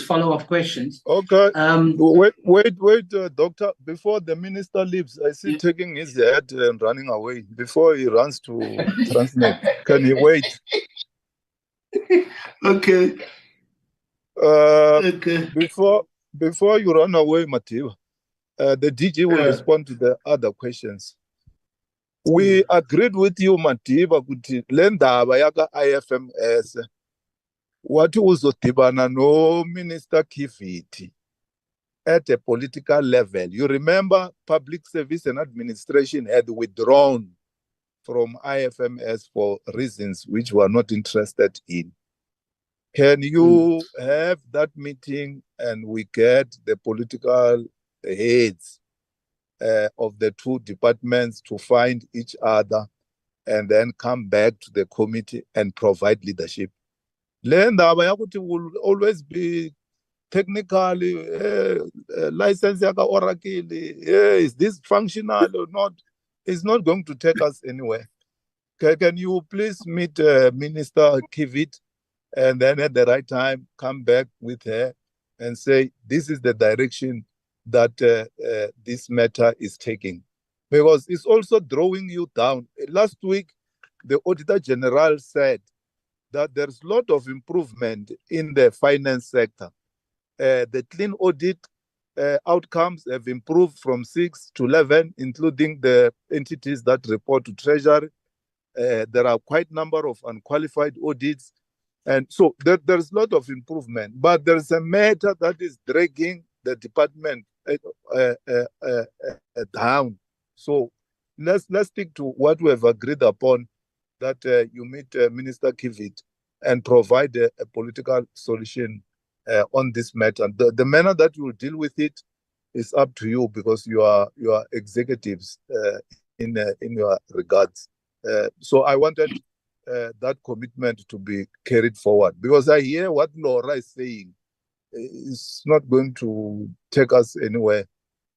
[SPEAKER 6] follow-up questions.
[SPEAKER 4] Okay. Wait, Doctor. Before the minister leaves, I see taking his head and running away. Before he runs to Transnet, can he wait?
[SPEAKER 15] Okay.
[SPEAKER 4] Okay. Before you run away, Matiba, the DG will respond to the other questions. We agreed with you, Matiba, kuti lendaba yaka IFMS. What uzodibana no Minister Kiviti at a political level. You remember Public Service and Administration had withdrawn from IFMS for reasons which we are not interested in. Can you have that meeting and we get the political heads of the two departments to find each other and then come back to the committee and provide leadership? Le ndaba yakuthi will always be technically license yaka Oracle, is this functional or not? It's not going to take us anywhere. Can you please meet Minister Kivit and then at the right time come back with her and say this is the direction that this matter is taking? Because it's also drawing you down. Last week, the Auditor General said that there's a lot of improvement in the finance sector. The clean audit outcomes have improved from 6 to 11, including the entities that report to Treasury. There are quite a number of unqualified audits. And so there's a lot of improvement, but there's a matter that is dragging the department down. So let's stick to what we have agreed upon, that you meet Minister Kivit and provide a political solution on this matter. The manner that you will deal with it is up to you, because you are executives in your regards. So I wanted that commitment to be carried forward, because I hear what Laura is saying. It's not going to take us anywhere.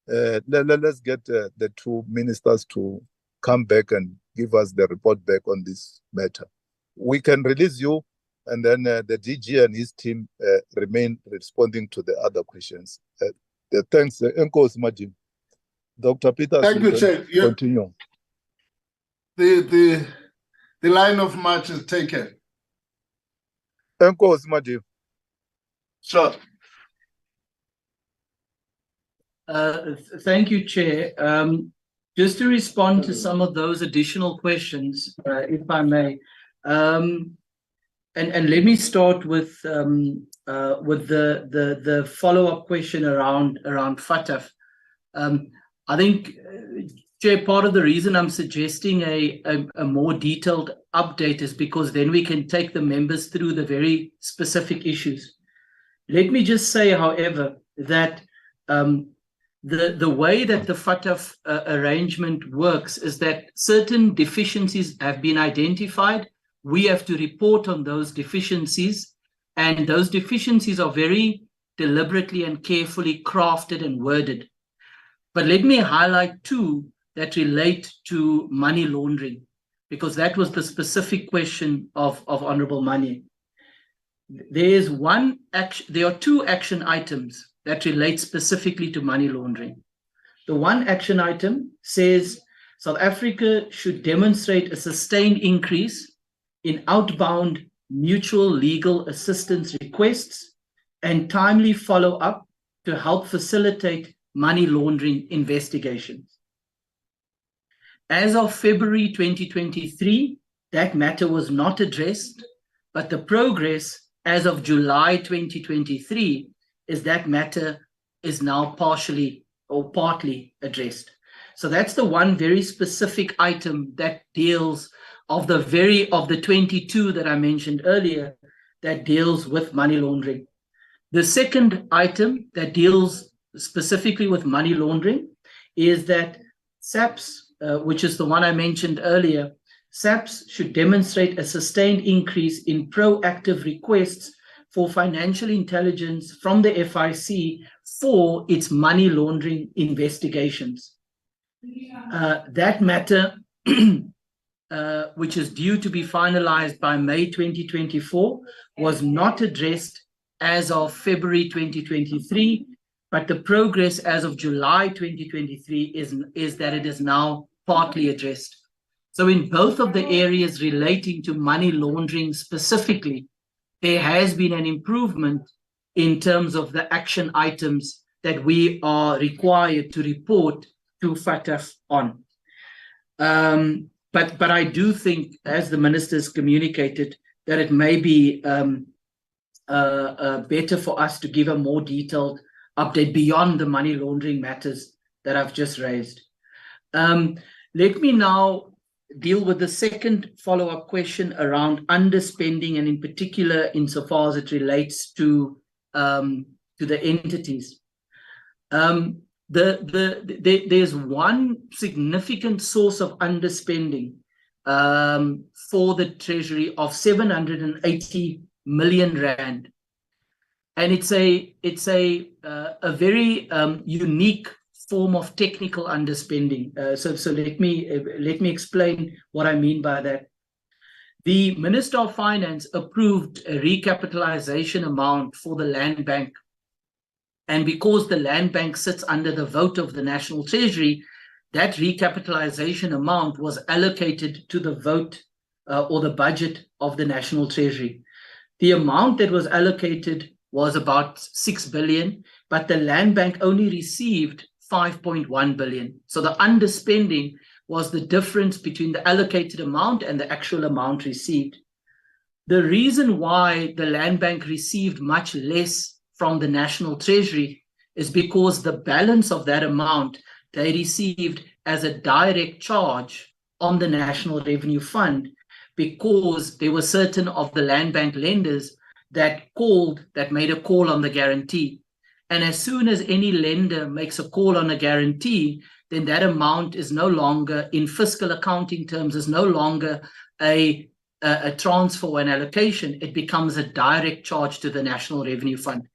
[SPEAKER 4] Let's get the two ministers to come back and give us the report back on this matter. We can release you, and then the DG and his team remain responding to the other questions. Thanks, Enkos Majim. Dr. Peters,
[SPEAKER 15] thank you, Chair.
[SPEAKER 4] Continue.
[SPEAKER 15] The line of march is taken.
[SPEAKER 4] Enkos Majim.
[SPEAKER 15] Sure.
[SPEAKER 6] Thank you, Chair. Just to respond to some of those additional questions, if I may, and let me start with the follow-up question around FATF. I think, Chair, part of the reason I'm suggesting a more detailed update is because then we can take the members through the very specific issues. Let me just say, however, that the way that the FATF arrangement works is that certain deficiencies have been identified. We have to report on those deficiencies, and those deficiencies are very deliberately and carefully crafted and worded. But let me highlight two that relate to money laundering, because that was the specific question of Honorable Manye. There are two action items that relate specifically to money laundering. The one action item says South Africa should demonstrate a sustained increase in outbound mutual legal assistance requests and timely follow-up to help facilitate money laundering investigations. As of February 2023, that matter was not addressed, but the progress as of July 2023 is that matter is now partially or partly addressed. So that's the one very specific item that deals of the 22 that I mentioned earlier that deals with money laundering. The second item that deals specifically with money laundering is that SAPS, which is the one I mentioned earlier, SAPS should demonstrate a sustained increase in proactive requests for financial intelligence from the FIC for its money laundering investigations. That matter, which is due to be finalized by May 2024, was not addressed as of February 2023, but the progress as of July 2023 is that it is now partly addressed. So in both of the areas relating to money laundering specifically, there has been an improvement in terms of the action items that we are required to report to FATF on. But I do think, as the ministers communicated, that it may be better for us to give a more detailed update beyond the money laundering matters that I've just raised. Let me now deal with the second follow-up question around underspending, and in particular, insofar as it relates to the entities. There's one significant source of underspending for the Treasury of 780 million rand, and it's a very unique form of technical underspending. So let me explain what I mean by that. The Minister of Finance approved a recapitalization amount for the Land Bank, and because the Land Bank sits under the vote of the National Treasury, that recapitalization amount was allocated to the vote or the budget of the National Treasury. The amount that was allocated was about 6 billion, but the Land Bank only received 5.1 billion. So the underspending was the difference between the allocated amount and the actual amount received. The reason why the Land Bank received much less from the National Treasury is because the balance of that amount they received as a direct charge on the National Revenue Fund, because there were certain of the Land Bank lenders that made a call on the guarantee. And as soon as any lender makes a call on a guarantee, then that amount is no longer, in fiscal accounting terms, is no longer a transfer or an allocation. It becomes a direct charge to the National Revenue Fund.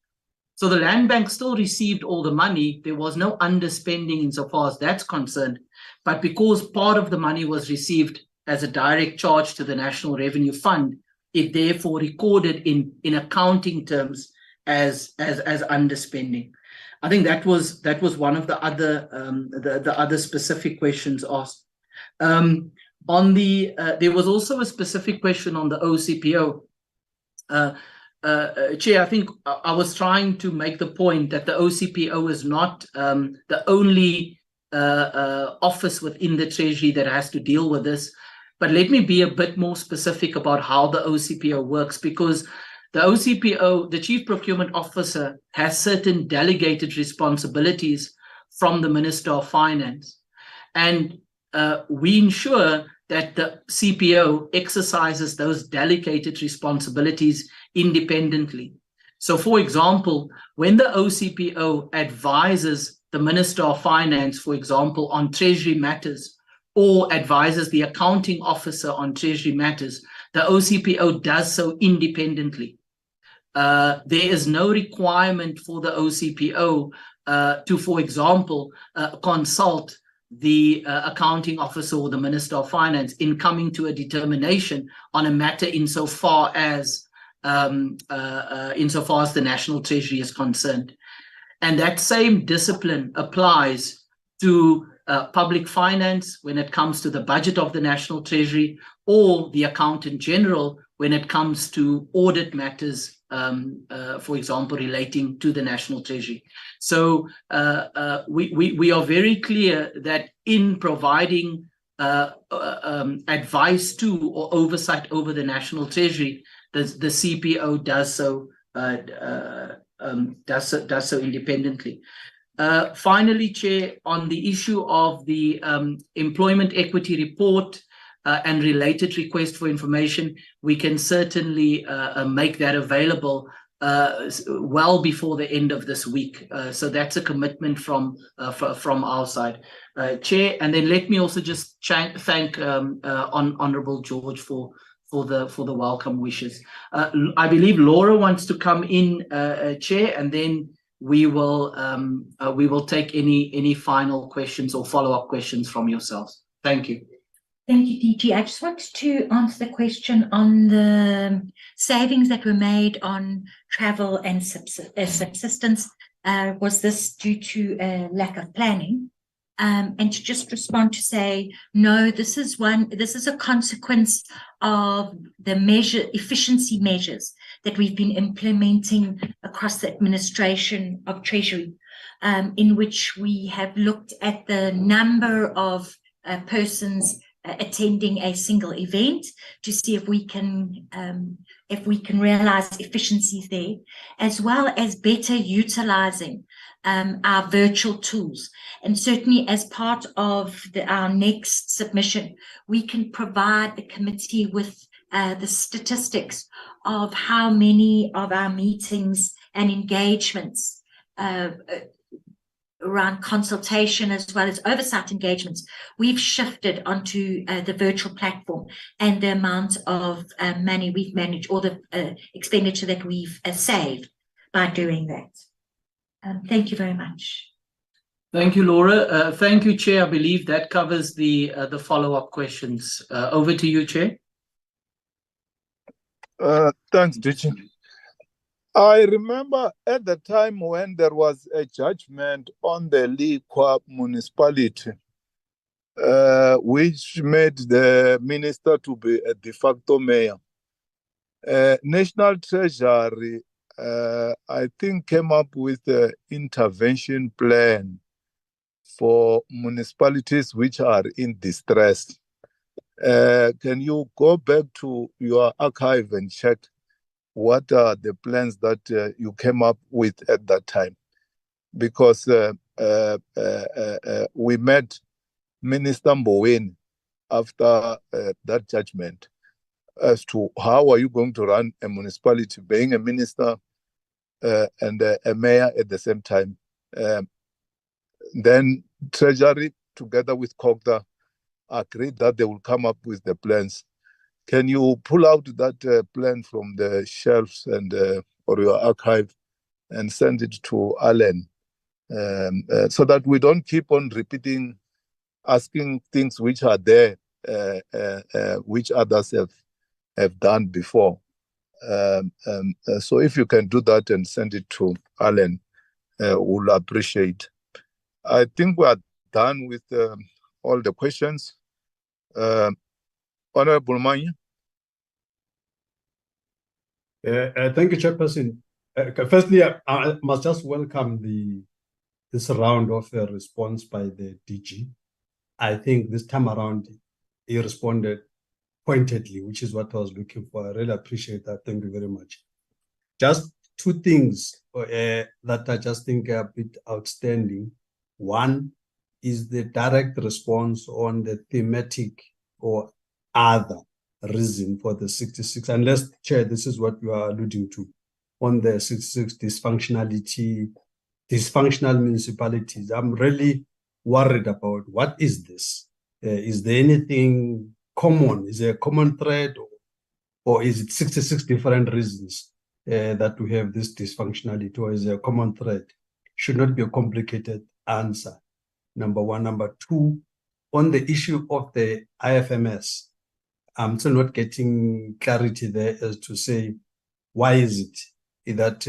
[SPEAKER 6] So the Land Bank still received all the money. There was no underspending insofar as that's concerned. But because part of the money was received as a direct charge to the National Revenue Fund, it therefore recorded in accounting terms as underspending. I think that was one of the other specific questions asked. There was also a specific question on the OCPO. Chair, I think I was trying to make the point that the OCPO is not the only office within the Treasury that has to deal with this. But let me be a bit more specific about how the OCPO works, because the OCPO, the Chief Procurement Officer, has certain delegated responsibilities from the Minister of Finance. And we ensure that the CPO exercises those delegated responsibilities independently. So, for example, when the OCPO advises the Minister of Finance, for example, on Treasury matters, or advises the accounting officer on Treasury matters, the OCPO does so independently. There is no requirement for the OCPO to, for example, consult the accounting officer or the Minister of Finance in coming to a determination on a matter insofar as the National Treasury is concerned. And that same discipline applies to public finance when it comes to the budget of the National Treasury, or the Accountant General when it comes to audit matters, for example, relating to the National Treasury. So we are very clear that in providing advice to or oversight over the National Treasury, the CPO does so independently. Finally, Chair, on the issue of the employment equity report and related request for information, we can certainly make that available well before the end of this week. So that's a commitment from our side, Chair. And then let me also just thank Honourable George for the welcome wishes. I believe Laura wants to come in, Chair, and then we will take any final questions or follow-up questions from yourselves. Thank you.
[SPEAKER 7] Thank you, DG. I just wanted to answer the question on the savings that were made on travel and subsistence. Was this due to a lack of planning? And to just respond to say, no, this is a consequence of the efficiency measures that we've been implementing across the administration of Treasury, in which we have looked at the number of persons attending a single event to see if we can realize efficiencies there, as well as better utilizing our virtual tools. And certainly as part of our next submission, we can provide the committee with the statistics of how many of our meetings and engagements around consultation as well as oversight engagements, we've shifted onto the virtual platform, and the amount of money we've managed, or the expenditure that we've saved by doing that. Thank you very much.
[SPEAKER 6] Thank you, Laura. Thank you, Chair. I believe that covers the follow-up questions. Over to you, Chair.
[SPEAKER 4] Thanks, Dichin. I remember at the time when there was a judgment on the Liqua municipality, which made the minister to be a de facto mayor. National Treasury, I think, came up with an intervention plan for municipalities which are in distress. Can you go back to your archive and check what are the plans that you came up with at that time? Because we met Minister Mboweni after that judgment as to how are you going to run a municipality, being a minister and a mayor at the same time. Then Treasury, together with COGTA, agreed that they will come up with the plans. Can you pull out that plan from the shelves and or your archive and send it to Alan, so that we don't keep on repeating, asking things which are there, which others have done before. So if you can do that and send it to Alan, we'll appreciate. I think we are done with all the questions. Honorable Manya.
[SPEAKER 2] Thank you, Chairperson. Firstly, I must just welcome this round of response by the DG. I think this time around, he responded pointedly, which is what I was looking for. I really appreciate that. Thank you very much. Just two things that I just think are a bit outstanding. One is the direct response on the thematic or other reason for the 66, unless, Chair, this is what you are alluding to, on the 66 dysfunctional municipalities. I'm really worried about what is this? Is there anything common? Is there a common thread, or is it 66 different reasons that we have this dysfunctionality, or is there a common thread? Should not be a complicated answer, number one. Number two, on the issue of the IFMS, I'm still not getting clarity there as to say, why is it that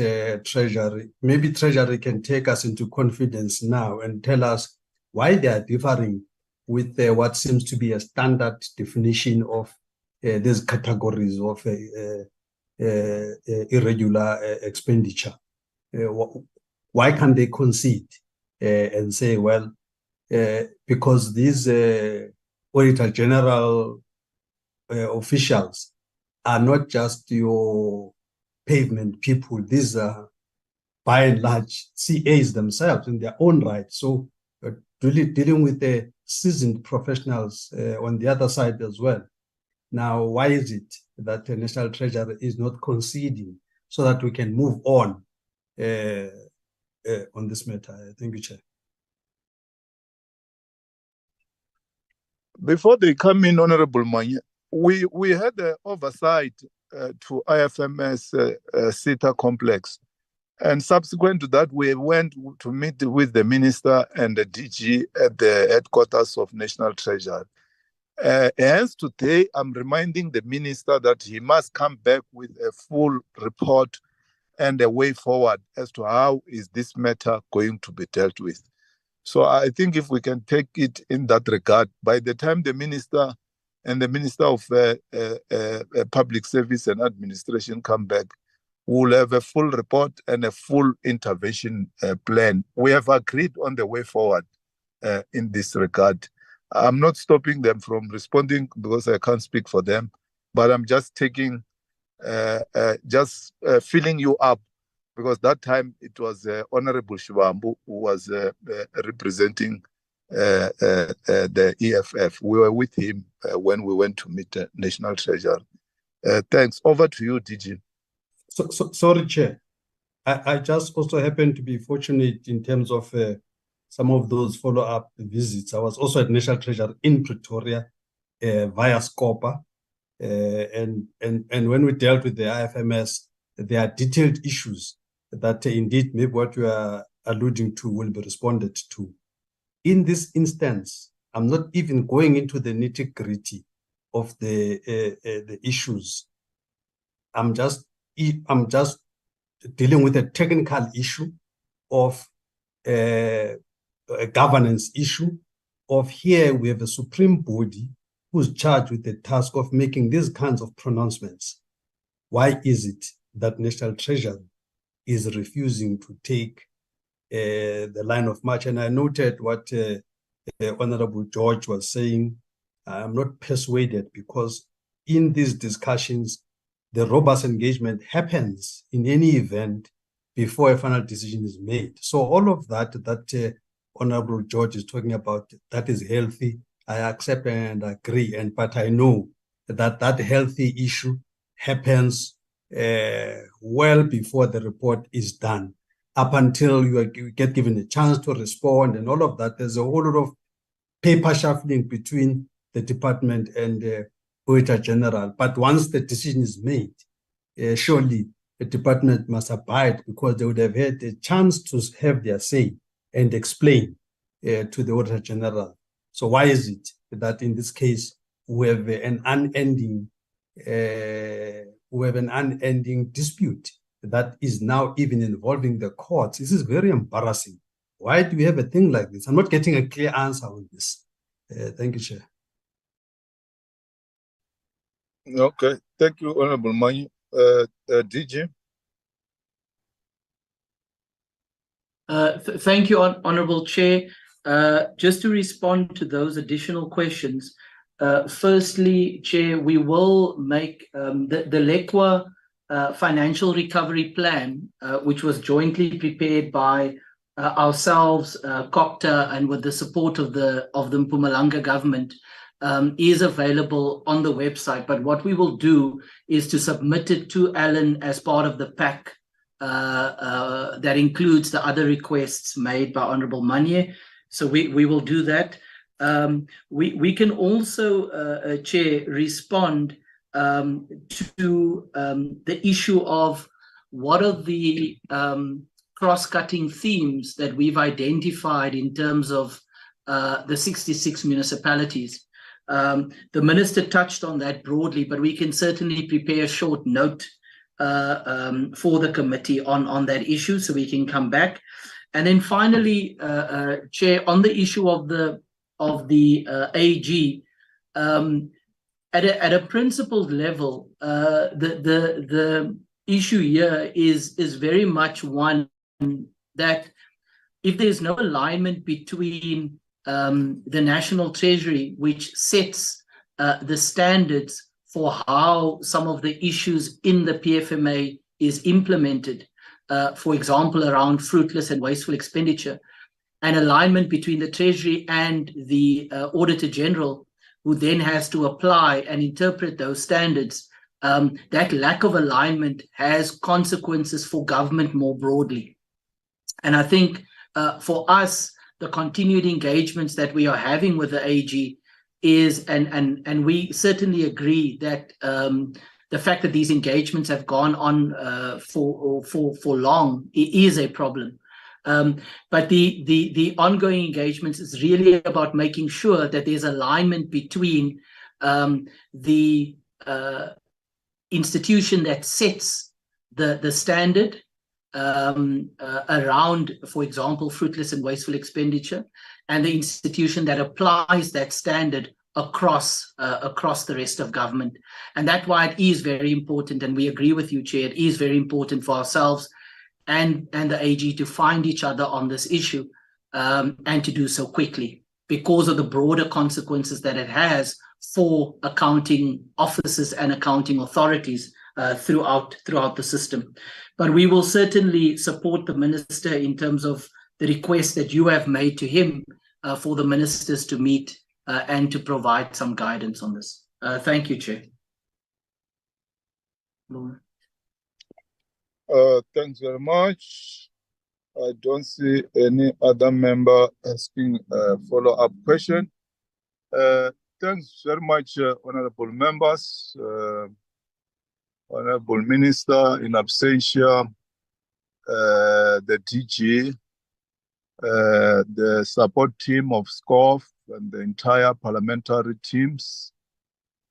[SPEAKER 2] Treasury, maybe Treasury can take us into confidence now and tell us why they are differing with what seems to be a standard definition of these categories of irregular expenditure. Why can't they concede and say, well, because these Auditor General officials are not just your pavement people, these are by and large CAs themselves in their own right. So really dealing with the seasoned professionals on the other side as well. Now, why is it that the National Treasury is not conceding so that we can move on this matter? Thank you, Chair.
[SPEAKER 4] Before they come in, Honorable Manya, we had the oversight to IFMS SITA complex. And subsequent to that, we went to meet with the minister and the DG at the headquarters of National Treasury. Hence, today, I'm reminding the minister that he must come back with a full report and a way forward as to how is this matter going to be dealt with. So I think if we can take it in that regard, by the time the minister and the Minister of Public Service and Administration come back, we'll have a full report and a full intervention plan. We have agreed on the way forward in this regard. I'm not stopping them from responding because I can't speak for them, but I'm just taking, filling you up because that time it was Honorable Shivambu who was representing the EFF. We were with him when we went to meet the National Treasury. Thanks. Over to you, DG.
[SPEAKER 2] Sorry, Chair. I just also happened to be fortunate in terms of some of those follow-up visits. I was also at National Treasury in Pretoria via SCOPA. And when we dealt with the IFMS, there are detailed issues that indeed maybe what you are alluding to will be responded to. In this instance, I'm not even going into the nitty-gritty of the issues. I'm just dealing with a technical issue of a governance issue of here we have a supreme body who's charged with the task of making these kinds of pronouncements. Why is it that National Treasury is refusing to take the line of march? And I noted what Honorable George was saying. I'm not persuaded because in these discussions, the robust engagement happens in any event before a final decision is made. So all of that Honorable George is talking about, that is healthy. I accept and agree, but I know that healthy issue happens well before the report is done. Up until you get given a chance to respond and all of that, there's a whole lot of paper shuffling between the department and the Auditor General. But once the decision is made, surely the department must abide because they would have had a chance to have their say and explain to the Auditor General. So why is it that in this case we have an unending dispute that is now even involving the courts? This is very embarrassing. Why do we have a thing like this? I'm not getting a clear answer on this. Thank you, Chair.
[SPEAKER 4] Okay, thank you, Honorable Manyi. DG.
[SPEAKER 6] Thank you, Honorable Chair. Just to respond to those additional questions, firstly, Chair, we will make the LECWA financial recovery plan, which was jointly prepared by ourselves, COCTA, and with the support of the Mpumalanga government, is available on the website. But what we will do is to submit it to Alan as part of the pack that includes the other requests made by Honorable Manye. So we will do that. We can also, Chair, respond to the issue of what are the cross-cutting themes that we've identified in terms of the 66 municipalities. The Minister touched on that broadly, but we can certainly prepare a short note for the committee on that issue so we can come back. And then finally, Chair, on the issue of the AG, at a principled level, the issue here is very much one that if there's no alignment between the National Treasury, which sets the standards for how some of the issues in the PFMA is implemented, for example, around fruitless and wasteful expenditure, and alignment between the Treasury and the Auditor General, who then has to apply and interpret those standards, that lack of alignment has consequences for government more broadly. And I think for us, the continued engagements that we are having with the AG is, and we certainly agree that the fact that these engagements have gone on for long is a problem. But the ongoing engagements is really about making sure that there's alignment between the institution that sets the standard around, for example, fruitless and wasteful expenditure, and the institution that applies that standard across the rest of government. And that's why it is very important, and we agree with you, Chair, it is very important for ourselves and the AG to find each other on this issue, and to do so quickly because of the broader consequences that it has for accounting officers and accounting authorities throughout the system. But we will certainly support the minister in terms of the request that you have made to him for the ministers to meet and to provide some guidance on this. Thank you, Chair.
[SPEAKER 4] Thanks very much. I don't see any other member asking a follow-up question. Thanks very much, honorable members, honorable minister in absentia, the DG, the support team of SCOF and the entire parliamentary teams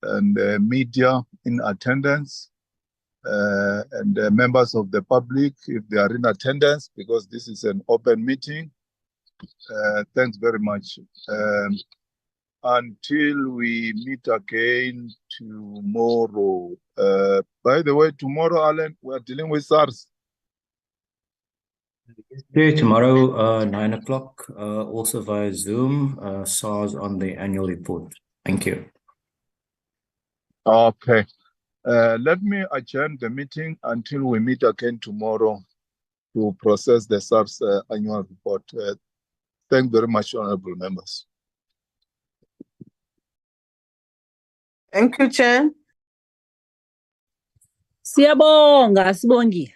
[SPEAKER 4] and the media in attendance, and the members of the public if they are in attendance, because this is an open meeting. Thanks very much. Until we meet again tomorrow. By the way, tomorrow, Alan, we are dealing with SARS.
[SPEAKER 3] Yeah, tomorrow, 9 o'clock, also via Zoom, SARS on the annual report. Thank you.
[SPEAKER 4] Okay. Let me adjourn the meeting until we meet again tomorrow to process the SARS annual report. Thank you very much, honorable members.
[SPEAKER 10] Thank you, Chair.
[SPEAKER 14] Siyabonga, Sibongi.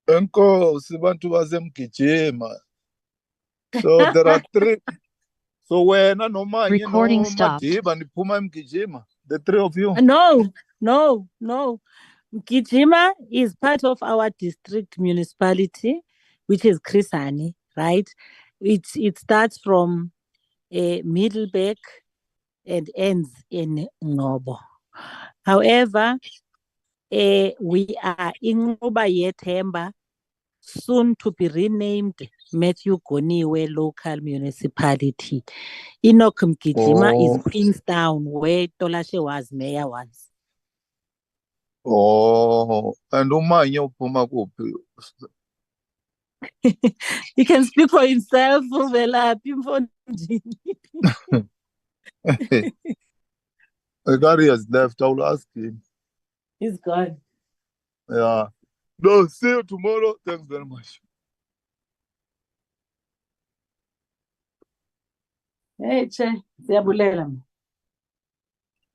[SPEAKER 4] Enkosi bantu basemgijima. So there are three. So wena nomanye
[SPEAKER 1] Recording stopped.
[SPEAKER 4] noMadiba niphuma emgijima. The three of you.
[SPEAKER 14] No. Mgijima is part of our district municipality, which is Krisani, right? It starts from Middleburg and ends in Ngobo. However, we are in Ngoba Yethemba, soon to be renamed Matthew Goniwe Local Municipality. Enoch Mgijima is Queenstown, where Tolashe was mayor once.
[SPEAKER 4] Oh, and umanye uphuma kuphi?
[SPEAKER 14] He can speak for himself. Uvelaphi mfondini.
[SPEAKER 4] The guy has left. I will ask him.
[SPEAKER 14] He's gone.
[SPEAKER 4] Yeah. No, see you tomorrow. Thanks very much.
[SPEAKER 14] Hey, Che, siyabulela.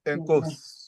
[SPEAKER 4] Enkosi.